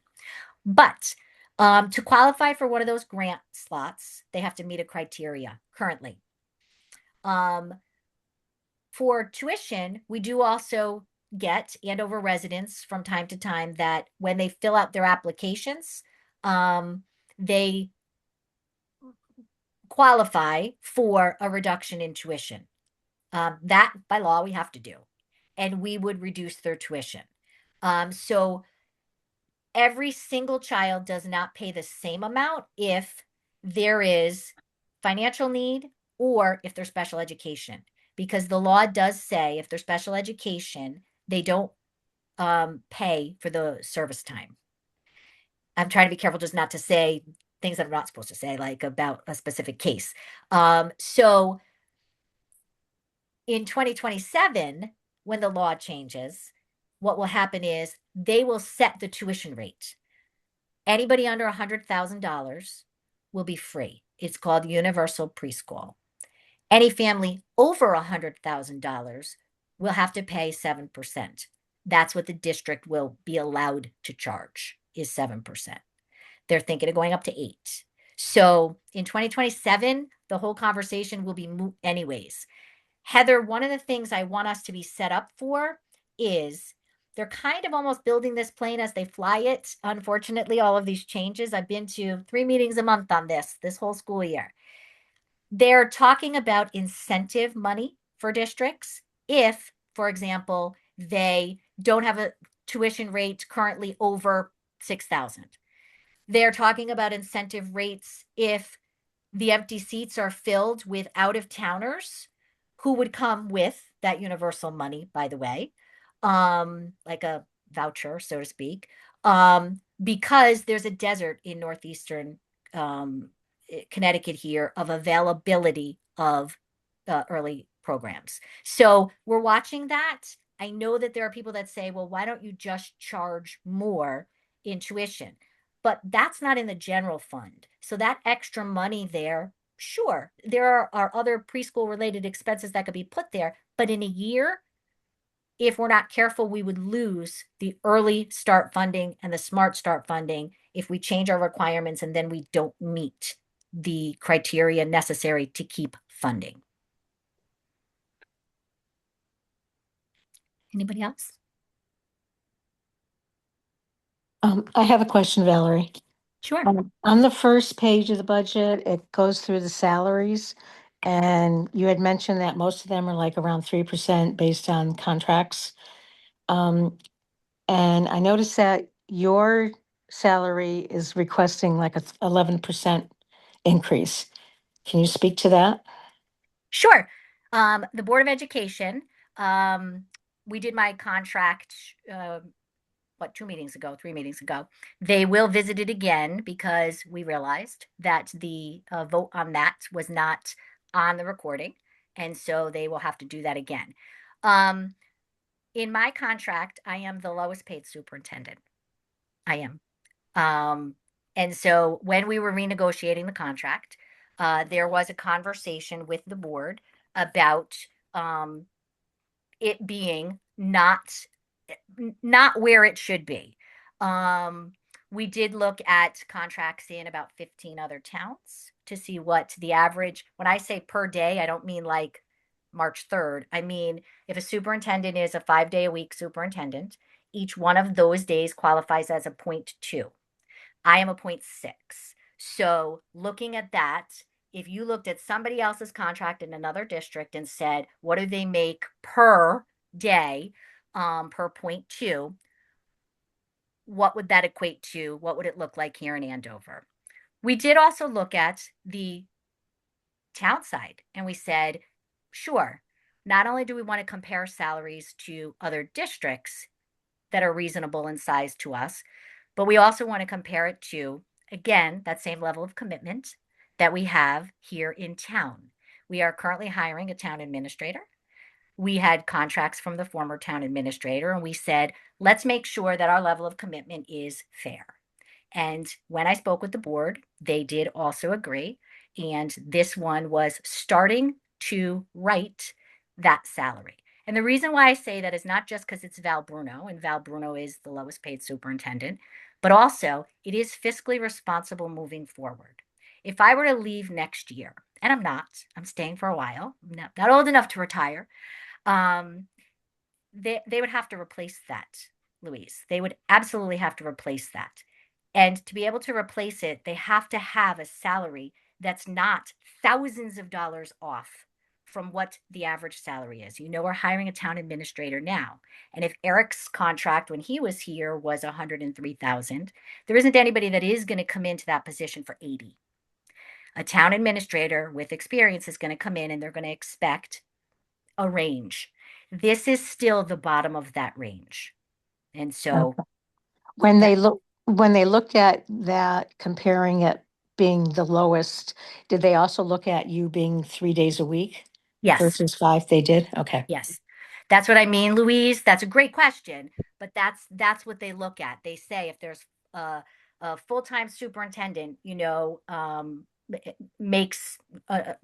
But to qualify for one of those grant slots, they have to meet a criteria currently. For tuition, we do also get Andover residents from time to time that when they fill out their applications, they qualify for a reduction in tuition. That by law we have to do, and we would reduce their tuition. So every single child does not pay the same amount if there is financial need or if there's special education, because the law does say if there's special education, they don't pay for the service time. I'm trying to be careful just not to say things that I'm not supposed to say, like about a specific case. So in 2027, when the law changes, what will happen is they will set the tuition rate. Anybody under $100,000 will be free. It's called universal preschool. Any family over $100,000 will have to pay 7%. That's what the district will be allowed to charge, is 7%. They're thinking of going up to 8. So in 2027, the whole conversation will be moot anyways. Heather, one of the things I want us to be set up for is they're kind of almost building this plane as they fly it. Unfortunately, all of these changes, I've been to 3 meetings a month on this whole school year. They're talking about incentive money for districts if, for example, they don't have a tuition rate currently over 6,000. They're talking about incentive rates if the empty seats are filled with out-of-towners who would come with that universal money, by the way, like a voucher, so to speak, because there's a desert in northeastern Connecticut here of availability of early programs. So we're watching that. I know that there are people that say, well, why don't you just charge more in tuition? But that's not in the general fund. So that extra money there, sure, there are other preschool related expenses that could be put there. But in a year, if we're not careful, we would lose the early start funding and the smart start funding if we change our requirements and then we don't meet the criteria necessary to keep funding. Anybody else? I have a question, Valerie. Sure. On the first page of the budget, it goes through the salaries. And you had mentioned that most of them are like around 3% based on contracts. And I noticed that your salary is requesting like a 11% increase. Can you speak to that? Sure. The Board of Education, we did my contract 2 meetings ago, 3 meetings ago. They will visit it again because we realized that the vote on that was not on the recording. And so they will have to do that again. In my contract, I am the lowest paid superintendent. I am. And so when we were renegotiating the contract, there was a conversation with the board about it being not where it should be. We did look at contracts in about 15 other towns to see what the average, when I say per day, I don't mean like March 3rd. I mean, if a superintendent is a 5-day-a-week superintendent, each one of those days qualifies as a 0.2. I am a 0.6. So looking at that, if you looked at somebody else's contract in another district and said, what do they make per day, per 0.2, what would that equate to? What would it look like here in Andover? We did also look at the town side and we said, sure, not only do we want to compare salaries to other districts that are reasonable in size to us, but we also want to compare it to, again, that same level of commitment that we have here in town. We are currently hiring a town administrator. We had contracts from the former town administrator, and we said, let's make sure that our level of commitment is fair. And when I spoke with the board, they did also agree. And this one was starting to write that salary. And the reason why I say that is not just because it's Val Bruno, and Val Bruno is the lowest paid superintendent, but also it is fiscally responsible moving forward. If I were to leave next year, and I'm not, I'm staying for a while, I'm not old enough to retire, they would have to replace that, Louise. They would absolutely have to replace that. And to be able to replace it, they have to have a salary that's not thousands of dollars off from what the average salary is. You know, we're hiring a town administrator now. And if Eric's contract when he was here was 103,000, there isn't anybody that is going to come into that position for 80. A town administrator with experience is going to come in and they're going to expect a range. This is still the bottom of that range. And so When they looked at that, comparing it being the lowest, did they also look at you being 3 days a week yes. versus 5? They did? Okay. Yes. That's what I mean, Louise. That's a great question, but that's what they look at. They say if there's a full-time superintendent, you know, makes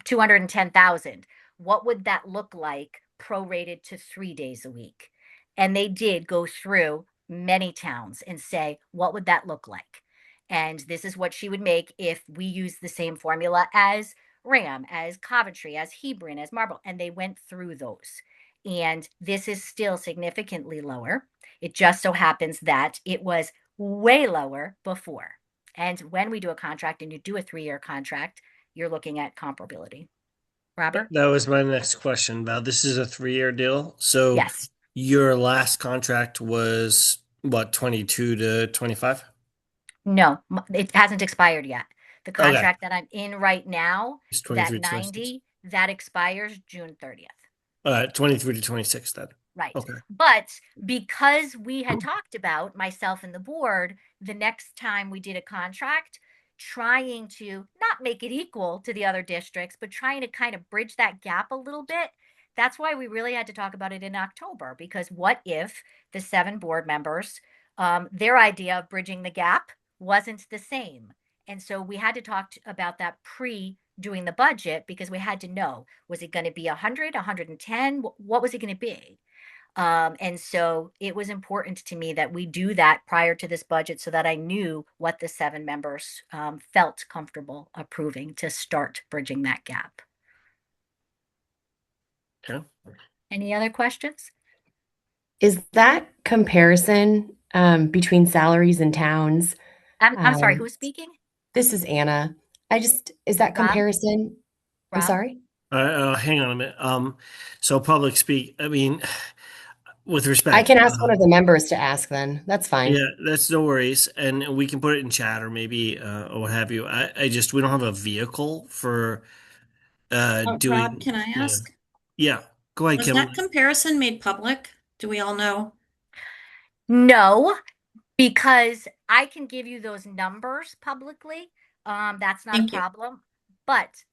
210,000, what would that look like prorated to 3 days a week? And they did go through many towns and say, what would that look like? And this is what she would make if we use the same formula as Ram, as Coventry, as Hebron, as Marble. And they went through those. And this is still significantly lower. It just so happens that it was way lower before. And when we do a contract and you do a 3-year contract, you're looking at comparability. Robert? That was my next question, Val. This is a 3-year deal. So yes. Your last contract was what, 22 to 25? No, it hasn't expired yet. The contract that I'm in right now, that 90, that expires June 30th. 23 to 26 then. Right. Okay. But because we had talked about, myself and the board, the next time we did a contract, trying to not make it equal to the other districts, but trying to kind of bridge that gap a little bit. That's why we really had to talk about it in October, because what if the 7 board members, their idea of bridging the gap wasn't the same? And so we had to talk about that doing the budget, because we had to know, was it going to be 100, 110? What was it going to be? And so it was important to me that we do that prior to this budget so that I knew what the 7 members felt comfortable approving to start bridging that gap. Okay. Any other questions? Is that comparison between salaries and towns? I'm sorry, who's speaking? This is Anna. Is that comparison? Rob? I'm sorry. Hang on a minute. So public speak, I mean, with respect, I can ask one of the members to ask then. That's fine. Yeah, that's no worries. And we can put it in chat or maybe, or what have you. We don't have a vehicle for, doing. Rob, can I ask? Yeah, go ahead, Was Kim. that comparison made public? Do we all know? No, Because I can give you those numbers publicly. That's not a Thank you. problem. But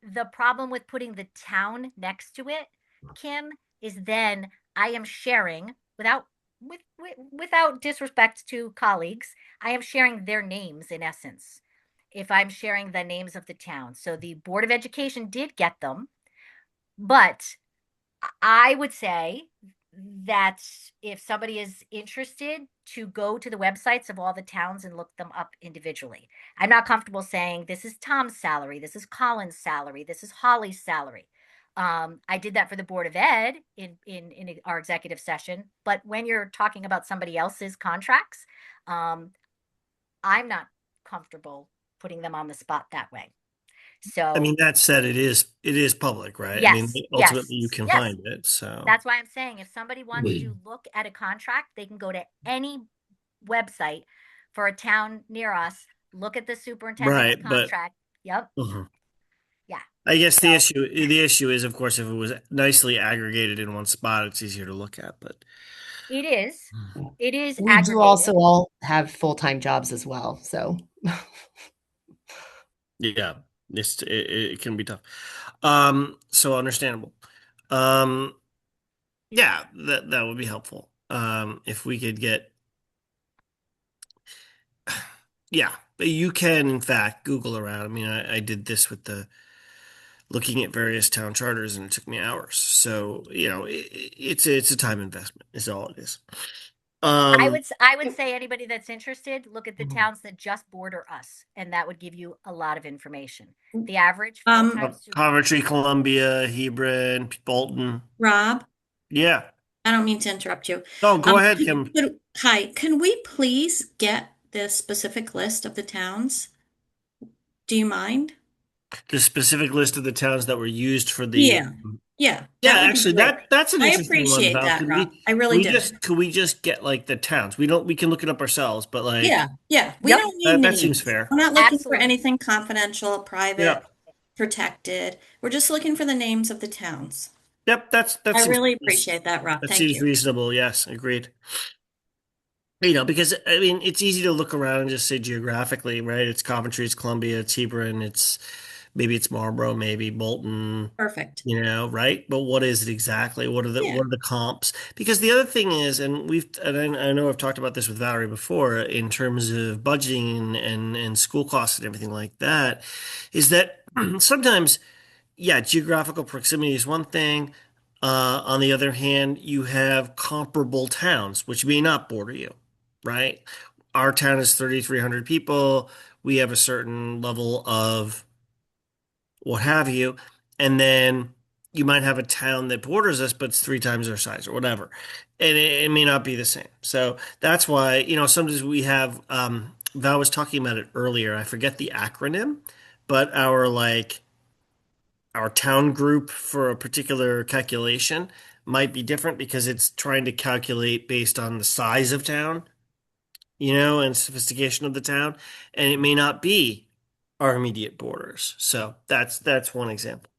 the problem with putting the town next to it, Kim, is then I am sharing without disrespect to colleagues, I am sharing their names in essence. If I'm sharing the names of the town. So the Board of Education did get them, but I would say that if somebody is interested to go to the websites of all the towns and look them up individually. I'm not comfortable saying this is Tom's salary, this is Colin's salary, this is Holly's salary. I did that for the Board of Ed in our executive session, but when you're talking about somebody else's contracts, I'm not comfortable putting them on the spot that way. So I mean, that said, it is public, right? I mean, yes, ultimately you can yes. find it. So That's why I'm saying if somebody wants to look at a contract, they can go to any website for a town near us, look at the superintendent's right, but contract. Yep. mhm. Yeah. I guess the issue is, of course, if it was nicely aggregated in one spot, it's easier to look at. But It is. It is We do aggregated. also all have full-time jobs as well. So yeah, it can be tough. So understandable. Yeah, that would be helpful. If we could get, yeah, but you can in fact Google around. I mean, I did this with the looking at various town charters, and it took me hours. So it's a time investment. Is all it is. I would say anybody that's interested, look at the towns that just border us, and that would give you a lot of information. The average full-time Coventry, Columbia, Hebron, Bolton. Rob, Yeah. I don't mean to interrupt you. Oh, go ahead, Kim. Hi, can we please get the specific list of the towns? Do you mind? The specific list of the towns that were used for the Yeah. Yeah. Actually that's an I interesting one, appreciate Val. that, Could Rob. we I really do. could we just get like the towns? We can look it up ourselves, but like Yeah. We don't need that names. seems fair. We're not looking for Absolutely. anything confidential, private, Yep. protected. We're just looking for the names of the towns. Yep, that I seems really appreciate that, Rob. that Thank seems you. reasonable. Yes, agreed. Because I mean, it's easy to look around and just say geographically, right? It's Coventry, it's Columbia, it's Hebron, maybe it's Marlboro, maybe Bolton. Perfect. Right? But what is it exactly? What are Yeah. the comps? Because the other thing is, and I know I've talked about this with Valerie before in terms of budgeting and school costs and everything like that, is that sometimes, yeah, geographical proximity is one thing. On the other hand, you have comparable towns which may not border you, right? Our town is 3,300 people. We have a certain level of what have you. And then you might have a town that borders us, but it's 3 times our size or whatever. And it may not be the same. So that's why, sometimes we have, Val was talking about it earlier. I forget the acronym, but our town group for a particular calculation might be different because it's trying to calculate based on the size of town, and sophistication of the town. And it may not be our immediate borders. So that's one example.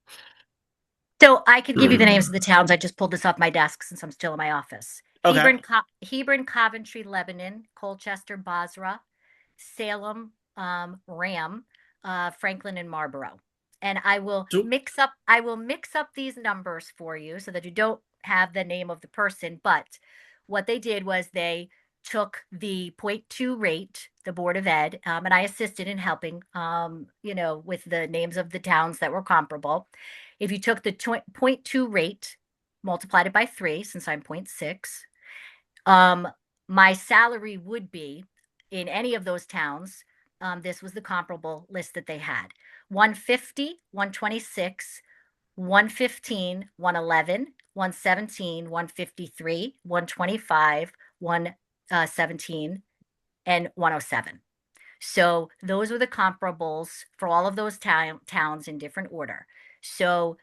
So I could give you the names of the towns. I just pulled this off my desk since I'm still in my office. Okay. Hebron, Coventry, Lebanon, Colchester, Basra, Salem, Ram, Franklin, and Marlboro. And I will mix up these numbers for you so that you don't have the name of the person. But what they did was they took the 0.2 rate, the Board of Ed, and I assisted in helping, with the names of the towns that were comparable. If you took the 0.2 rate, multiplied it by 3, since I'm 0.6, my salary would be in any of those towns. This was the comparable list that they had: 150, 126, 115, 111, 117, 153, 125, 117, and 107. So those were the comparables for all of those towns in different order. So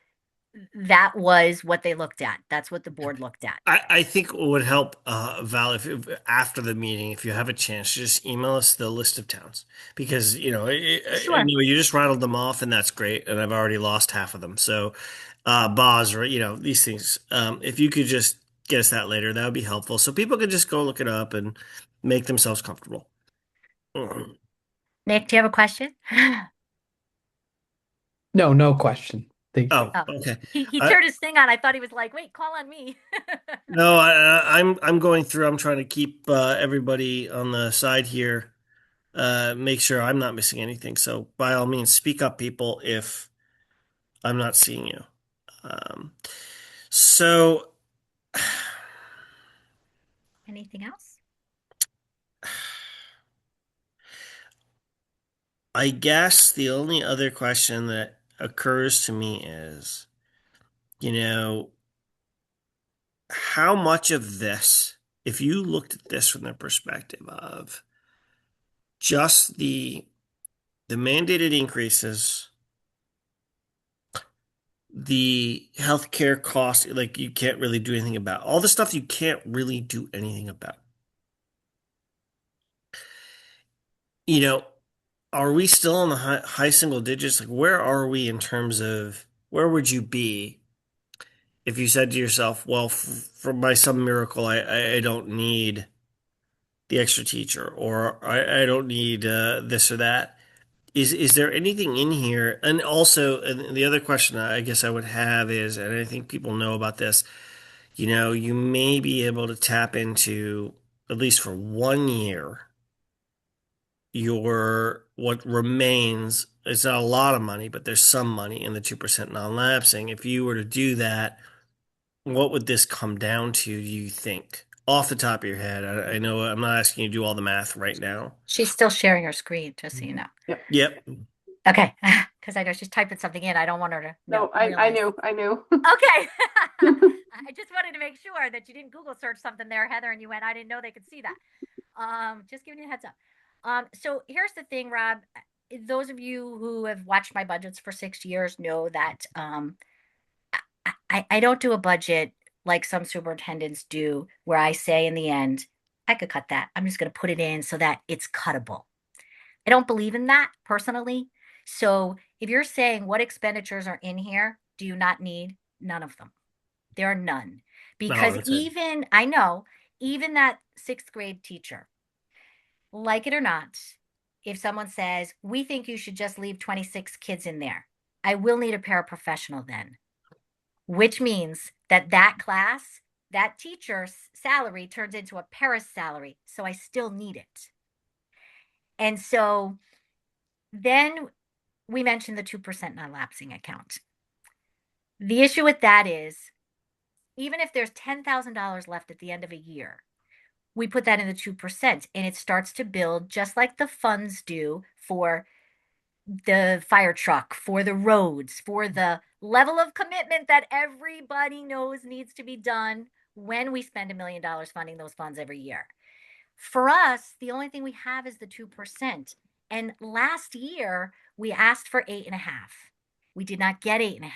that was what they looked at. That's what the board looked at. I think it would help, Val, if after the meeting, if you have a chance, just email us the list of towns because Sure. you just rattled them off, and that's great. And I've already lost half of them. So, Boz, or these things. If you could just get us that later, that would be helpful. So people could just go look it up and make themselves comfortable. Nick, do you have a question? No, no question. Thank you. Oh, okay. He I, turned his thing on. I thought he was like, wait, call on me. no, I'm going through. I'm trying to keep everybody on the side here. Make sure I'm not missing anything. So by all means, speak up, people, if I'm not seeing you. So Anything else? I guess the only other question that occurs to me is, how much of this, if you looked at this from the perspective of just the mandated increases, the healthcare cost, like you can't really do anything about, all the stuff you can't really do anything about. Are we still in the high single digits? Like, where are we in terms of where would you be if you said to yourself, well, for by some miracle, I don't need the extra teacher, or I don't need this or that. Is there anything in here? And also, and the other question I guess I would have is, and I think people know about this, you may be able to tap into, at least for 1 year, what remains. It's not a lot of money, but there's some money in the 2% non-lapsing. If you were to do that, what would this come down to, do you think? Off the top of your head, I know I'm not asking you to do all the math right now. She's still sharing her screen, just so you know. Yep. Okay, because I know she's typing something in. I don't want her to No, I knew. Okay. I just wanted to make sure that you didn't Google search something there, Heather, and you went, I didn't know they could see that. Just giving you a heads up. So here's the thing, Rob. Those of you who have watched my budgets for 6 years know that I don't do a budget like some superintendents do, where I say in the end, I could cut that. I'm just going to put it in so that it's cuttable. I don't believe in that personally. So if you're saying what expenditures are in here, do you not need? None of them. There are none. Because I know, even that 6th grade teacher, like it or not, if someone says, we think you should just leave 26 kids in there, I will need a paraprofessional then, which means that class, that teacher's salary turns into a para's salary. So I still need it. And so then we mentioned the 2% non-lapsing account. The issue with that is, even if there's $10,000 left at the end of a year, we put that in the 2% and it starts to build just like the funds do for the fire truck, for the roads, for the level of commitment that everybody knows needs to be done when we spend $1 million funding those funds every year. For us, the only thing we have is the 2%. And last year, we asked for 8.5. We did not get 8.5,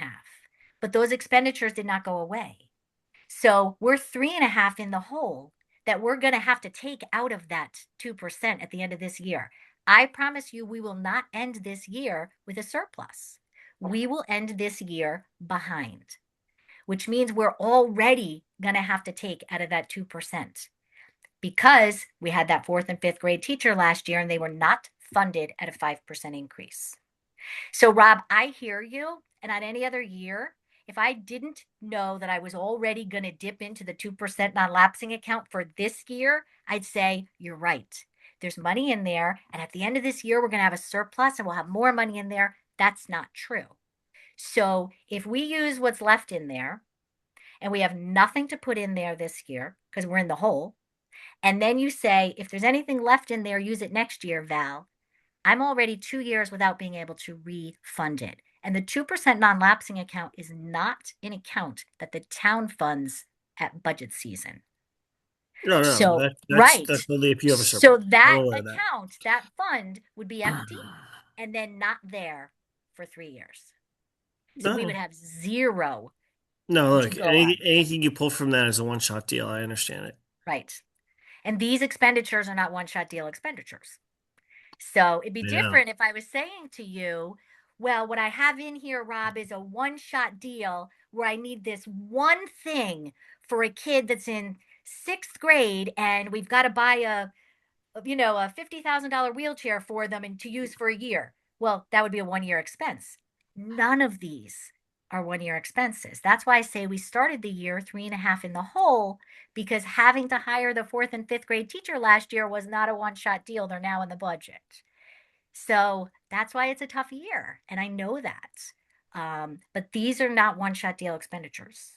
but those expenditures did not go away. So we're 3.5 in the hole that we're going to have to take out of that 2% at the end of this year. I promise you, we will not end this year with a surplus. We will end this year behind, which means we're already going to have to take out of that 2%. Because we had that 4th and 5th grade teacher last year and they were not funded at a 5% increase. So Rob, I hear you. And on any other year, if I didn't know that I was already going to dip into the 2% non-lapsing account for this year, I'd say, you're right. There's money in there. And at the end of this year, we're going to have a surplus and we'll have more money in there. That's not true. So if we use what's left in there and we have nothing to put in there this year because we're in the hole, and then you say, if there's anything left in there, use it next year, Val. I'm already 2 years without being able to refund it. And the 2% non-lapsing account is not an account that the town funds at budget season. No, So, that's only if you have a surplus. So that account, that fund would be empty and then not there for 3 years. So we would have zero. No, look, anything you pull from that is a one-shot deal. I understand it. Right. And these expenditures are not one-shot deal expenditures. So it'd be different if I was saying to you, well, what I have in here, Rob, is a one-shot deal where I need this one thing for a kid that's in 6th grade and we've got to buy a $50,000 wheelchair for them and to use for a year. Well, that would be a 1-year expense. None of these are 1-year expenses. That's why I say we started the year 3.5 in the hole, because having to hire the 4th and 5th grade teacher last year was not a one-shot deal. They're now in the budget. So that's why it's a tough year. And I know that. But these are not one-shot deal expenditures.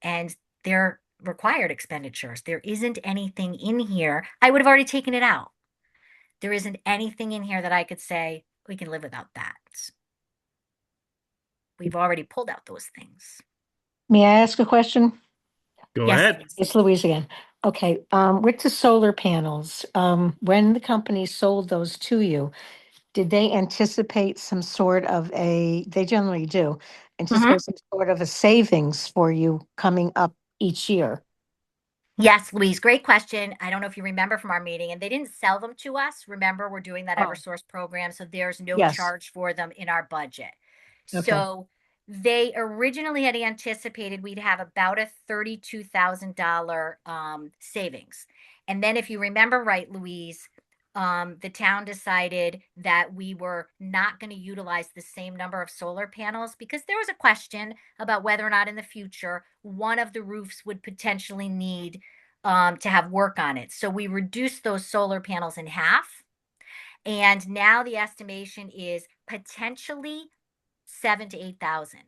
And they're required expenditures. There isn't anything in here. I would have already taken it out. There isn't anything in here that I could say we can live without that. We've already pulled out those things. May I ask a question? Go Yes, ahead. please. It's Louise again. Okay, with the solar panels, when the company sold those to you, did they anticipate some sort of they generally do, anticipate some sort of a savings for you coming up each year? Yes, Louise, great question. I don't know if you remember from our meeting, and they didn't sell them to us. Remember, we're doing that Oh. Eversource program, so there's no Yes. charge for them in our budget. Okay. So they originally had anticipated we'd have about a $32,000 savings. And then if you remember right, Louise, the town decided that we were not going to utilize the same number of solar panels because there was a question about whether or not in the future one of the roofs would potentially need to have work on it. So we reduced those solar panels in half. And now the estimation is potentially 7,000 to 8,000.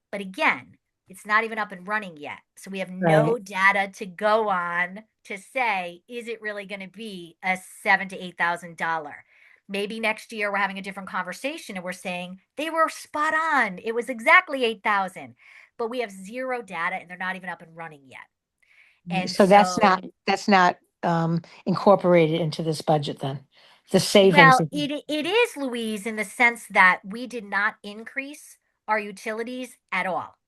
But again, it's not even up and running yet. So we have no Right. data to go on to say, is it really going to be a $7,000 to $8,000? Maybe next year we're having a different conversation and we're saying they were spot on. It was exactly 8,000, but we have zero data and they're not even up and running yet. And So that's not incorporated into this budget then? The savings? Well, it is, Louise, in the sense that we did not increase our utilities at all.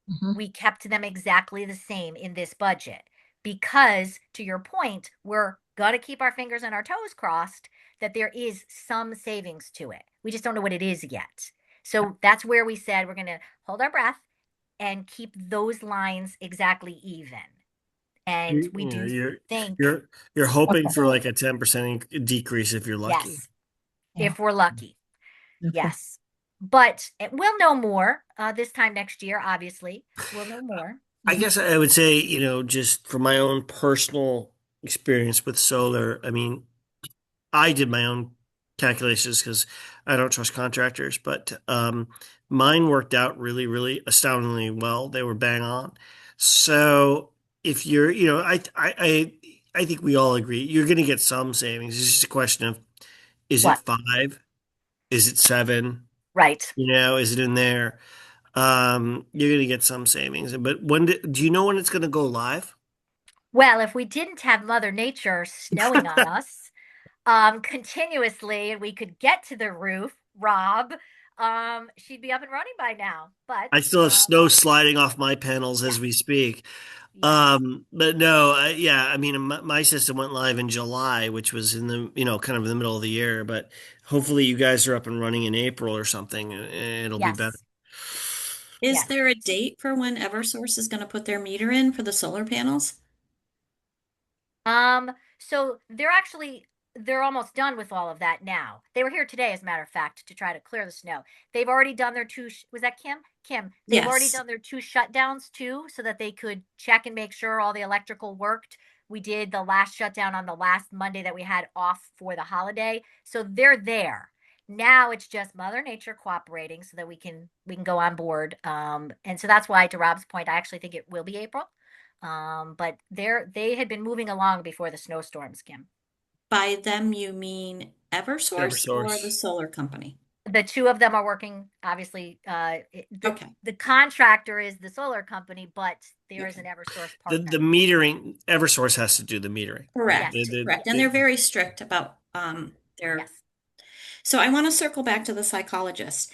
Mhm. We kept them exactly the same in this budget because, to your point, we're going to keep our fingers and our toes crossed that there is some savings to it. We just don't know what it is yet. So that's where we said we're going to hold our breath and keep those lines exactly even. And we do think You're hoping Okay. for like a 10% decrease if you're lucky. yes, Yeah. if we're lucky. Okay. Yes. But we'll know more this time next year, obviously. We'll know more. I guess I would say, just from my own personal experience with solar, I mean, I did my own calculations because I don't trust contractors, but mine worked out really, really astoundingly well. They were bang on. So if you're, I think we all agree you're going to get some savings. It's just a question of, is it What? 5? Is it 7? Right. Is it in there? You're going to get some savings. But do you know when it's going to go live? Well, if we didn't have Mother Nature snowing on us continuously and we could get to the roof, Rob, she'd be up and running by now. But I still have snow sliding off my panels as we speak. But no, yeah, I mean, my system went live in July, which was in the, kind of in the middle of the year, but hopefully you guys are up and running in April or something. It'll be better. Is there a date for when Eversource is going to put their meter in for the solar panels? So they're almost done with all of that now. They were here today, as a matter of fact, to try to clear the snow. They've already done their was that Kim? Kim. They've already Yes. done their 2 shutdowns too, so that they could check and make sure all the electrical worked. We did the last shutdown on the last Monday that we had off for the holiday. So they're there. Now it's just Mother Nature cooperating so that we can go on board. And so that's why, to Rob's point, I actually think it will be April. But they had been moving along before the snowstorms, Kim. By them, you mean Eversource or Eversource. the solar company? The 2 of them are working, obviously. The contractor is the solar company, but there is an Eversource partner. The metering, Eversource has to do the metering. Correct. Yes. Correct. And they're very strict about their. Yes. So I want to circle back to the psychologist.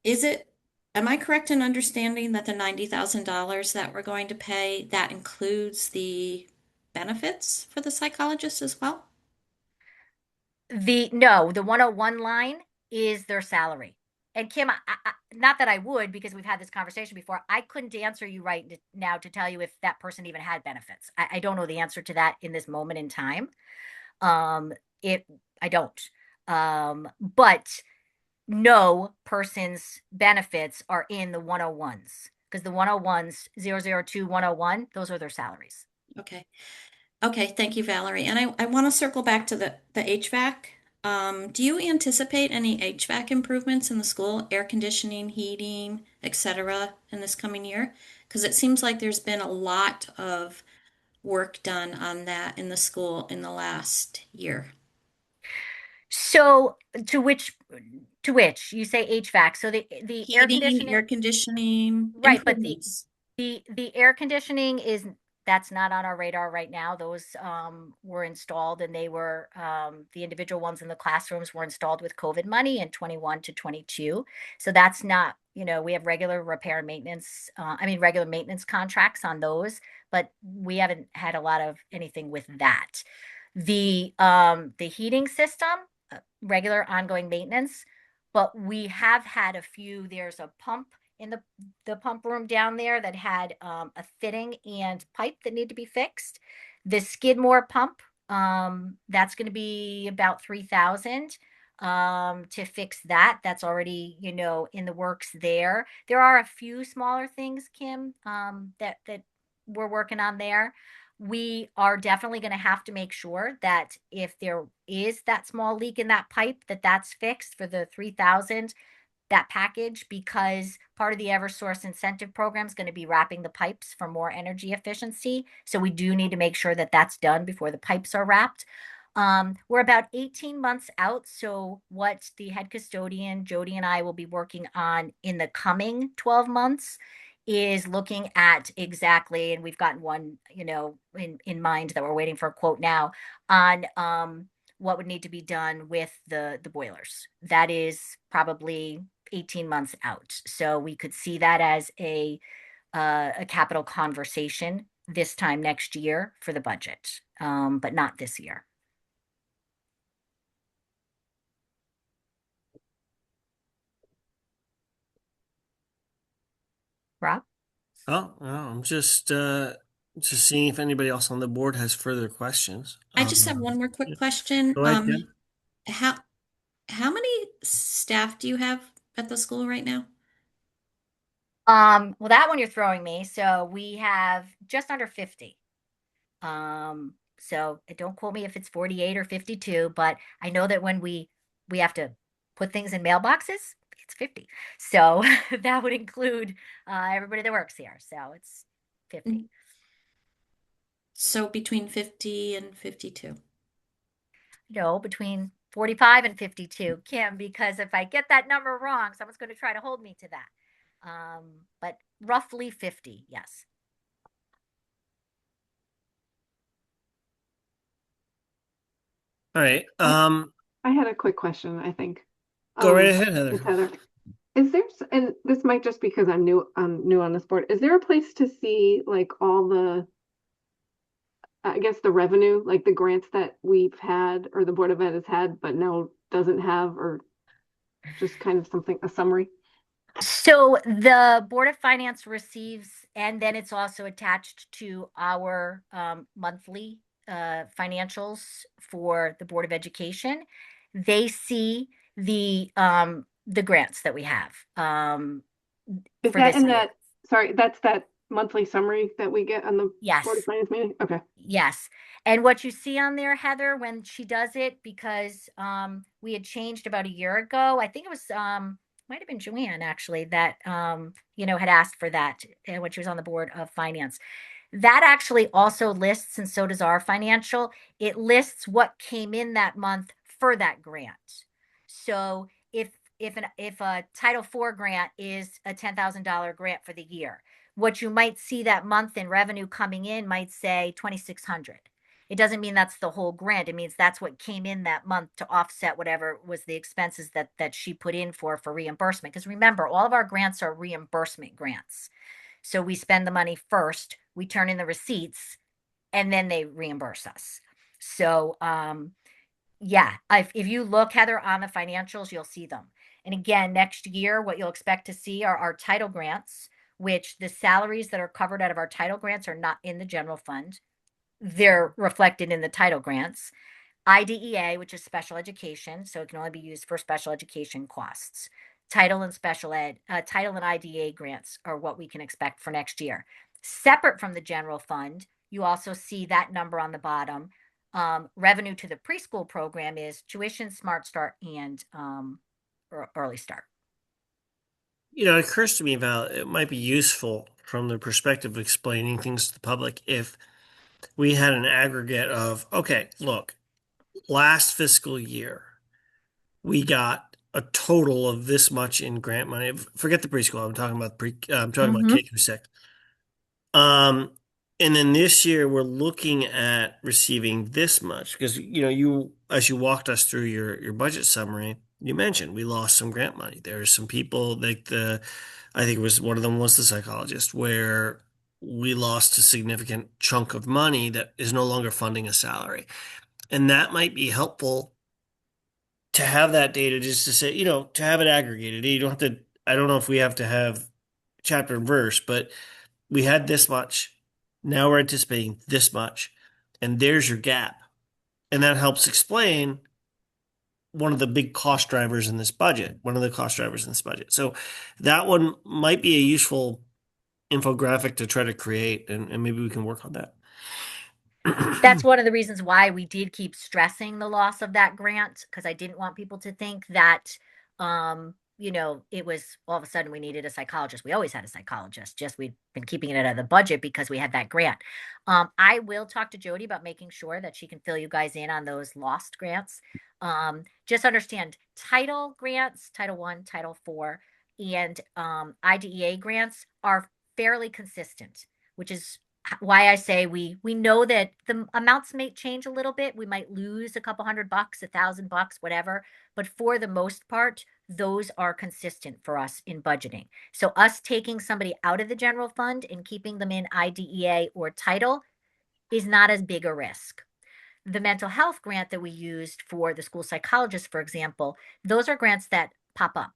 Am I correct in understanding that the $90,000 that we're going to pay, that includes the benefits for the psychologist as well? The 101 line is their salary. And Kim, not that I would, because we've had this conversation before, I couldn't answer you right now to tell you if that person even had benefits. I don't know the answer to that in this moment in time. It I don't. But no person's benefits are in the 101s, because the 101s 002 101, those are their salaries. Okay. Okay, thank you, Valerie. And I want to circle back to the HVAC. Do you anticipate any HVAC improvements in the school, air conditioning, heating, etc., in this coming year? Because it seems like there's been a lot of work done on that in the school in the last year. So to which you say HVAC? So the Heating, air conditioning right, but improvements. the air conditioning that's not on our radar right now. Those were installed, and they were the individual ones in the classrooms were installed with COVID money in 21 to 22. So that's not, we have regular repair and maintenance, regular maintenance contracts on those, but we haven't had a lot of anything with that. The heating system, regular ongoing maintenance, but we have had a few. There's a pump in the pump room down there that had a fitting and pipe that need to be fixed. The Skidmore pump, that's going to be about 3,000 to fix that. That's already, in the works there. There are a few smaller things, Kim, that we're working on there. We are definitely going to have to make sure that if there is that small leak in that pipe, that's fixed for the 3,000, that package, because part of the Eversource incentive program is going to be wrapping the pipes for more energy efficiency. So we do need to make sure that that's done before the pipes are wrapped. We're about 18 months out. So what the head custodian, Jody, and I will be working on in the coming 12 months is looking at exactly, and we've gotten one, in mind that we're waiting for a quote now on what would need to be done with the boilers. That is probably 18 months out. So we could see that as a capital conversation this time next year for the budget, but not this year. Rob? Oh, I'm just seeing if anybody else on the board has further questions. I just have one more quick question. Go ahead, Jen. How many staff do you have at the school right now? Well, that one you're throwing me. So we have just under 50. So don't quote me if it's 48 or 52, but I know that when we have to put things in mailboxes, it's 50. So that would include everybody that works here. So it's 50. So between 50 and 52. No, between 45 and 52, Kim, because if I get that number wrong, someone's going to try to hold me to that. But roughly 50, yes. All right. I had a quick question, I think. Go right ahead, Heather. It's Heather. Is there, and this might just because I'm new on this board, is there a place to see like all the, I guess, the revenue, like the grants that we've had or the Board of Ed has had, but now doesn't have, or just kind of something, a summary? So the Board of Finance receives, and then it's also attached to our monthly financials for the Board of Education. They see the grants that we have. Is that in that, sorry, that's that monthly summary that we get on the Board of Finance meeting? Okay. Yes. And what you see on there, Heather, when she does it, because we had changed about a year ago, I think it was might have been Joanne actually that had asked for that when she was on the Board of Finance. That actually also lists, and so does our financial, it lists what came in that month for that grant. So if a Title IV grant is a $10,000 grant for the year, what you might see that month in revenue coming in might say 2,600. It doesn't mean that's the whole grant. It means that's what came in that month to offset whatever was the expenses that she put in for reimbursement. Because remember, all of our grants are reimbursement grants. So we spend the money first, we turn in the receipts, and then they reimburse us. So yeah, if you look, Heather, on the financials, you'll see them. And again, next year, what you'll expect to see are our title grants, which the salaries that are covered out of our title grants are not in the general fund. They're reflected in the title grants. IDEA, which is special education, so it can only be used for special education costs. Title and special ed, title and IDEA grants are what we can expect for next year. Separate from the general fund, you also see that number on the bottom. Revenue to the preschool program is tuition, Smart Start, and Early Start. You know, it occurs to me, Val, it might be useful from the perspective of explaining things to the public if we had an aggregate of, okay, look, last fiscal year, we got a total of this much in grant money. Forget the preschool. I'm talking about K through 6. And then this year we're looking at receiving this much because as you walked us through your budget summary, you mentioned we lost some grant money. There's some people like I think it was one of them was the psychologist where we lost a significant chunk of money that is no longer funding a salary. And that might be helpful to have that data just to say, to have it aggregated. You don't have to, I don't know if we have to have chapter and verse, but we had this much. Now we're anticipating this much. And there's your gap. And that helps explain one of the big cost drivers in this budget, So that one might be a useful infographic to try to create, and maybe we can work on that. That's one of the reasons why we did keep stressing the loss of that grant, because I didn't want people to think that, it was all of a sudden we needed a psychologist. We always had a psychologist, just we'd been keeping it out of the budget because we had that grant. I will talk to Jody about making sure that she can fill you guys in on those lost grants. Just understand title grants, Title I, Title IV, and IDEA grants are fairly consistent, which is why I say we know that the amounts may change a little bit. We might lose a couple $100, $1,000, whatever. But for the most part, those are consistent for us in budgeting. So us taking somebody out of the general fund and keeping them in IDEA or title is not as big a risk. The mental health grant that we used for the school psychologist, for example, those are grants that pop up.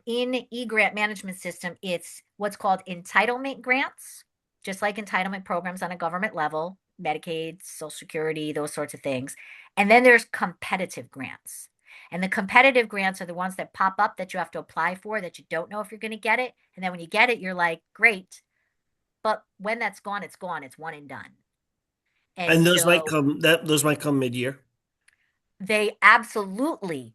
In e-grant management system, it's what's called entitlement grants, just like entitlement programs on a government level, Medicaid, Social Security, those sorts of things. And then there's competitive grants. And the competitive grants are the ones that pop up that you have to apply for that you don't know if you're going to get it. And then when you get it, you're like, great. But when that's gone, it's gone. It's one and done. And those might come mid-year. They absolutely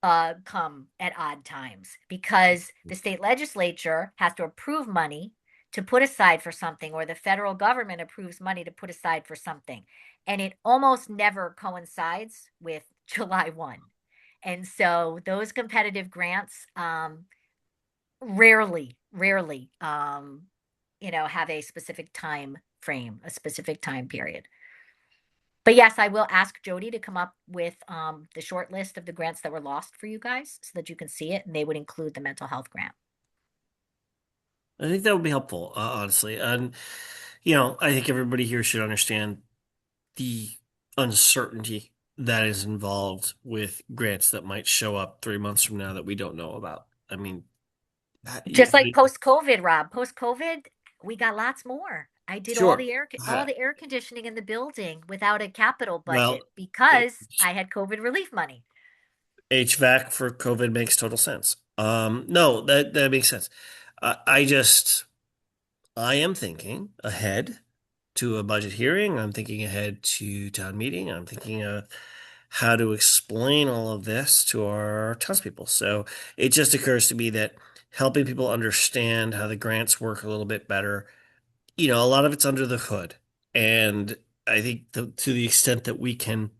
come at odd times because the state legislature has to approve money to put aside for something, or the federal government approves money to put aside for something. And it almost never coincides with July 1. And so those competitive grants rarely, have a specific time frame, a specific time period. But yes, I will ask Jody to come up with the short list of the grants that were lost for you guys so that you can see it, and they would include the mental health grant. I think that would be helpful, honestly. And, I think everybody here should understand the uncertainty that is involved with grants that might show up 3 months from now that we don't know about. I mean, just like post-COVID, Rob, post-COVID, we got lots more. I did Sure. all the air conditioning in the building without a capital budget because I had COVID relief money. HVAC for COVID makes total sense. No, that makes sense. I am thinking ahead to a budget hearing. I'm thinking ahead to town meeting. I'm thinking of how to explain all of this to our townspeople. So it just occurs to me that helping people understand how the grants work a little bit better, a lot of it's under the hood. And I think to the extent that we can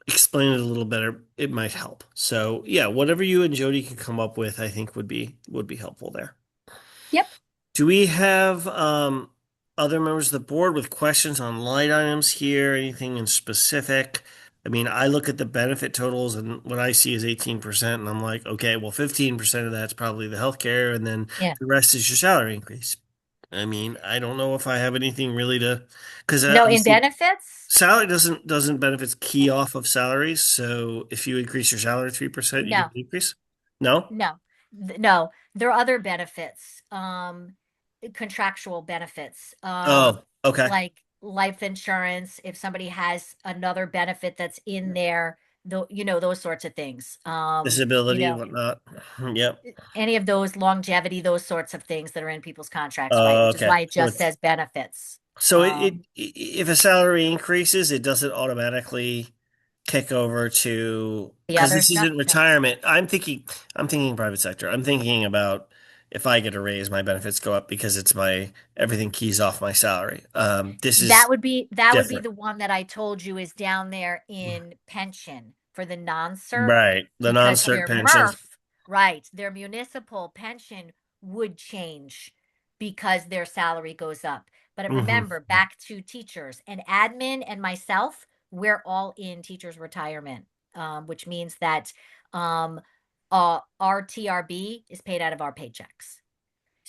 explain it a little better, it might help. So yeah, whatever you and Jody can come up with, I think would be helpful there. Yep. Do we have other members of the board with questions on line items here? Anything in specific? I mean, I look at the benefit totals and what I see is 18%, and I'm like, okay, well, 15% of that's probably the healthcare, and then the rest is your salary increase. I mean, I don't know if I have anything really because in benefits, salary doesn't benefits key off of salaries. So if you increase your salary 3%, you get an increase. No? No, no, there are other benefits, contractual benefits, Oh, okay. like life insurance, if somebody has another benefit that's in there, those sorts of things. Disability, whatnot. Yep. Any of those longevity, those sorts of things that are in people's contracts, right? Oh, Which is okay. why it just says benefits. So if a salary increases, it doesn't automatically kick over to, The because this others, no, isn't no. retirement. I'm thinking private sector. I'm thinking about if I get a raise, my benefits go up because it's my everything keys off my salary. This That is would be different. the one that I told you is down there in pension for the non-cert, Right. The because non-cert their pensions. MRF, right, their municipal pension would change because their salary goes up. But Hmm. remember, back to teachers and admin and myself, we're all in teachers' retirement, which means that um, our TRB is paid out of our paychecks.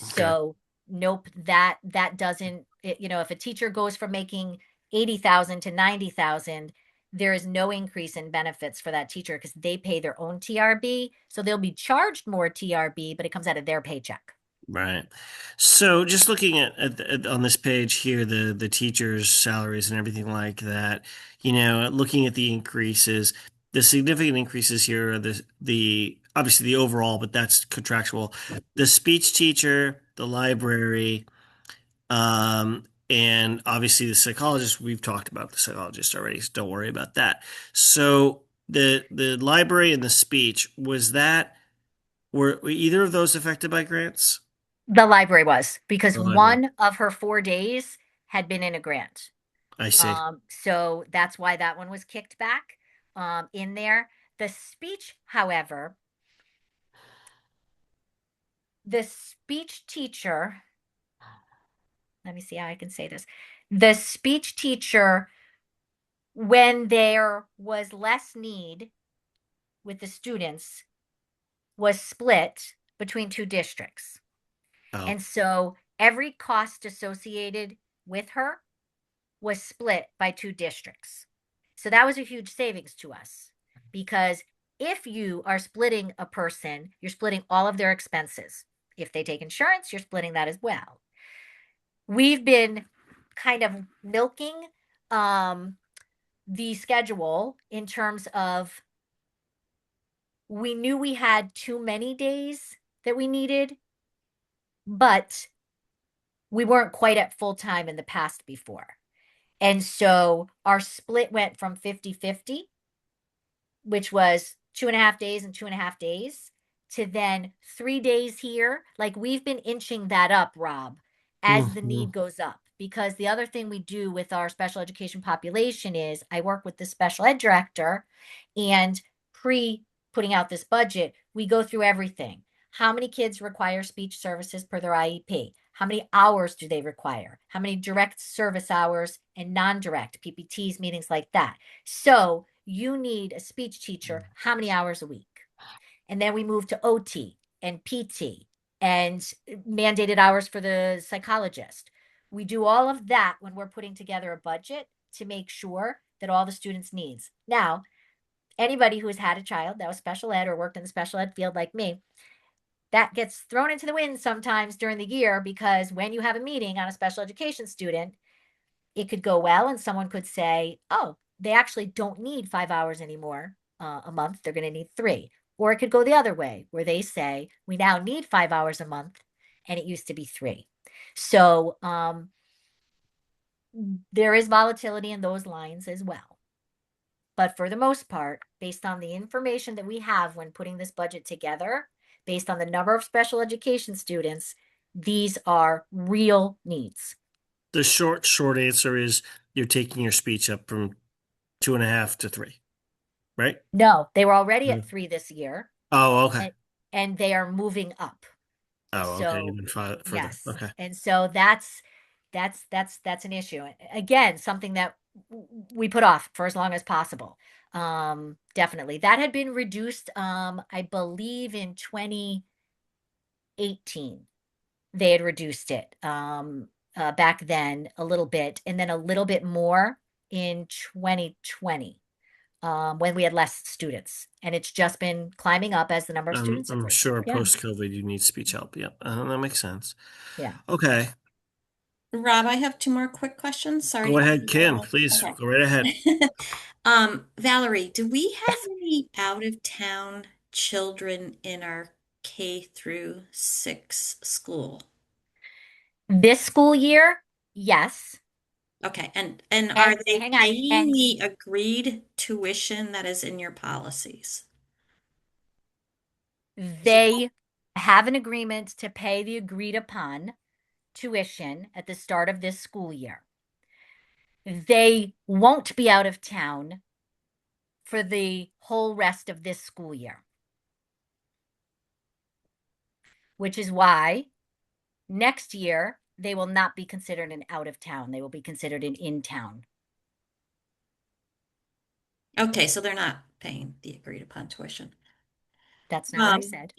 Okay. So nope, that doesn't, if a teacher goes from making 80,000 to 90,000, there is no increase in benefits for that teacher because they pay their own TRB. So they'll be charged more TRB, but it comes out of their paycheck. Right. So just looking at on this page here, the teachers' salaries and everything like that, looking at the increases, the significant increases here are the obviously the overall, but that's contractual. The speech teacher, the library, and obviously the psychologist, we've talked about the psychologist already, so don't worry about that. So the library and the speech, were either of those affected by grants? The library was, because The library. one of her 4 days had been in a grant. I see. So that's why that one was kicked back in there. The speech, however, the speech teacher, let me see how I can say this. The speech teacher, when there was less need with the students, was split between two districts. Oh, And so every cost associated with her was split by two districts. So that was a huge savings to us, because if you are splitting a person, you're splitting all of their expenses. If they take insurance, you're splitting that as well. We've been kind of milking the schedule in terms of, we knew we had too many days that we needed, but we weren't quite at full time in the past before. And so our split went from 50-50, which was 2.5 days and 2.5 days, to then 3 days here. Like, we've been inching that up, Rob, as the mhm. need goes up. Because the other thing we do with our special education population is I work with the special ed director, and pre putting out this budget, we go through everything. How many kids require speech services per their IEP? How many hours do they require? How many direct service hours and non-direct PPTs, meetings like that? So you need a speech teacher, how many hours a week? And then we move to OT and PT and mandated hours for the psychologist. We do all of that when we're putting together a budget to make sure that all the students' needs. Now, anybody who has had a child that was special ed or worked in the special ed field like me, that gets thrown into the wind sometimes during the year, because when you have a meeting on a special education student, it could go well and someone could say, oh, they actually don't need 5 hours anymore a month. They're going to need 3. Or it could go the other way, where they say, we now need 5 hours a month and it used to be 3. So there is volatility in those lines as well. But for the most part, based on the information that we have when putting this budget together, based on the number of special education students, these are real needs. The short answer is you're taking your speech up from 2.5 to 3, right? No, they were already at 3 this year. Oh, okay. And they are moving up. Oh, okay. So Even further. yes. Okay. And so that's an issue. Again, something that we put off for as long as possible. Definitely. That had been reduced, I believe in 2018. They had reduced it back then a little bit, and then a little bit more in 2020. when we had less students, and it's just been climbing up as the number of students I'm increase. sure Yeah. post-COVID you need speech help. Yep, that makes sense. Yeah. Okay, Rob, I have two more quick questions. Sorry. go ahead, Kim. Please Okay. go right ahead. Valerie, do we have any out-of-town children in our K through 6 school? This school year, yes. Okay, and are they hang on, paying the agreed tuition that is in your policies? They have an agreement to pay the agreed upon tuition at the start of this school year. They won't be out of town for the whole rest of this school year, which is why next year they will not be considered an out of town. They will be considered an in town. Okay, so they're not paying the agreed upon tuition. That's not what I said.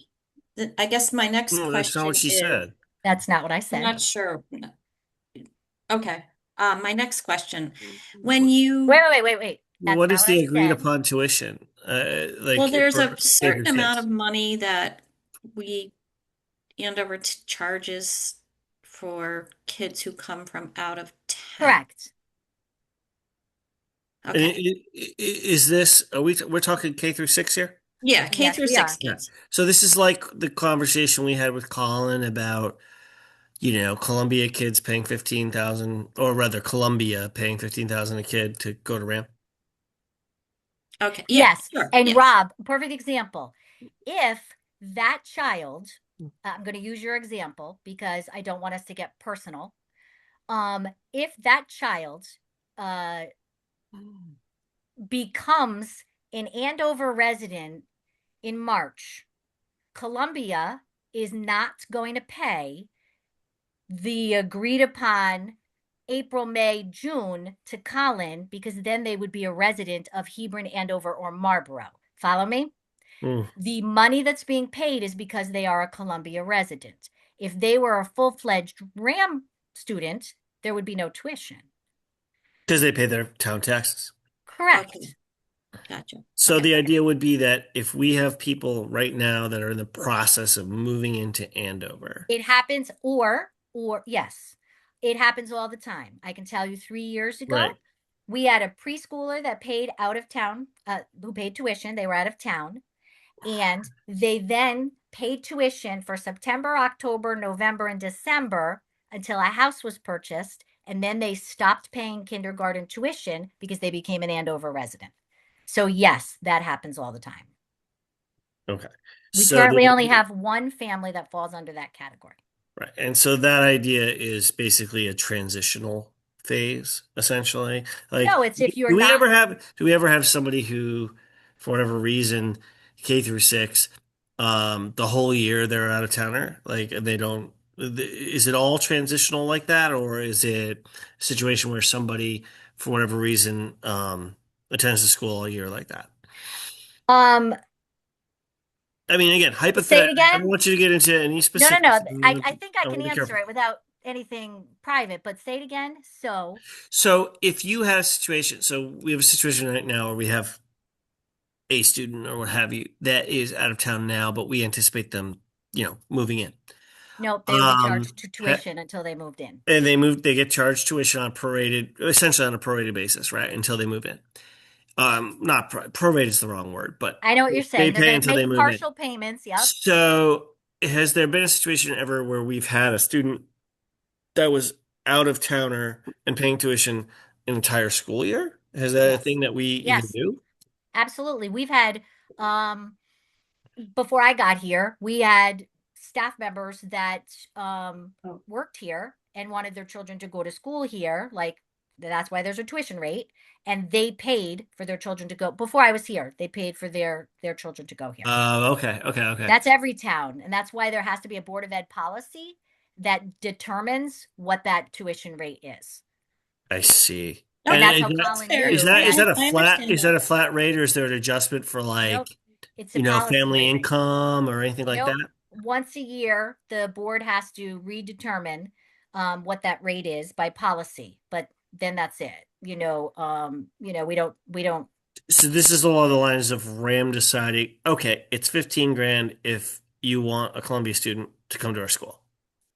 I guess my next No, that's not question what she is, said. That's not what I said. I'm not sure. Okay. My next question. When you Wait. That's What not is what the I agreed said. upon tuition? Well, there's for a K through certain amount 6? of money that we Andover charges for kids who come from out of town. Correct. Okay. Is this, we're talking K through 6 here? Yeah, K Yes, through we 6 are. kids. So this is like the conversation we had with Colin about, Columbia kids paying 15,000, or rather Columbia paying 15,000 a kid to go to RAM. Okay. Yeah, Yes. sure. And Yes. Rob, perfect example. If that child, I'm going to use your example because I don't want us to get personal. If that child becomes an Andover resident in March, Columbia is not going to pay the agreed upon April, May, June to Colin, because then they would be a resident of Hebron, Andover, or Marlboro. Follow me? The money that's being paid is because they are a Columbia resident. If they were a full-fledged RAM student, there would be no tuition. Because they pay their town taxes. Correct. Okay. Gotcha. So the idea would be that if we have people right now that are in the process of moving into Andover. It happens, or yes, it happens all the time. I can tell you 3 years ago, Right. we had a preschooler that paid out of town, who paid tuition. They were out of town. And they then paid tuition for September, October, November, and December until a house was purchased. And then they stopped paying kindergarten tuition because they became an Andover resident. So yes, that happens all the time. Okay. We So currently only have one family that falls under that category. Right. And so that idea is basically a transitional phase, essentially. Like, No, it's if you're do we not. ever have somebody who, for whatever reason, K through 6, the whole year they're out of towner? Like, they don't, is it all transitional like that? Or is it a situation where somebody, for whatever reason, attends the school all year like that? I mean, again, Say it hypothetically, I again. don't want you to get into any No. specifics. I think I can wanna be answer careful. it without anything private, but say it again. So if you have a situation, so we have a situation right now where we have a student or what have you that is out of town now, but we anticipate them, moving in. Nope, they would be charged to tuition until they moved in. And they get charged tuition essentially on a prorated basis, right? Until they move in. Not prorated is the wrong word, but I know what you're saying. They're pay going until to they make move partial in. payments. Yep. So has there been a situation ever where we've had a student that was out of towner and paying tuition an entire school year? Is that a thing that we even do? Absolutely. We've had, before I got here, we had staff members that worked here and wanted their children to go to school here. Like, that's why there's a tuition rate. And they paid for their children to go. Before I was here, they paid for their children to go here. Okay. That's every town. And that's why there has to be a Board of Ed policy that determines what that tuition rate is. I see. And that's how Colin knew. is that a flat rate, or is there an adjustment for Nope. It's a policy family rate. income or anything like Nope. that? Once a year, the board has to redetermine what that rate is by policy, but then that's it. We don't So this is along the lines of RAM deciding, okay, it's 15 grand if you want a Columbia student to come to our school.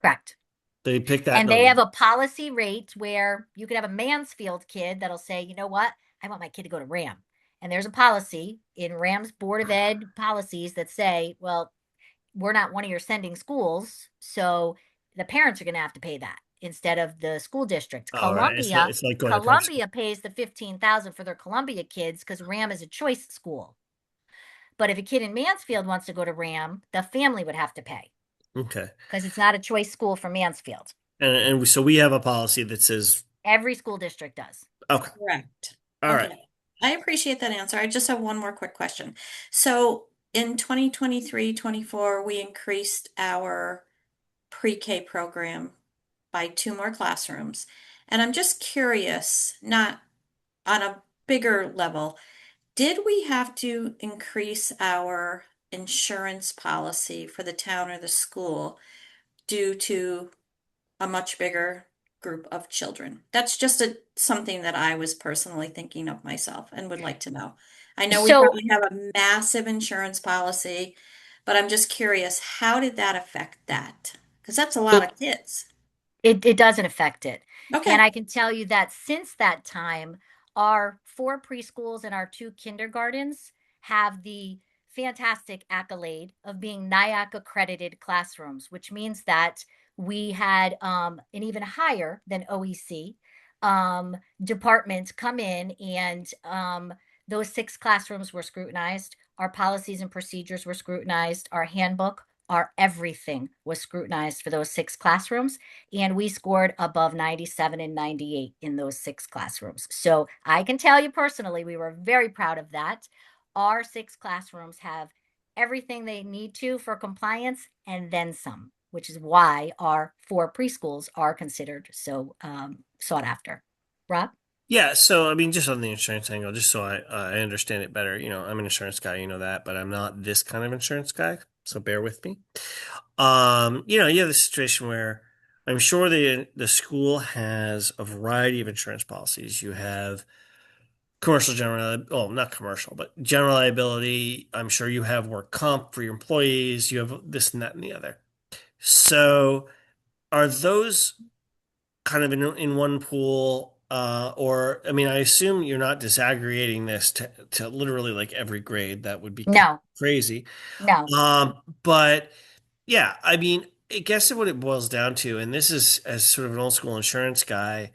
Correct. They pick that And they number. have a policy rate where you could have a Mansfield kid that'll say, you know what, I want my kid to go to RAM. And there's a policy in RAM's Board of Ed policies that say, well, we're not one of your sending schools, so the parents are going to have to pay that instead of the school district. All right. It's like going to private school. Columbia pays the 15,000 for their Columbia kids because RAM is a choice school. But if a kid in Mansfield wants to go to RAM, the family would have to pay Okay. because it's not a choice school for Mansfield. So we have a policy that says, Every school district does. okay. Correct. All right. I appreciate that answer. I just have one more quick question. So in 2023-24, we increased our pre-K program by 2 more classrooms. And I'm just curious, not on a bigger level, did we have to increase our insurance policy for the town or the school due to a much bigger group of children? That's just something that I was personally thinking of myself and would like to know. I know we probably have a massive insurance policy, but I'm just curious, how did that affect that? Because that's a lot of kids. It doesn't affect it. Okay. And I can tell you that since that time, our 4 preschools and our 2 kindergartens have the fantastic accolade of being NIAC accredited classrooms, which means that we had an even higher than OEC department come in, and those 6 classrooms were scrutinized. Our policies and procedures were scrutinized. Our handbook, our everything was scrutinized for those 6 classrooms, and we scored above 97 and 98 in those 6 classrooms. So I can tell you personally, we were very proud of that. Our 6 classrooms have everything they need to for compliance and then some, which is why our 4 preschools are considered so sought after. Rob? Yeah, so I mean, just on the insurance angle, just so I understand it better, I'm an insurance guy, you know that, but I'm not this kind of insurance guy, so bear with me. You have the situation where I'm sure the school has a variety of insurance policies. You have commercial general, well, not commercial, but general liability. I'm sure you have work comp for your employees. You have this and that and the other. So are those kind of in one pool? Or, I mean, I assume you're not disaggregating this to literally like every grade. That would be crazy. No. But yeah, I mean, I guess what it boils down to, and this is as sort of an old school insurance guy,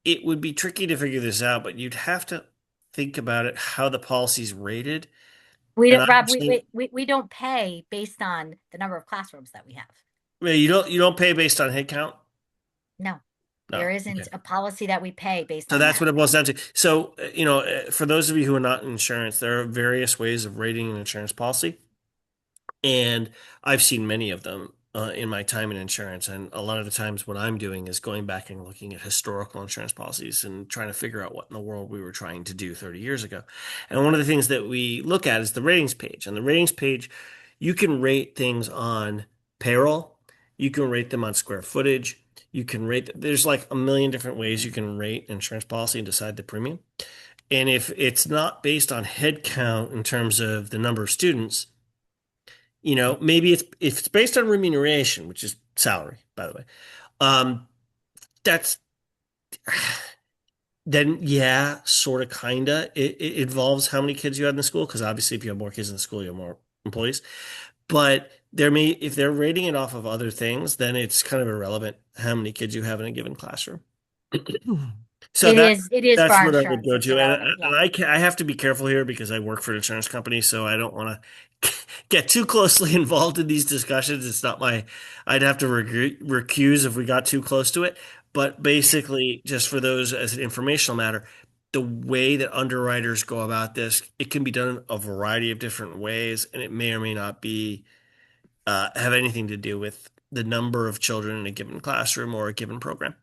it would be tricky to figure this out, but you'd have to think about it, how the policy's rated. We And don't, Rob, obviously- we don't pay based on the number of classrooms that we have. Well, you don't pay based on head count? No. No. There isn't Okay. a policy that we pay based So on that's that. what it boils down to. So, for those of you who are not in insurance, there are various ways of rating an insurance policy. And I've seen many of them in my time in insurance. And a lot of the times what I'm doing is going back and looking at historical insurance policies and trying to figure out what in the world we were trying to do 30 years ago. And one of the things that we look at is the ratings page. And the ratings page, you can rate things on payroll. You can rate them on square footage. You can rate, there's like a million different ways you can rate insurance policy and decide the premium. And if it's not based on head count in terms of the number of students, maybe if it's based on remuneration, which is salary, by the way, that's then yeah, sort of, kinda. It involves how many kids you have in the school, because obviously if you have more kids in the school, you have more employees. But if they're rating it off of other things, then it's kind of irrelevant how many kids you have in a given classroom. So it is that's for what I would insurance. go It's to, irrelevant, and I have to be careful here because I work for an insurance company, so I don't want to get too closely involved in these discussions. It's not I'd have to recuse if we got too close to it. But basically, just for those as an informational matter, the way that underwriters go about this, it can be done in a variety of different ways, and it may or may not be have anything to do with the number of children in a given classroom or a given program.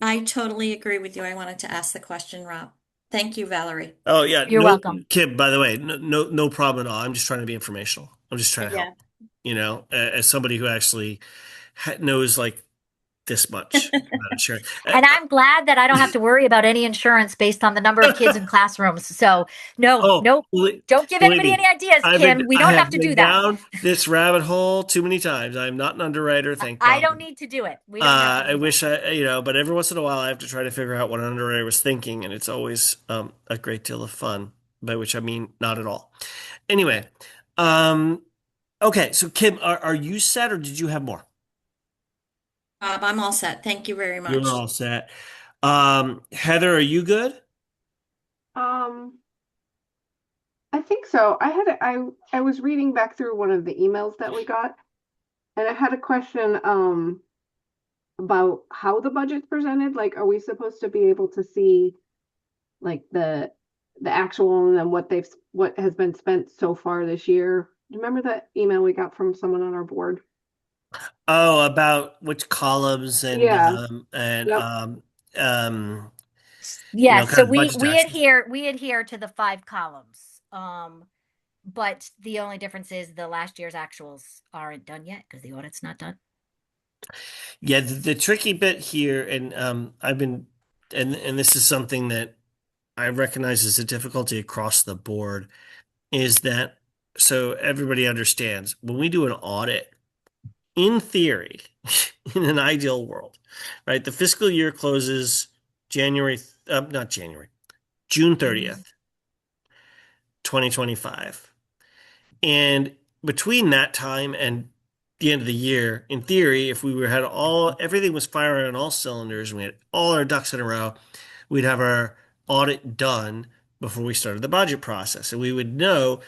I totally agree with you. I wanted to ask the question, Rob. Thank you, Valerie. Oh yeah, You're welcome. Kib, by the way, no problem at all. I'm just trying to be informational. I'm just trying to help. As somebody who actually knows like this much amount of sharing. And I'm glad that I don't have to worry about any insurance based on the number of kids in classrooms. So no, Oh, nope. Don't give believe anybody me, any ideas, Kim. We I don't have have to do been that. down this rabbit hole too many times. I'm not an underwriter, thank I God. don't need to do it. We don't have to do I that. wish but every once in a while I have to try to figure out what an underwriter was thinking, and it's always a great deal of fun, by which I mean not at all. Anyway, um, okay, so Kim, are you set or did you have more? I'm all set. Thank you very You're much. all set. Heather, are you good? Um, I think so. I was reading back through one of the emails that we got, and I had a question about how the budget's presented. Like, are we supposed to be able to see like the actual and then what has been spent so far this year? Do you remember that email we got from someone on our board? Oh, about which columns and Yeah. and Yep. Yes, so kind of we budget we actions. adhere to the 5 columns. But the only difference is the last year's actuals aren't done yet because the audit's not done. Yeah, the tricky bit here, and I've been, and this is something that I recognize as a difficulty across the board, is that so everybody understands when we do an audit, in theory, in an ideal world, right? The fiscal year closes not January, June 30th, 2025. And between that time and the end of the year, in theory, if we had everything was firing on all cylinders, and we had all our ducks in a row, we'd have our audit done before we started the budget process. And we would know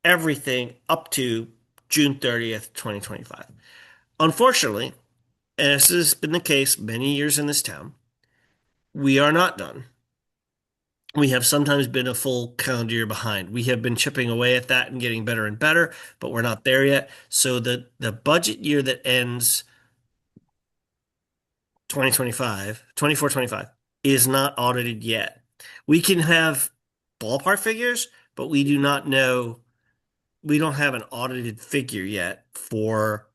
everything up to June 30th, 2025. Unfortunately, as has been the case many years in this town, we are not done. We have sometimes been a full calendar year behind. We have been chipping away at that and getting better and better, but we're not there yet. So the budget year that ends 2025, 24-25 is not audited yet. We can have ballpark figures, but we do not know, we don't have an audited figure yet for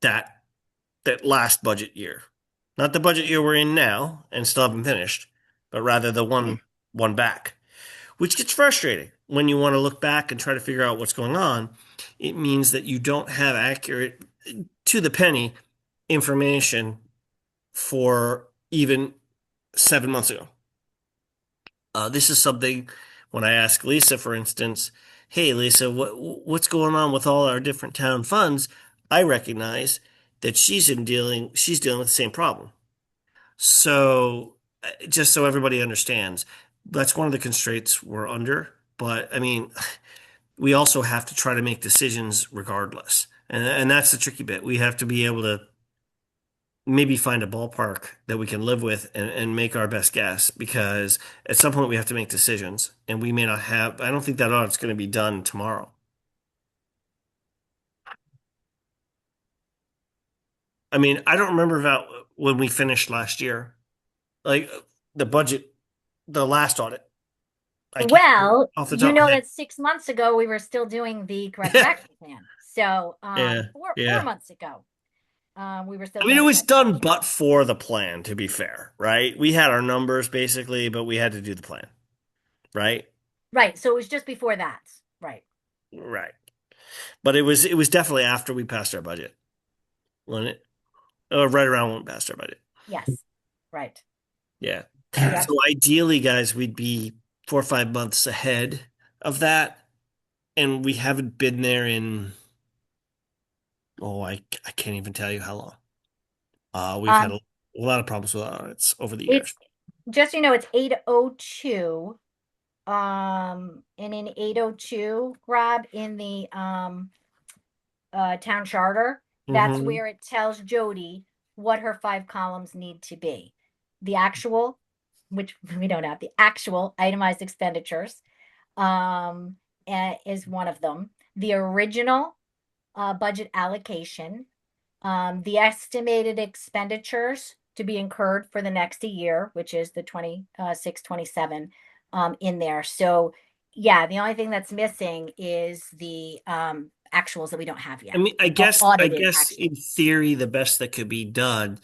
that last budget year. Not the budget year we're in now and still haven't finished, but rather the one back, which gets frustrating when you want to look back and try to figure out what's going on. It means that you don't have accurate, to the penny, information for even 7 months ago. This is something when I ask Lisa, for instance, hey, Lisa, what's going on with all our different town funds? I recognize that she's dealing with the same problem. So just so everybody understands, that's one of the constraints we're under. But I mean, we also have to try to make decisions regardless. And that's the tricky bit. We have to be able to maybe find a ballpark that we can live with and make our best guess, because at some point we have to make decisions and we may not have, I don't think that audit's going to be done tomorrow. I mean, I don't remember about when we finished last year, like the budget, the last audit. Well, Off the you top of know my head. that 6 months ago we were still doing the corrective action plan. So Yeah, four yeah. months ago, we were still I mean, it doing was corrective done action. but for the plan, to be fair, right? We had our numbers basically, but we had to do the plan, right? Right. So it was just before that. Right. Right. But it was definitely after we passed our budget, wasn't it? Right around when we passed our budget. Yes. Right. Yeah. Yep. So ideally, guys, we'd be 4 or 5 months ahead of that, and we haven't been there in, I can't even tell you how long. We've had a lot of problems with audits over the years. It's just, it's 8:02. And in 8:02, Rob, in the town charter, that's Mhm. where it tells Jody what her 5 columns need to be. The actual, which we don't have, the actual itemized expenditures is one of them. The original budget allocation, the estimated expenditures to be incurred for the next year, which is the 26-27 in there. So yeah, the only thing that's missing is the actuals that we don't have yet. I mean, I guess Audited in theory, the best that could be done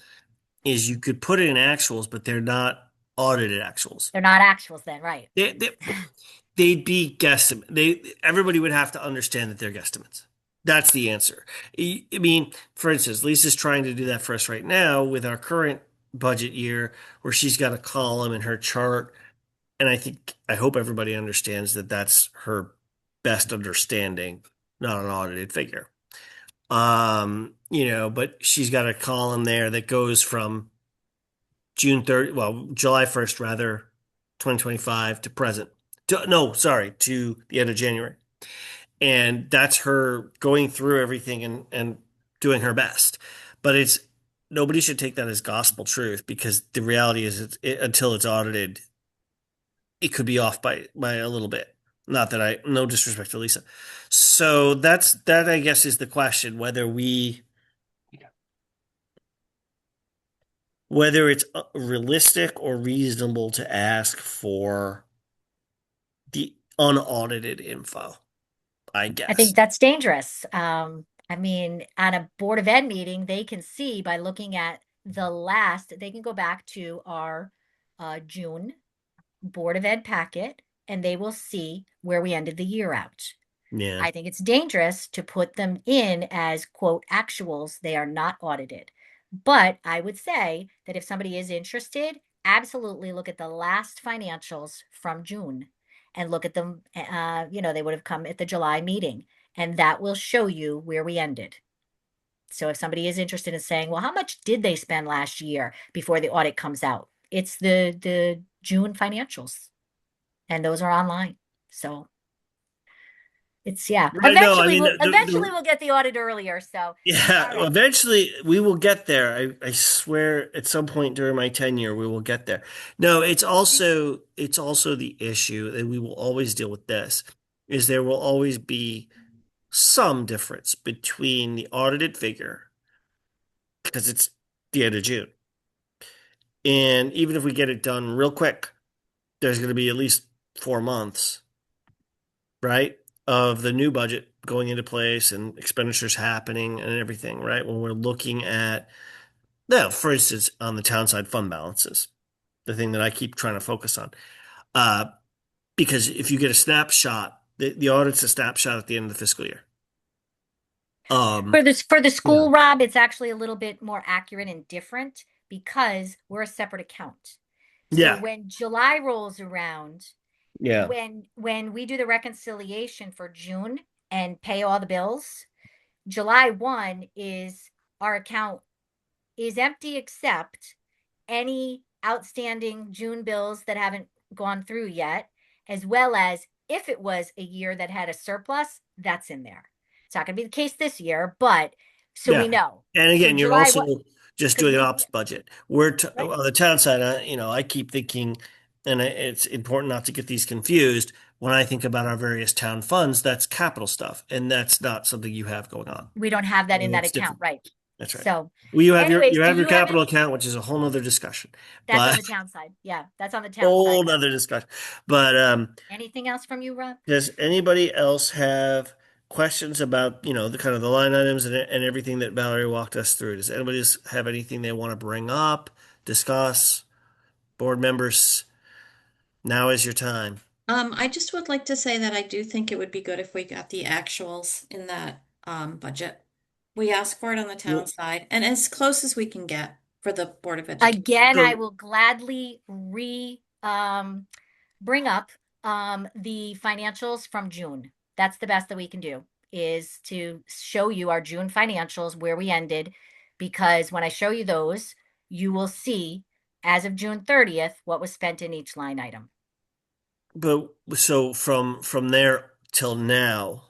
is you could put it in actuals, but they're not audited actuals. They're not actuals then, right? They'd be guesstimate. Everybody would have to understand that they're guesstimates. That's the answer. I mean, for instance, Lisa's trying to do that for us right now with our current budget year, where she's got a column in her chart, and I hope everybody understands that that's her best understanding, not an audited figure. But she's got a column there that goes from July 1st, rather, 2025 to present. To the end of January. And that's her going through everything and doing her best. But nobody should take that as gospel truth, because the reality is until it's audited, it could be off by a little bit. Not that no disrespect to Lisa. So that I guess is the question, whether it's realistic or reasonable to ask for the unaudited info, I guess. I think that's dangerous. I mean, on a Board of Ed meeting, they can see by looking at they can go back to our June Board of Ed packet, and they will see where we ended the year out. Yeah. I think it's dangerous to put them in as, quote, actuals. They are not audited. But I would say that if somebody is interested, absolutely look at the last financials from June and look at them. They would have come at the July meeting, and that will show you where we ended. So if somebody is interested in saying, well, how much did they spend last year before the audit comes out? It's the June financials, and those are online. So it's Right, eventually no, eventually we'll get the audit earlier. So yeah, right. Eventually we will get there. I swear at some point during my tenure we will get there. No, it's also the issue that we will always deal with this, is there will always be some difference between the audited figure, because it's the end of June. And even if we get it done real quick, there's going to be at least 4 months, right, of the new budget going into place and expenditures happening and everything, right? When we're looking at, now, for instance, on the town side fund balances, the thing that I keep trying to focus on. Because if you get a snapshot, the audit's a snapshot at the end of the fiscal year. For the school, Rob, it's actually a little bit more accurate and different because we're a separate account. So when July rolls around, when we do the reconciliation for June and pay all the bills, July 1 is our account is empty except any outstanding June bills that haven't gone through yet, as well as if it was a year that had a surplus, that's in there. It's not going to be the case this year, but we know. And again, you're also just doing an ops budget. We're on the town side, I keep thinking, and it's important not to get these confused. When I think about our various town funds, that's capital stuff, and that's not something you have going on. We don't have that in that account, right? That's right. So you have your capital account, which is a whole nother discussion. That's on the town side. Yeah, that's on the town side. Whole nother discussion. But anything else from you, Rob? Does anybody else have questions about, the kind of the line items and everything that Valerie walked us through? Does anybody have anything they want to bring up, discuss? Board members, now is your time. I just would like to say that I do think it would be good if we got the actuals in that budget. We ask for it on the town side, and as close as we can get for the Board of Education. Again, I will gladly bring up the financials from June. That's the best that we can do, is to show you our June financials where we ended, because when I show you those, you will see as of June 30th what was spent in each line item. But so from there till now,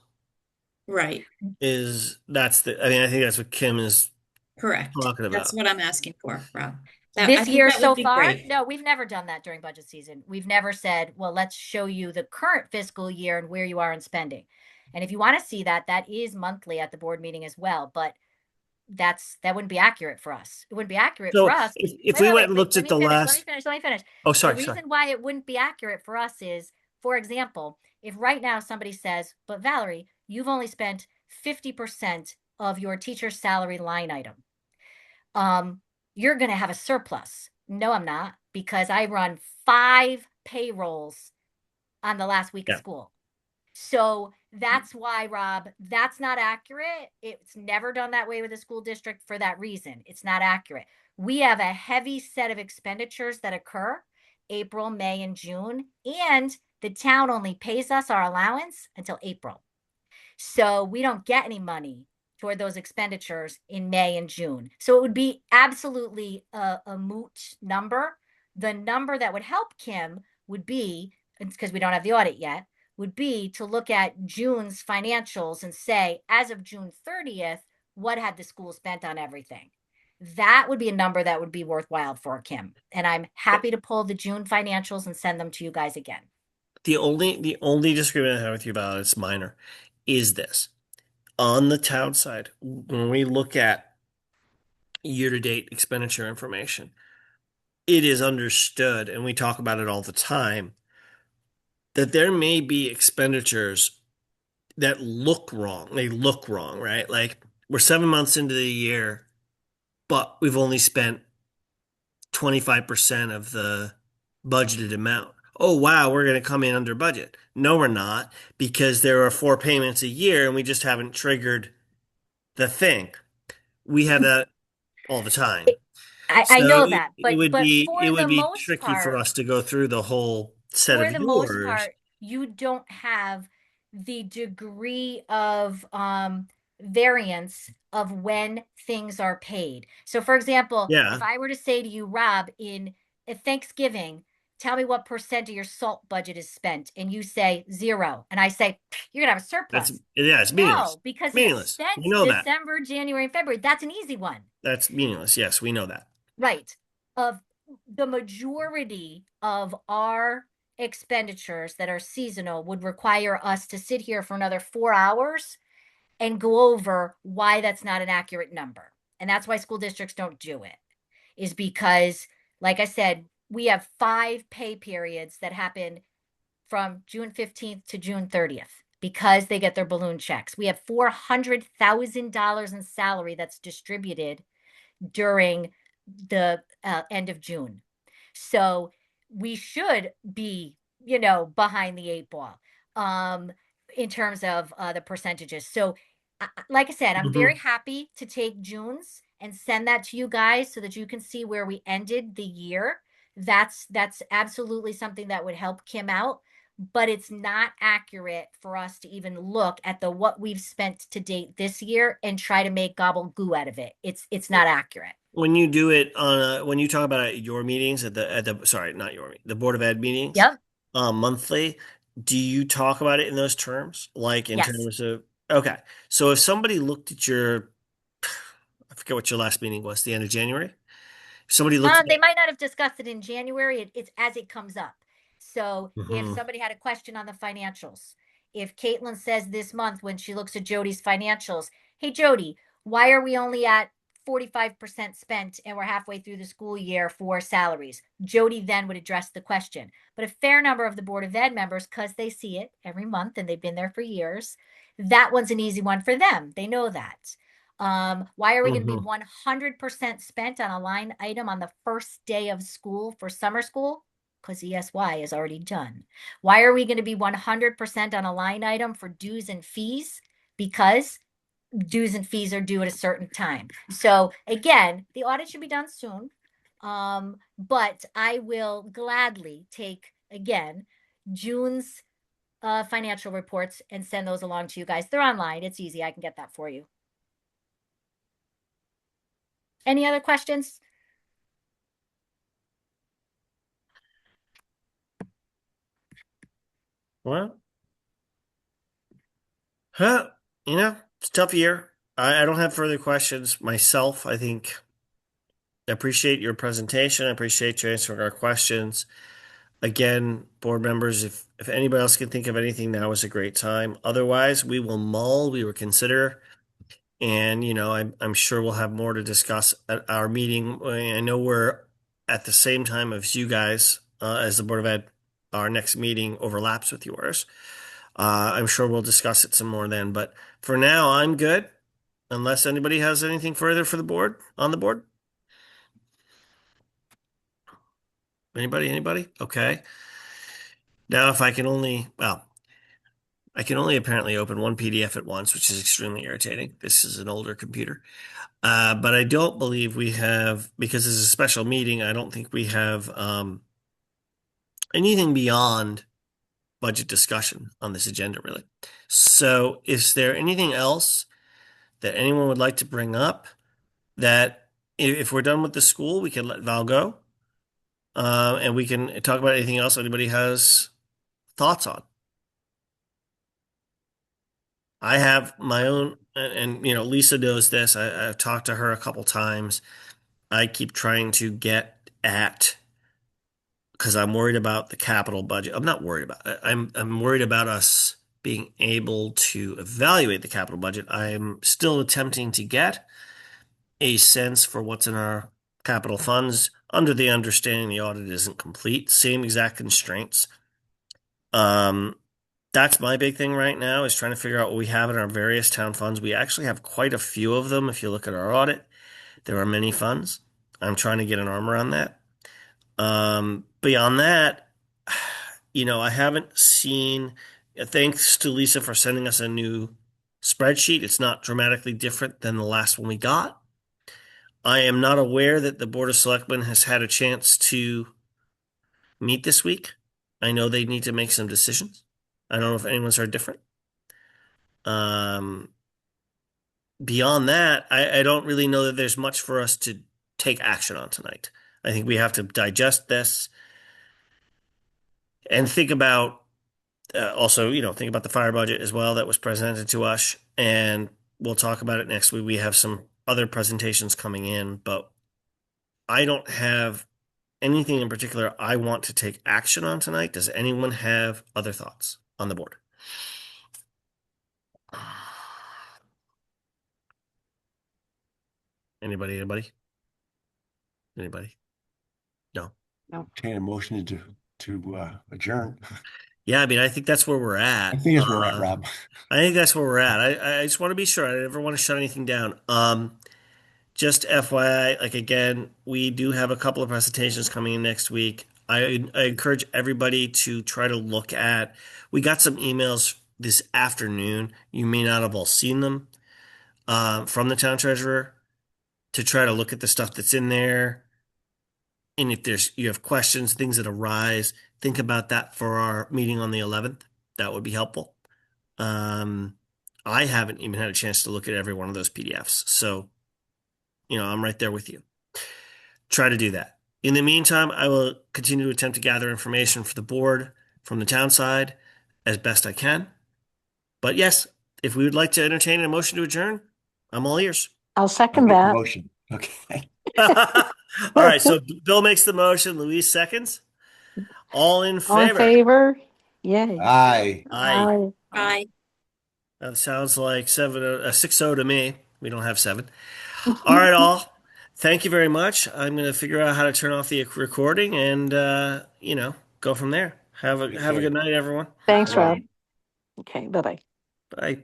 right? I think that's what Kim is correct talking about. That's what I'm asking for, Rob. This year so far, no, we've never done that during budget season. We've never said, well, let's show you the current fiscal year and where you are in spending. And if you want to see that, that is monthly at the board meeting as well. But that wouldn't be accurate for us. It wouldn't be accurate for us. If we went and looked at the last. Let me finish. Oh, sorry. The reason why it wouldn't be accurate for us is, for example, if right now somebody says, but Valerie, you've only spent 50% of your teacher's salary line item. you're going to have a surplus. No, I'm not, because I run 5 payrolls on the last week of Yeah. school. So that's why, Rob, that's not accurate. It's never done that way with the school district for that reason. It's not accurate. We have a heavy set of expenditures that occur April, May, and June, and the town only pays us our allowance until April. So we don't get any money toward those expenditures in May and June. So it would be absolutely a moot number. The number that would help Kim would be, because we don't have the audit yet, would be to look at June's financials and say, as of June 30th, what had the school spent on everything? That would be a number that would be worthwhile for Kim. And I'm happy to pull the June financials and send them to you guys again. The only disagreement I have with you about it's minor is this. On the town side, when we look at year-to-date expenditure information, it is understood, and we talk about it all the time, that there may be expenditures that look wrong. They look wrong, right? Like we're 7 months into the year, but we've only spent 25% of the budgeted amount. Oh, wow, we're going to come in under budget. No, we're not, because there are 4 payments a year and we just haven't triggered the thing. We have that all the time. I know that, it would but be for it would the be most tricky for part, us to go through the whole set for of the most yours. part, you don't have the degree of variance of when things are paid. So for example, Yeah. if I were to say to you, Rob, in Thanksgiving, tell me what percent of your salt budget is spent, and you say 0, and I say you're gonna have a surplus. It's meaningless. No, because it's Meaningless. spent We know that. December, January, and February. That's an easy one. That's meaningless. Yes, we know that. Right. Of the majority of our expenditures that are seasonal would require us to sit here for another 4 hours and go over why that's not an accurate number. And that's why school districts don't do it, is because, like I said, we have 5 pay periods that happen from June 15th to June 30th because they get their balloon checks. We have $400,000 in salary that's distributed during the end of June. So we should be, behind the 8 ball in terms of the percentages. So like I said, I'm very happy to take June's and send that to you guys so that you can see where we ended the year. That's absolutely something that would help Kim out, but it's not accurate for us to even look at what we've spent to date this year and try to make gobble goo out of it. It's not accurate. When you do it when you talk about it at your meetings sorry, not your meeting, the Board of Ed meetings, Yep. Monthly, do you talk about it in those terms? Like in Yes. terms of, okay. So if somebody looked at I forget what your last meeting was, the end of January? Somebody looked They might not have discussed it in January. It's as it comes up. So if Mhm. somebody had a question on the financials, if Caitlin says this month when she looks at Jody's financials, hey, Jody, why are we only at 45% spent and we're halfway through the school year for salaries? Jody then would address the question. But a fair number of the Board of Ed members, because they see it every month and they've been there for years, that one's an easy one for them. They know that. Why are we going to be 100% spent on a line item on the first day of school for summer school? Because ESY is already done. Why are we going to be 100% on a line item for dues and fees? Because dues and fees are due at a certain time. So again, the audit should be done soon. But I will gladly take, again, June's financial reports and send those along to you guys. They're online. It's easy. I can get that for you. Any other questions? Well, it's a tough year. I don't have further questions myself. I think I appreciate your presentation. I appreciate you answering our questions. Again, board members, if anybody else can think of anything, now is a great time. Otherwise, we will mull, we will consider, and I'm sure we'll have more to discuss at our meeting. I know we're at the same time as you guys, as the Board of Ed. Our next meeting overlaps with yours. I'm sure we'll discuss it some more then. But for now, I'm good. Unless anybody has anything further for the board on the board. Anybody? Okay. Now, if I can only, well, I can only apparently open one PDF at once, which is extremely irritating. This is an older computer. But I don't believe we have, because this is a special meeting, I don't think we have anything beyond budget discussion on this agenda, really. So is there anything else that anyone would like to bring up that if we're done with the school, we can let Val go? And we can talk about anything else anybody has thoughts on. I have my own, and Lisa knows this. I've talked to her a couple times. I keep trying to get at, because I'm worried about the capital budget. I'm not worried about it. I'm worried about us being able to evaluate the capital budget. I'm still attempting to get a sense for what's in our capital funds under the understanding the audit isn't complete. Same exact constraints. That's my big thing right now, is trying to figure out what we have in our various town funds. We actually have quite a few of them. If you look at our audit, there are many funds. I'm trying to get an arm around that. Beyond that, I haven't seen, thanks to Lisa for sending us a new spreadsheet. It's not dramatically different than the last one we got. I am not aware that the Board of Selectmen has had a chance to meet this week. I know they need to make some decisions. I don't know if anyone's heard different. Beyond that, I don't really know that there's much for us to take action on tonight. I think we have to digest this and think about also, think about the fire budget as well that was presented to us, and we'll talk about it next week. We have some other presentations coming in, but I don't have anything in particular I want to take action on tonight. Does anyone have other thoughts on the board? Anybody? No. Entertain a motion to adjourn. Yeah, I think that's where we're at. I think that's where we're at, Rob. I think that's where we're at. I just want to be sure. I never want to shut anything down. Just FYI, again, we do have a couple of presentations coming in next week. I encourage everybody to try to look at. We got some emails this afternoon. You may not have all seen them from the town treasurer, to try to look at the stuff that's in there. And if you have questions, things that arise, think about that for our meeting on the 11th. That would be helpful. I haven't even had a chance to look at every one of those PDFs. So, I'm right there with you. Try to do that. In the meantime, I will continue to attempt to gather information for the board from the town side as best I can. But yes, if we would like to entertain a motion to adjourn, I'm all ears. I'll second that. Motion. Okay. All right. So Bill makes the motion. Louise seconds. All in favor? All in favor? Yay. Aye. Aye. Bye. That sounds like 6-0 to me. We don't have 7. All right, all. Thank you very much. I'm going to figure out how to turn off the recording and, go from there. Have a good night, everyone. Thanks, Rob. Okay, bye-bye. Bye.